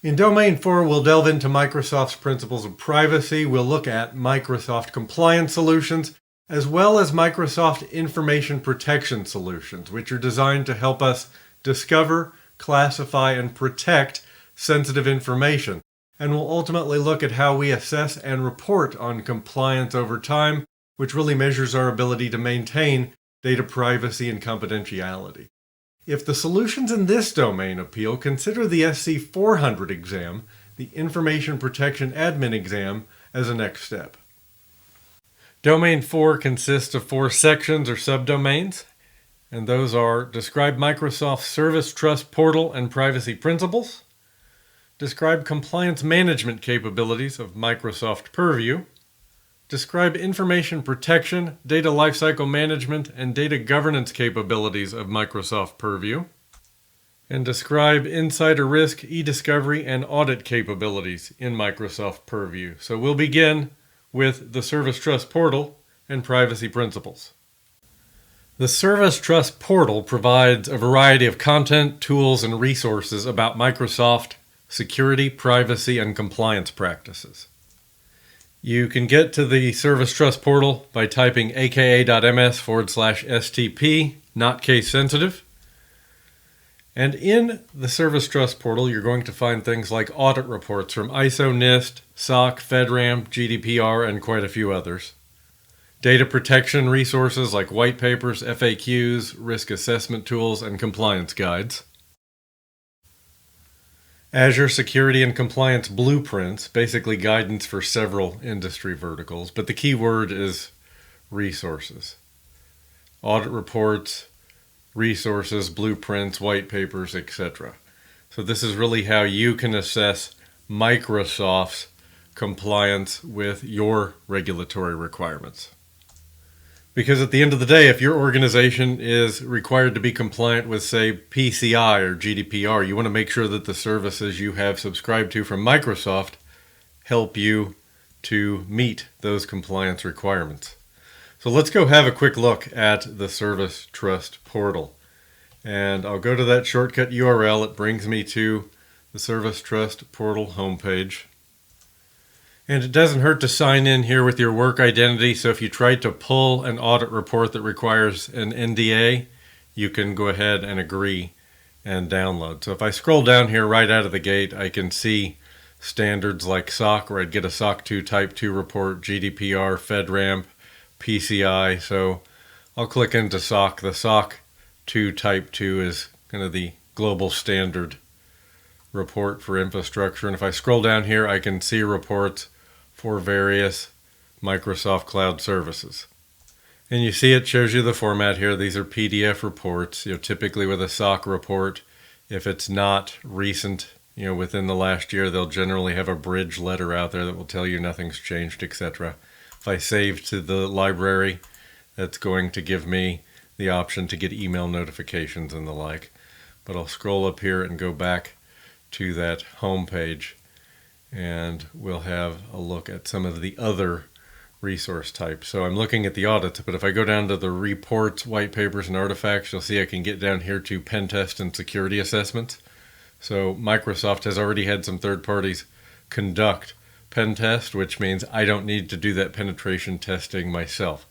In Domain 4, we'll delve into Microsoft's principles of privacy. We'll look at Microsoft compliance solutions, as well as Microsoft information protection solutions, which are designed to help us discover, classify, and protect sensitive information. And we'll ultimately look at how we assess and report on compliance over time, which really measures our ability to maintain data privacy and confidentiality. If the solutions in this domain appeal, consider the SC-400 exam, the Information Protection Admin exam, as a next step. Domain 4 consists of 4 sections or subdomains, and those are describe Microsoft Service Trust Portal and Privacy Principles, describe compliance management capabilities of Microsoft Purview, describe information protection, data lifecycle management, and data governance capabilities of Microsoft Purview, and describe insider risk, e-discovery, and audit capabilities in Microsoft Purview. So we'll begin with the Service Trust Portal and Privacy Principles. The Service Trust Portal provides a variety of content, tools, and resources about Microsoft security, privacy, and compliance practices. You can get to the Service Trust Portal by typing aka.ms/stp, not case sensitive. And in the Service Trust Portal, you're going to find things like audit reports from ISO, NIST, SOC, FedRAMP, GDPR, and quite a few others. Data protection resources like white papers, FAQs, risk assessment tools, and compliance guides. Azure security and compliance blueprints, basically guidance for several industry verticals, but the key word is resources. Audit reports, resources, blueprints, white papers, etc. So this is really how you can assess Microsoft's compliance with your regulatory requirements. Because at the end of the day, if your organization is required to be compliant with, say, PCI or GDPR, you want to make sure that the services you have subscribed to from Microsoft help you to meet those compliance requirements. So let's go have a quick look at the Service Trust portal. And I'll go to that shortcut URL. It brings me to the Service Trust portal homepage. And it doesn't hurt to sign in here with your work identity. So if you tried to pull an audit report that requires an NDA, you can go ahead and agree and download. So if I scroll down here right out of the gate, I can see standards like SOC, where I'd get a SOC 2 Type 2 report, GDPR, FedRAMP, PCI. So I'll click into SOC. The SOC 2 Type 2 is kind of the global standard report for infrastructure. And if I scroll down here, I can see reports for various Microsoft Cloud services. And you see it shows you the format here. These are PDF reports. Typically with a SOC report, if it's not recent, within the last year, they'll generally have a bridge letter out there that will tell you nothing's changed, etc. If I save to the library, that's going to give me the option to get email notifications and the like. But I'll scroll up here and go back to that home page, and we'll have a look at some of the other resource types. So I'm looking at the audits, but if I go down to the reports, white papers, and artifacts, you'll see I can get down here to pen test and security assessments. So Microsoft has already had some third parties conduct pen test, which means I don't need to do that penetration testing myself.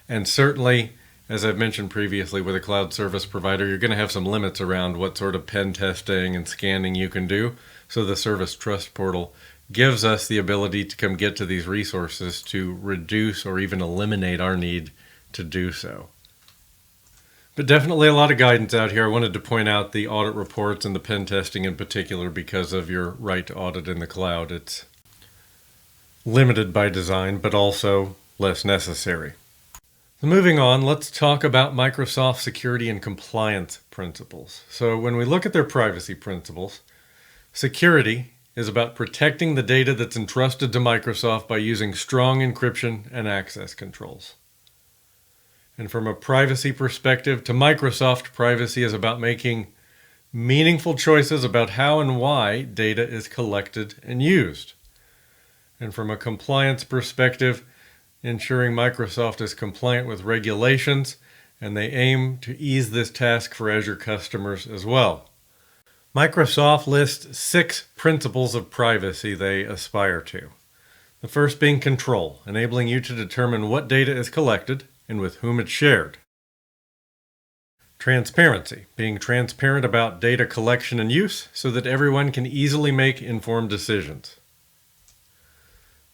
And certainly, as I've mentioned previously, with a cloud service provider, you're going to have some limits around what sort of pen testing and scanning you can do. So the Service Trust portal gives us the ability to come get to these resources to reduce or even eliminate our need to do so. But definitely a lot of guidance out here. I wanted to point out the audit reports and the pen testing in particular because of your right to audit in the cloud. It's limited by design, but also less necessary. Moving on, let's talk about Microsoft security and compliance principles. So when we look at their privacy principles, security is about protecting the data that's entrusted to Microsoft by using strong encryption and access controls. And from a privacy perspective, to Microsoft, privacy is about making meaningful choices about how and why data is collected and used. And from a compliance perspective, ensuring Microsoft is compliant with regulations, and they aim to ease this task for Azure customers as well. Microsoft lists 6 principles of privacy they aspire to. The first being control, enabling you to determine what data is collected and with whom it's shared. Transparency, being transparent about data collection and use so that everyone can easily make informed decisions.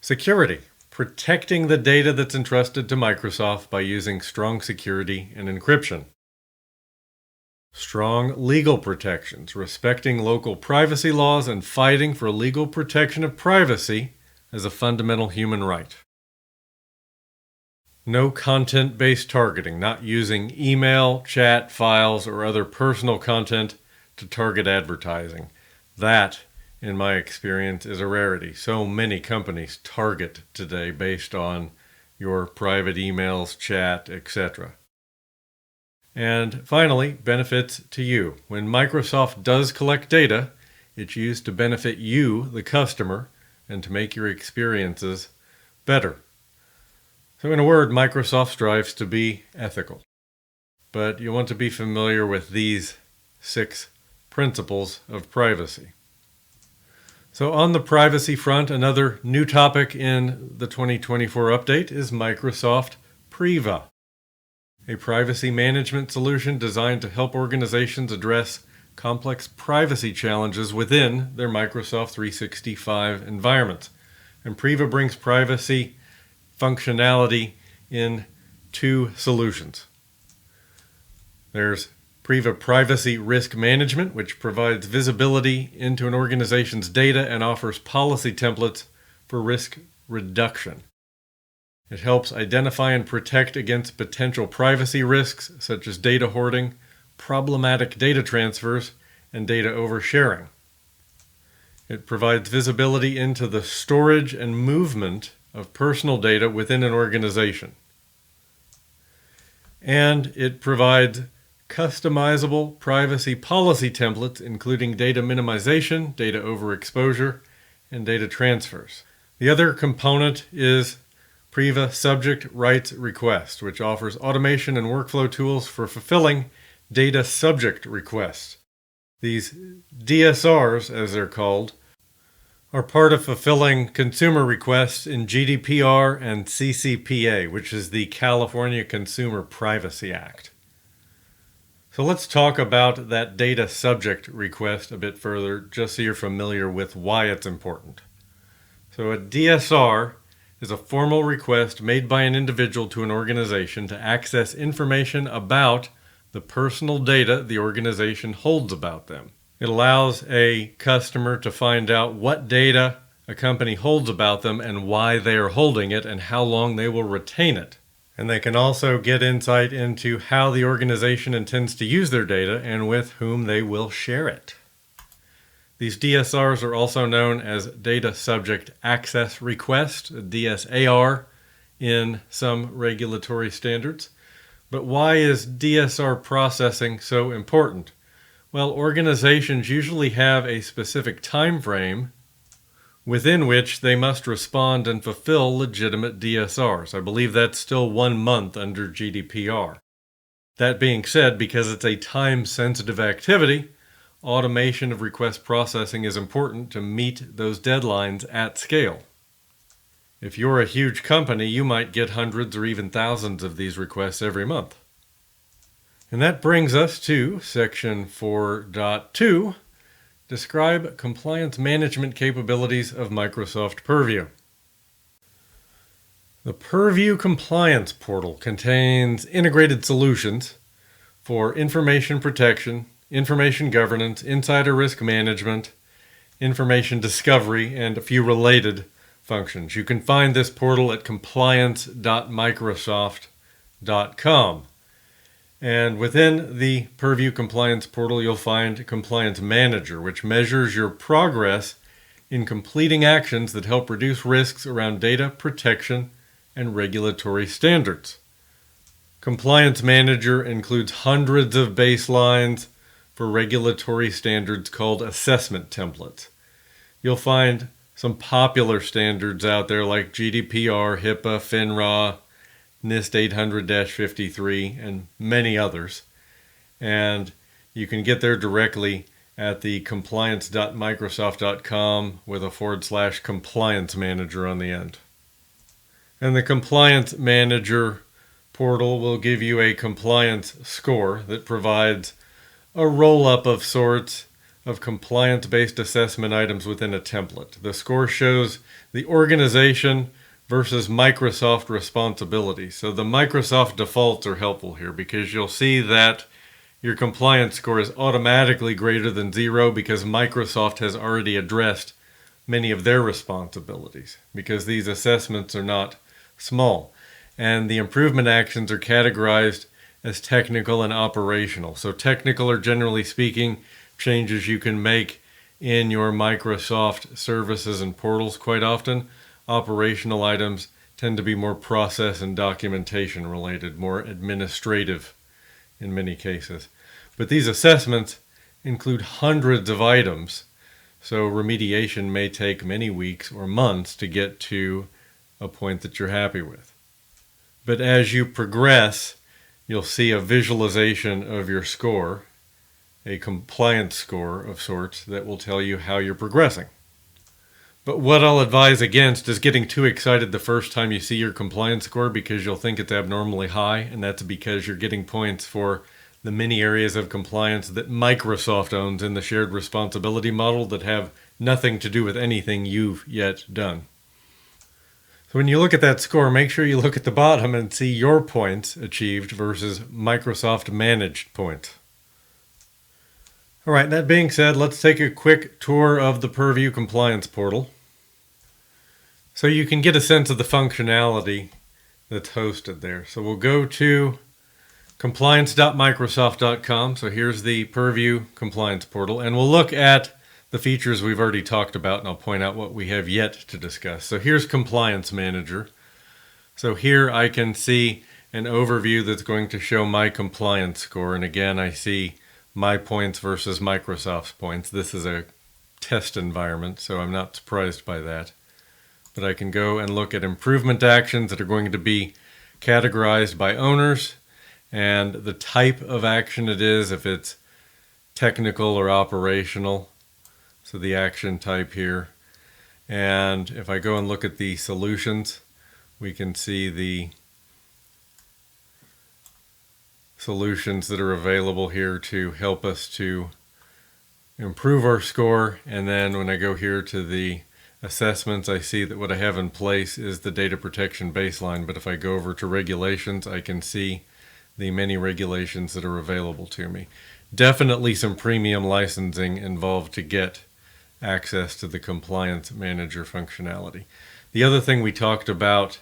Security, protecting the data that's entrusted to Microsoft by using strong security and encryption. Strong legal protections, respecting local privacy laws and fighting for legal protection of privacy as a fundamental human right. No content-based targeting, not using email, chat, files, or other personal content to target advertising. That, in my experience, is a rarity. So many companies target today based on your private emails, chat, etc. And finally, benefits to you. When Microsoft does collect data, it's used to benefit you, the customer, and to make your experiences better. So in a word, Microsoft strives to be ethical. But you want to be familiar with these 6 principles of privacy. So on the privacy front, another new topic in the 2024 update is Microsoft Purview, a privacy management solution designed to help organizations address complex privacy challenges within their Microsoft 365 environments. And Purview brings privacy functionality in 2 solutions. There's Purview Privacy Risk Management, which provides visibility into an organization's data and offers policy templates for risk reduction. It helps identify and protect against potential privacy risks such as data hoarding, problematic data transfers, and data oversharing. It provides visibility into the storage and movement of personal data within an organization. And it provides customizable privacy policy templates, including data minimization, data overexposure, and data transfers. The other component is Priva Subject Rights Request, which offers automation and workflow tools for fulfilling data subject requests. These DSRs, as they're called, are part of fulfilling consumer requests in GDPR and CCPA, which is the California Consumer Privacy Act. So let's talk about that data subject request a bit further, just so you're familiar with why it's important. So a DSR is a formal request made by an individual to an organization to access information about the personal data the organization holds about them. It allows a customer to find out what data a company holds about them and why they are holding it and how long they will retain it. And they can also get insight into how the organization intends to use their data and with whom they will share it. These DSRs are also known as Data Subject Access Request, DSAR, in some regulatory standards. But why is DSR processing so important? Well, organizations usually have a specific time frame within which they must respond and fulfill legitimate DSRs. I believe that's still 1 month under GDPR. That being said, because it's a time-sensitive activity, automation of request processing is important to meet those deadlines at scale. If you're a huge company, you might get hundreds or even thousands of these requests every month. And that brings us to section 4.2, describe compliance management capabilities of Microsoft Purview. The Purview Compliance Portal contains integrated solutions for information protection, information governance, insider risk management, information discovery, and a few related functions. You can find this portal at compliance.microsoft.com. And within the Purview Compliance Portal, you'll find Compliance Manager, which measures your progress in completing actions that help reduce risks around data protection and regulatory standards. Compliance Manager includes hundreds of baselines for regulatory standards called assessment templates. You'll find some popular standards out there like GDPR, HIPAA, FINRA, NIST 800-53, and many others. And you can get there directly at the compliance.microsoft.com with a /compliance manager on the end. And the Compliance Manager portal will give you a compliance score that provides a roll-up of sorts of compliance-based assessment items within a template. The score shows the organization versus Microsoft responsibility. So the Microsoft defaults are helpful here because you'll see that your compliance score is automatically greater than 0 because Microsoft has already addressed many of their responsibilities because these assessments are not small. And the improvement actions are categorized as technical and operational. So technical are, generally speaking, changes you can make in your Microsoft services and portals quite often. Operational items tend to be more process and documentation related, more administrative in many cases. But these assessments include hundreds of items, so remediation may take many weeks or months to get to a point that you're happy with. But as you progress, you'll see a visualization of your score, a compliance score of sorts that will tell you how you're progressing. But what I'll advise against is getting too excited the first time you see your compliance score because you'll think it's abnormally high, and that's because you're getting points for the many areas of compliance that Microsoft owns in the shared responsibility model that have nothing to do with anything you've yet done. So when you look at that score, make sure you look at the bottom and see your points achieved versus Microsoft managed points. All right, that being said, let's take a quick tour of the Purview Compliance Portal so you can get a sense of the functionality that's hosted there. So we'll go to compliance.microsoft.com. So here's the Purview Compliance Portal, and we'll look at the features we've already talked about, and I'll point out what we have yet to discuss. So here's Compliance Manager. So here I can see an overview that's going to show my compliance score. And again, I see my points versus Microsoft's points. This is a test environment, so I'm not surprised by that. But I can go and look at improvement actions that are going to be categorized by owners and the type of action it is, if it's technical or operational. So the action type here. And if I go and look at the solutions, we can see the solutions that are available here to help us to improve our score. And then when I go here to the assessments, I see that what I have in place is the data protection baseline. But if I go over to regulations, I can see the many regulations that are available to me. Definitely some premium licensing involved to get access to the Compliance Manager functionality. The other thing we talked about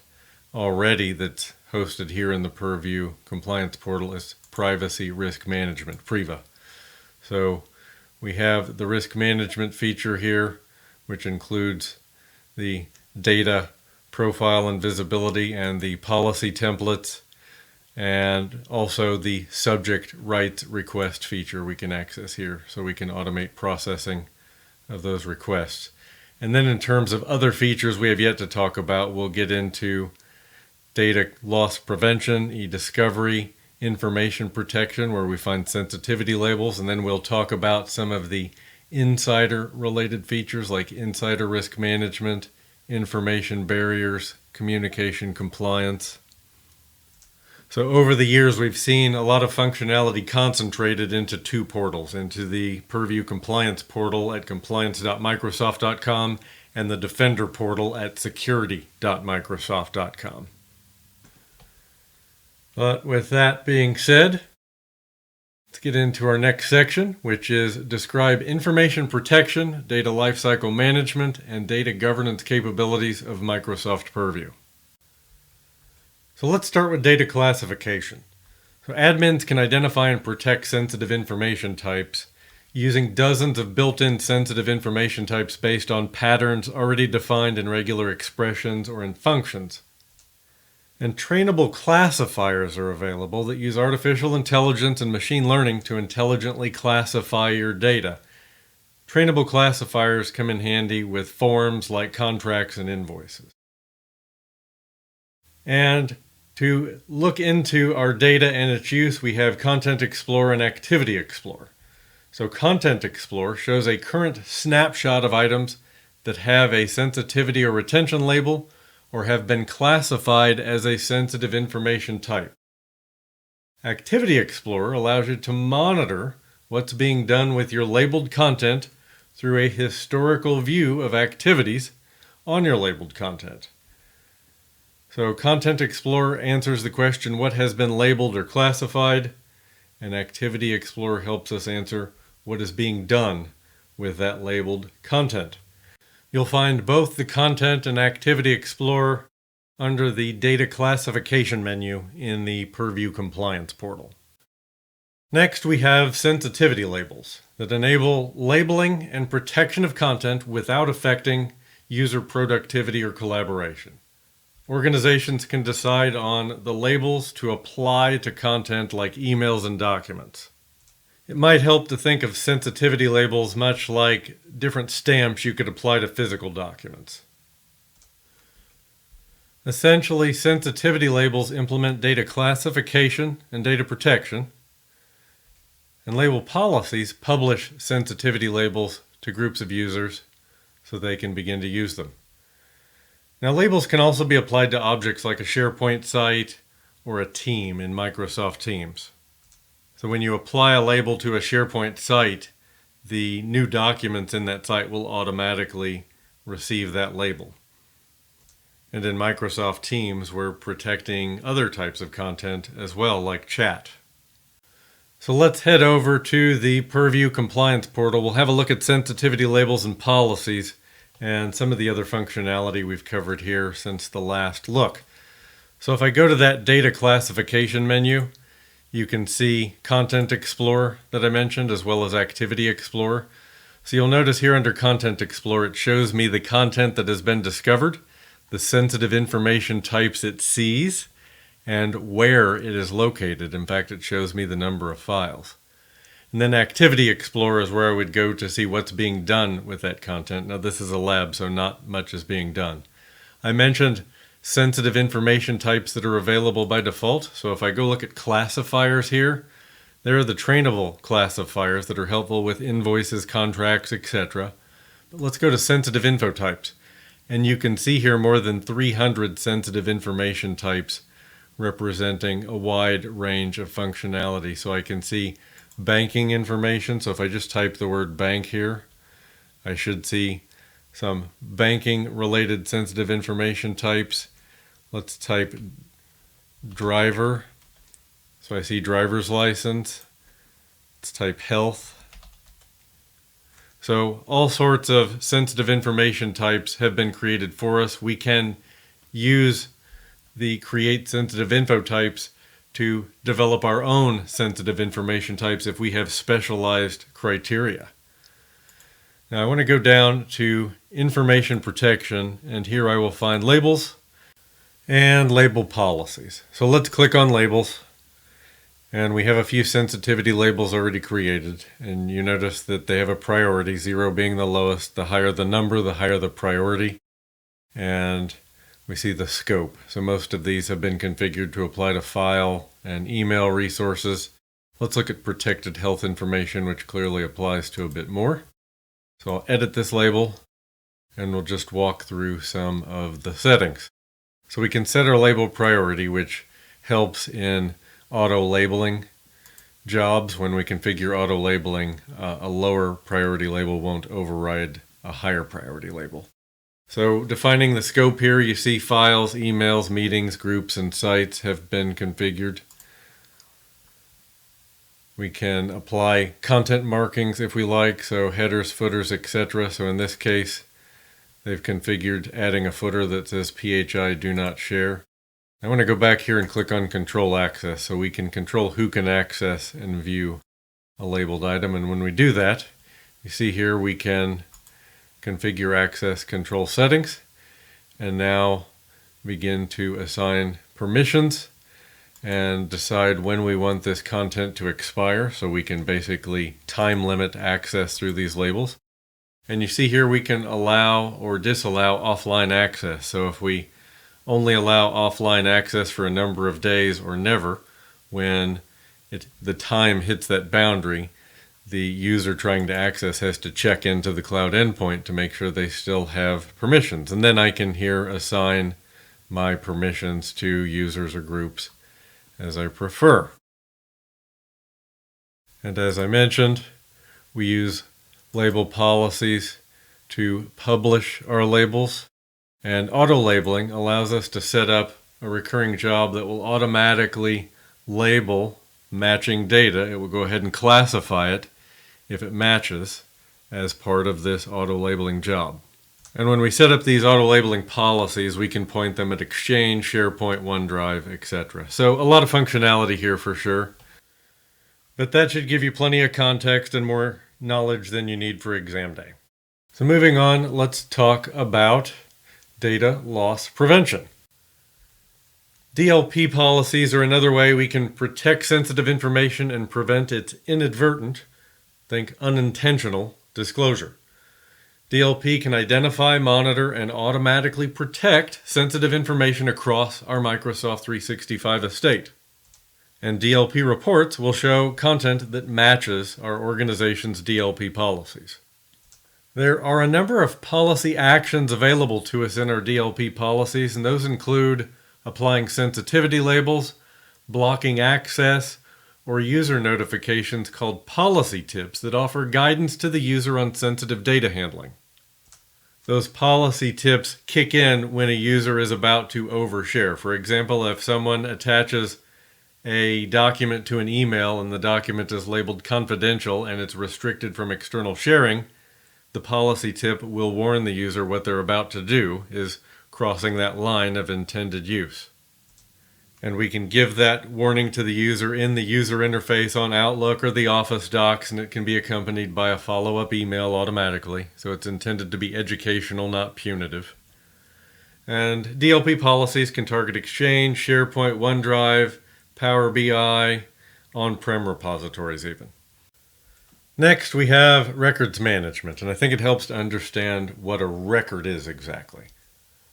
already that's hosted here in the Purview Compliance Portal is Privacy Risk Management, PRIVA. So we have the risk management feature here, which includes the data profile and visibility and the policy templates, and also the subject rights request feature we can access here, so we can automate processing of those requests. And then in terms of other features we have yet to talk about, we'll get into data loss prevention, e-discovery, information protection, where we find sensitivity labels, and then we'll talk about some of the insider related features like insider risk management, information barriers, communication compliance. So over the years, we've seen a lot of functionality concentrated into two portals, into the Purview Compliance portal at compliance.microsoft.com and the Defender portal at security.microsoft.com. But with that being said, let's get into our next section, which is describe information protection, data lifecycle management, and data governance capabilities of Microsoft Purview. So let's start with data classification. So admins can identify and protect sensitive information types using dozens of built-in sensitive information types based on patterns already defined in regular expressions or in functions. And trainable classifiers are available that use artificial intelligence and machine learning to intelligently classify your data. Trainable classifiers come in handy with forms like contracts and invoices. And to look into our data and its use, we have Content Explorer and Activity Explorer. So Content Explorer shows a current snapshot of items that have a sensitivity or retention label or have been classified as a sensitive information type. Activity Explorer allows you to monitor what's being done with your labeled content through a historical view of activities on your labeled content. So Content Explorer answers the question, what has been labeled or classified? And Activity Explorer helps us answer what is being done with that labeled content. You'll find both the Content and Activity Explorer under the Data Classification menu in the Purview Compliance portal. Next, we have sensitivity labels that enable labeling and protection of content without affecting user productivity or collaboration. Organizations can decide on the labels to apply to content like emails and documents. It might help to think of sensitivity labels much like different stamps you could apply to physical documents. Essentially, sensitivity labels implement data classification and data protection, and label policies publish sensitivity labels to groups of users so they can begin to use them. Now, labels can also be applied to objects like a SharePoint site or a team in Microsoft Teams. So when you apply a label to a SharePoint site, the new documents in that site will automatically receive that label. And in Microsoft Teams, we're protecting other types of content as well, like chat. So let's head over to the Purview Compliance portal. We'll have a look at sensitivity labels and policies and some of the other functionality we've covered here since the last look. So if I go to that data classification menu, you can see Content Explorer that I mentioned, as well as Activity Explorer. So you'll notice here under Content Explorer, it shows me the content that has been discovered, the sensitive information types it sees, and where it is located. In fact, it shows me the number of files. And then Activity Explorer is where I would go to see what's being done with that content. Now this is a lab, so not much is being done. I mentioned sensitive information types that are available by default. So if I go look at classifiers here, there are the trainable classifiers that are helpful with invoices, contracts, etc. But let's go to sensitive info types. And you can see here more than 300 sensitive information types representing a wide range of functionality. So I can see banking information. So if I just type the word bank here, I should see some banking related sensitive information types. Let's type driver. So I see driver's license. Let's type health. So all sorts of sensitive information types have been created for us. We can use the create sensitive info types to develop our own sensitive information types if we have specialized criteria. Now I want to go down to information protection, and here I will find labels and label policies. So let's click on labels, and we have a few sensitivity labels already created, and you notice that they have a priority, 0 being the lowest. The higher the number, the higher the priority, and we see the scope. So most of these have been configured to apply to file and email resources. Let's look at protected health information, which clearly applies to a bit more. So I'll edit this label, and we'll just walk through some of the settings. So we can set our label priority, which helps in auto-labeling jobs. When we configure auto-labeling, a lower priority label won't override a higher priority label. So defining the scope here, you see files, emails, meetings, groups, and sites have been configured. We can apply content markings if we like, so headers, footers, etc. So in this case, they've configured adding a footer that says PHI do not share. I want to go back here and click on Control Access so we can control who can access and view a labeled item. And when we do that, you see here we can configure access control settings and now begin to assign permissions and decide when we want this content to expire, so we can basically time limit access through these labels. And you see here we can allow or disallow offline access. So if we only allow offline access for a number of days or never, when the time hits that boundary, the user trying to access has to check into the cloud endpoint to make sure they still have permissions. And then I can here assign my permissions to users or groups as I prefer. And as I mentioned, we use label policies to publish our labels. And auto-labeling allows us to set up a recurring job that will automatically label matching data. It will go ahead and classify it if it matches as part of this auto-labeling job. And when we set up these auto-labeling policies, we can point them at Exchange, SharePoint, OneDrive, etc. So a lot of functionality here for sure. But that should give you plenty of context and more knowledge than you need for exam day. So moving on, let's talk about data loss prevention. DLP policies are another way we can protect sensitive information and prevent its inadvertent, think unintentional, disclosure. DLP can identify, monitor, and automatically protect sensitive information across our Microsoft 365 estate. And DLP reports will show content that matches our organization's DLP policies. There are a number of policy actions available to us in our DLP policies, and those include applying sensitivity labels, blocking access, or user notifications called policy tips that offer guidance to the user on sensitive data handling. Those policy tips kick in when a user is about to overshare. For example, if someone attaches a document to an email and the document is labeled confidential and it's restricted from external sharing, the policy tip will warn the user what they're about to do is crossing that line of intended use. And we can give that warning to the user in the user interface on Outlook or the Office docs, and it can be accompanied by a follow-up email automatically. So it's intended to be educational, not punitive. And DLP policies can target Exchange, SharePoint, OneDrive, Power BI, on-prem repositories even. Next, we have records management, and I think it helps to understand what a record is exactly.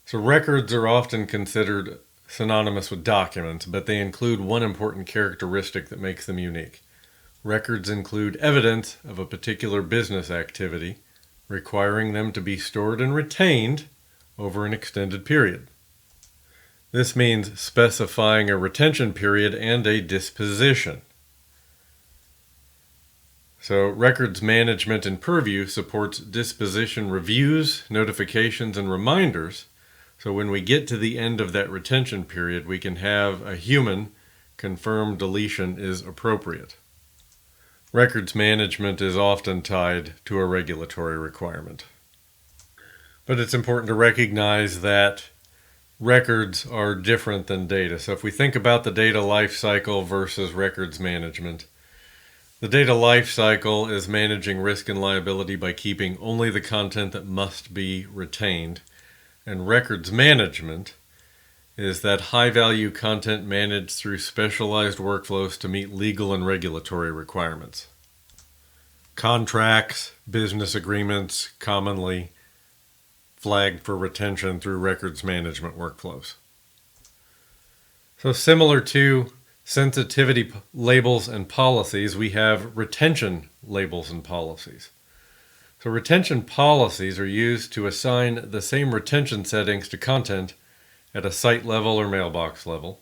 So records are often considered synonymous with documents, but they include one important characteristic that makes them unique. Records include evidence of a particular business activity, requiring them to be stored and retained over an extended period. This means specifying a retention period and a disposition. So records management in Purview supports disposition reviews, notifications, and reminders. So when we get to the end of that retention period, we can have a human confirm deletion is appropriate. Records management is often tied to a regulatory requirement. But it's important to recognize that records are different than data. So if we think about the data lifecycle versus records management, the data lifecycle is managing risk and liability by keeping only the content that must be retained. And records management is that high-value content managed through specialized workflows to meet legal and regulatory requirements. Contracts, business agreements commonly flagged for retention through records management workflows. So similar to sensitivity labels and policies, we have retention labels and policies. So retention policies are used to assign the same retention settings to content at a site level or mailbox level,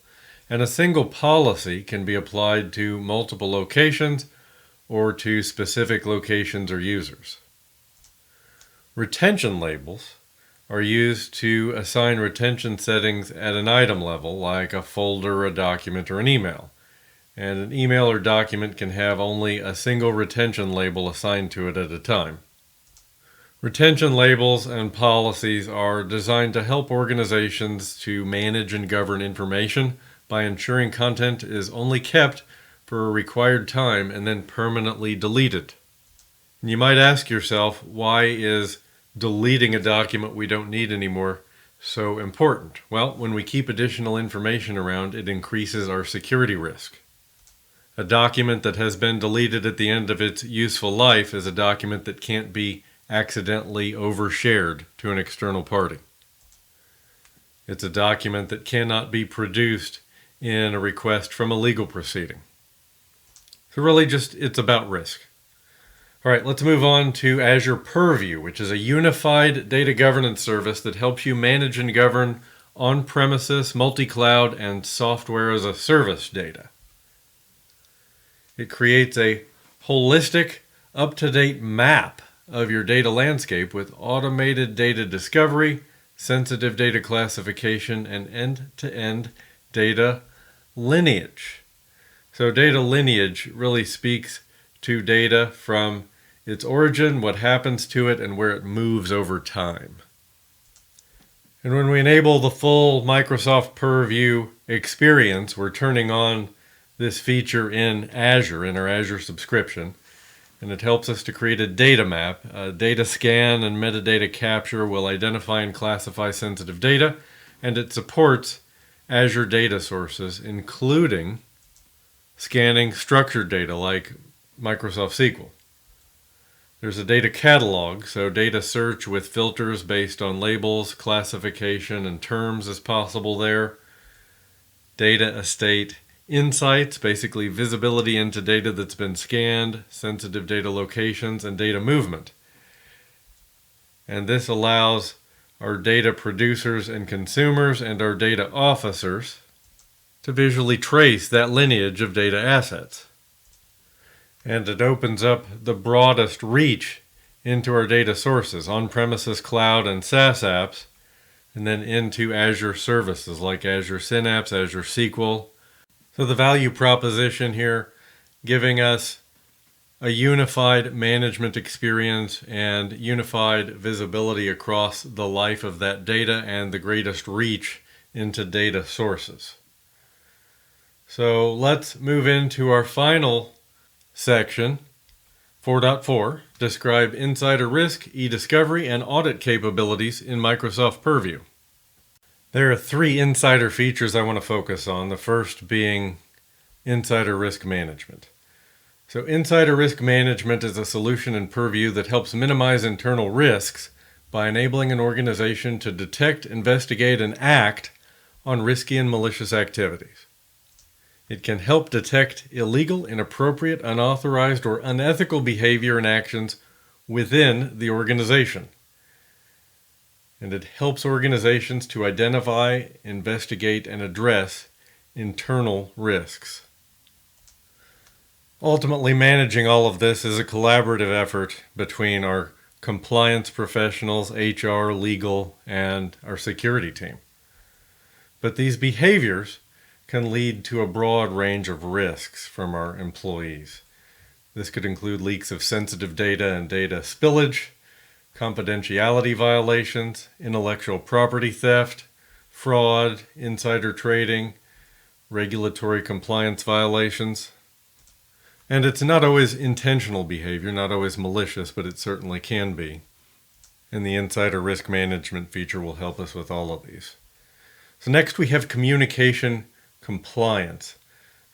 and a single policy can be applied to multiple locations or to specific locations or users. Retention labels are used to assign retention settings at an item level, like a folder, a document, or an email. And an email or document can have only a single retention label assigned to it at a time. Retention labels and policies are designed to help organizations to manage and govern information by ensuring content is only kept for a required time and then permanently deleted. And you might ask yourself, why is deleting a document we don't need anymore so important? Well, when we keep additional information around, it increases our security risk. A document that has been deleted at the end of its useful life is a document that can't be accidentally overshared to an external party. It's a document that cannot be produced in a request from a legal proceeding. So really it's about risk. All right, let's move on to Azure Purview, which is a unified data governance service that helps you manage and govern on-premises, multi-cloud, and software as a service data. It creates a holistic, up-to-date map of your data landscape with automated data discovery, sensitive data classification, and end-to-end data lineage. So data lineage really speaks to data from its origin, what happens to it, and where it moves over time. And when we enable the full Microsoft Purview experience, we're turning on this feature in Azure, in our Azure subscription, and it helps us to create a data map. Data scan and metadata capture will identify and classify sensitive data, and it supports Azure data sources, including scanning structured data like Microsoft SQL. There's a data catalog, so data search with filters based on labels, classification, and terms is possible there. Data estate insights, basically visibility into data that's been scanned, sensitive data locations, and data movement. And this allows our data producers and consumers and our data officers to visually trace that lineage of data assets. And it opens up the broadest reach into our data sources, on-premises cloud and SaaS apps, and then into Azure services like Azure Synapse, Azure SQL. So the value proposition here, giving us a unified management experience and unified visibility across the life of that data and the greatest reach into data sources. So let's move into our final section, 4.4, describe insider risk, e-discovery, and audit capabilities in Microsoft Purview. There are 3 insider features I want to focus on, the first being insider risk management. So insider risk management is a solution in Purview that helps minimize internal risks by enabling an organization to detect, investigate, and act on risky and malicious activities. It can help detect illegal, inappropriate, unauthorized, or unethical behavior and actions within the organization. And it helps organizations to identify, investigate, and address internal risks. Ultimately, managing all of this is a collaborative effort between our compliance professionals, HR, legal, and our security team. But these behaviors can lead to a broad range of risks from our employees. This could include leaks of sensitive data and data spillage, confidentiality violations, intellectual property theft, fraud, insider trading, regulatory compliance violations. And it's not always intentional behavior, not always malicious, but it certainly can be. And the insider risk management feature will help us with all of these. So next we have communication compliance.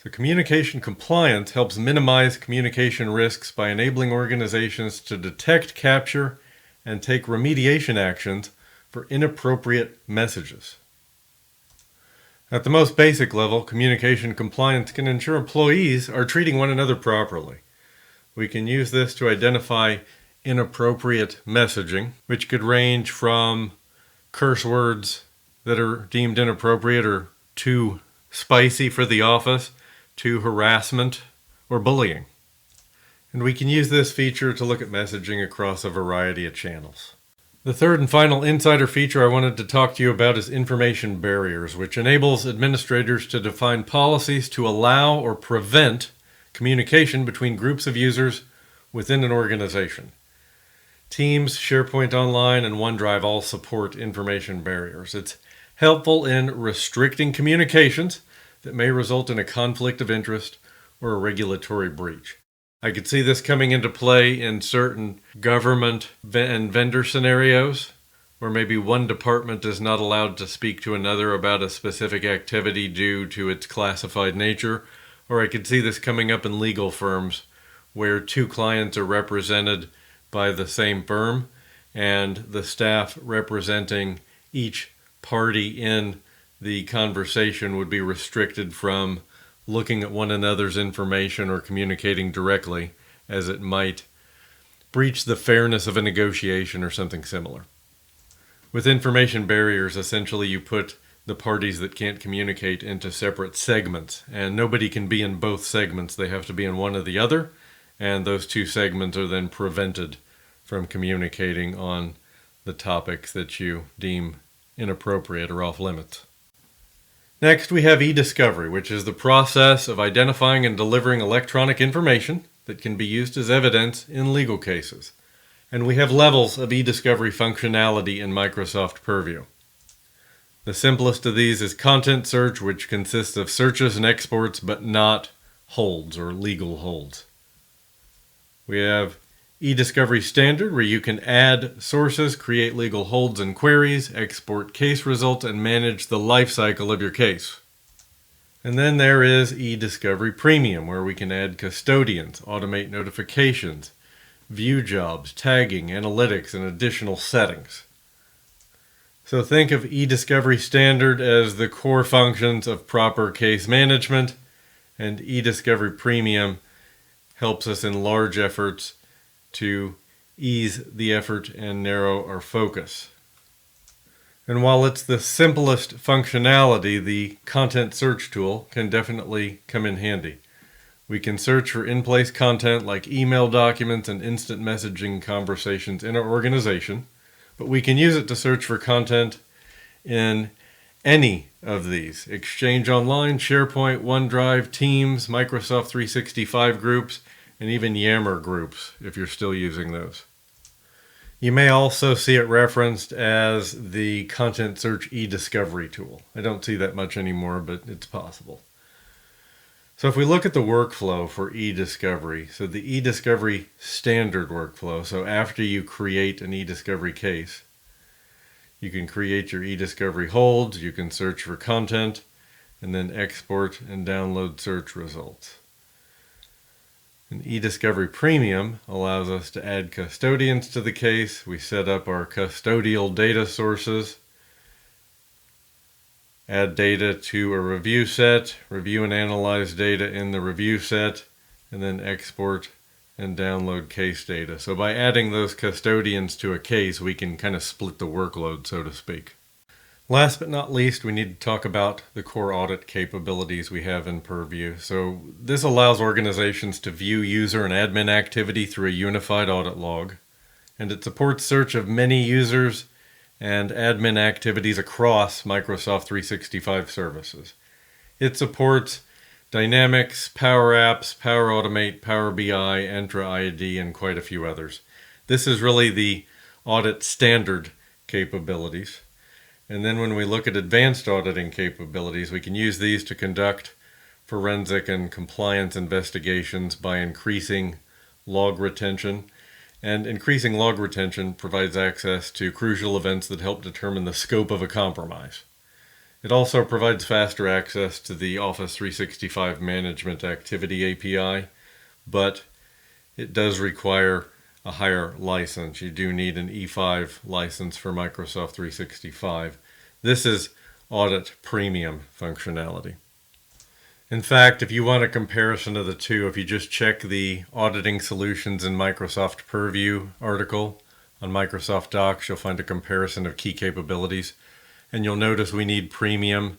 So communication compliance helps minimize communication risks by enabling organizations to detect, capture, and take remediation actions for inappropriate messages. At the most basic level, communication compliance can ensure employees are treating one another properly. We can use this to identify inappropriate messaging, which could range from curse words that are deemed inappropriate or too spicy for the office, to harassment or bullying. And we can use this feature to look at messaging across a variety of channels. The third and final insider feature I wanted to talk to you about is information barriers, which enables administrators to define policies to allow or prevent communication between groups of users within an organization. Teams, SharePoint Online, and OneDrive all support information barriers. It's helpful in restricting communications that may result in a conflict of interest or a regulatory breach. I could see this coming into play in certain government and vendor scenarios, where maybe one department is not allowed to speak to another about a specific activity due to its classified nature, or I could see this coming up in legal firms where 2 clients are represented by the same firm, and the staff representing each party in the conversation would be restricted from looking at one another's information or communicating directly, as it might breach the fairness of a negotiation or something similar. With information barriers, essentially you put the parties that can't communicate into separate segments, and nobody can be in both segments. They have to be in one or the other, and those 2 segments are then prevented from communicating on the topics that you deem inappropriate or off limits. Next, we have e-discovery, which is the process of identifying and delivering electronic information that can be used as evidence in legal cases. And we have levels of e-discovery functionality in Microsoft Purview. The simplest of these is content search, which consists of searches and exports, but not holds or legal holds. We have e-discovery standard, where you can add sources, create legal holds and queries, export case results, and manage the lifecycle of your case. And then there is e-discovery premium, where we can add custodians, automate notifications, view jobs, tagging, analytics, and additional settings. So think of e-discovery standard as the core functions of proper case management, and e-discovery premium helps us in large efforts to ease the effort and narrow our focus. And while it's the simplest functionality, the content search tool can definitely come in handy. We can search for in-place content like email documents and instant messaging conversations in our organization, but we can use it to search for content in any of these: Exchange Online, SharePoint, OneDrive, Teams, Microsoft 365 groups, and even Yammer groups, if you're still using those. You may also see it referenced as the content search e-discovery tool. I don't see that much anymore, but it's possible. So if we look at the workflow for e-discovery, so the e-discovery standard workflow, so after you create an e-discovery case, You can create your eDiscovery holds, you can search for content, and then export and download search results. An eDiscovery Premium allows us to add custodians to the case. We set up our custodial data sources, add data to a review set, review and analyze data in the review set, and then export and download case data. So by adding those custodians to a case, we can kind of split the workload, so to speak. Last but not least, we need to talk about the core audit capabilities we have in Purview. So this allows organizations to view user and admin activity through a unified audit log, and it supports search of many users and admin activities across Microsoft 365 services. It supports Dynamics, Power Apps, Power Automate, Power BI, Entra ID, and quite a few others. This is really the audit standard capabilities. And then when we look at advanced auditing capabilities, we can use these to conduct forensic and compliance investigations by increasing log retention. And increasing log retention provides access to crucial events that help determine the scope of a compromise. It also provides faster access to the Office 365 Management Activity API, but it does require a higher license. You do need an E5 license for Microsoft 365. This is Audit Premium functionality. In fact, if you want a comparison of the two, if you just check the Auditing Solutions in Microsoft Purview article on Microsoft Docs, you'll find a comparison of key capabilities. And you'll notice we need Premium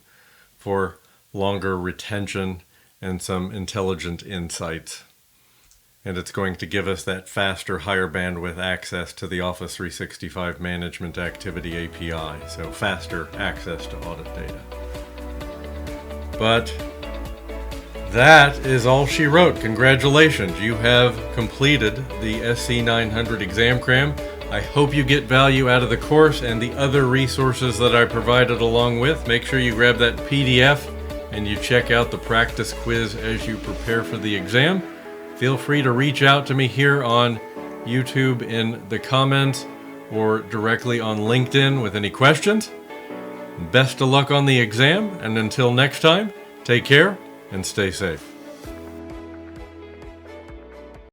for longer retention and some intelligent insights. And it's going to give us that faster, higher bandwidth access to the Office 365 Management Activity API, so faster access to audit data. But that is all she wrote. Congratulations, you have completed the SC-900 exam cram. I hope you get value out of the course and the other resources that I provided along with. Make sure you grab that PDF and you check out the practice quiz as you prepare for the exam. Feel free to reach out to me here on YouTube in the comments or directly on LinkedIn with any questions. Best of luck on the exam, and until next time, take care and stay safe.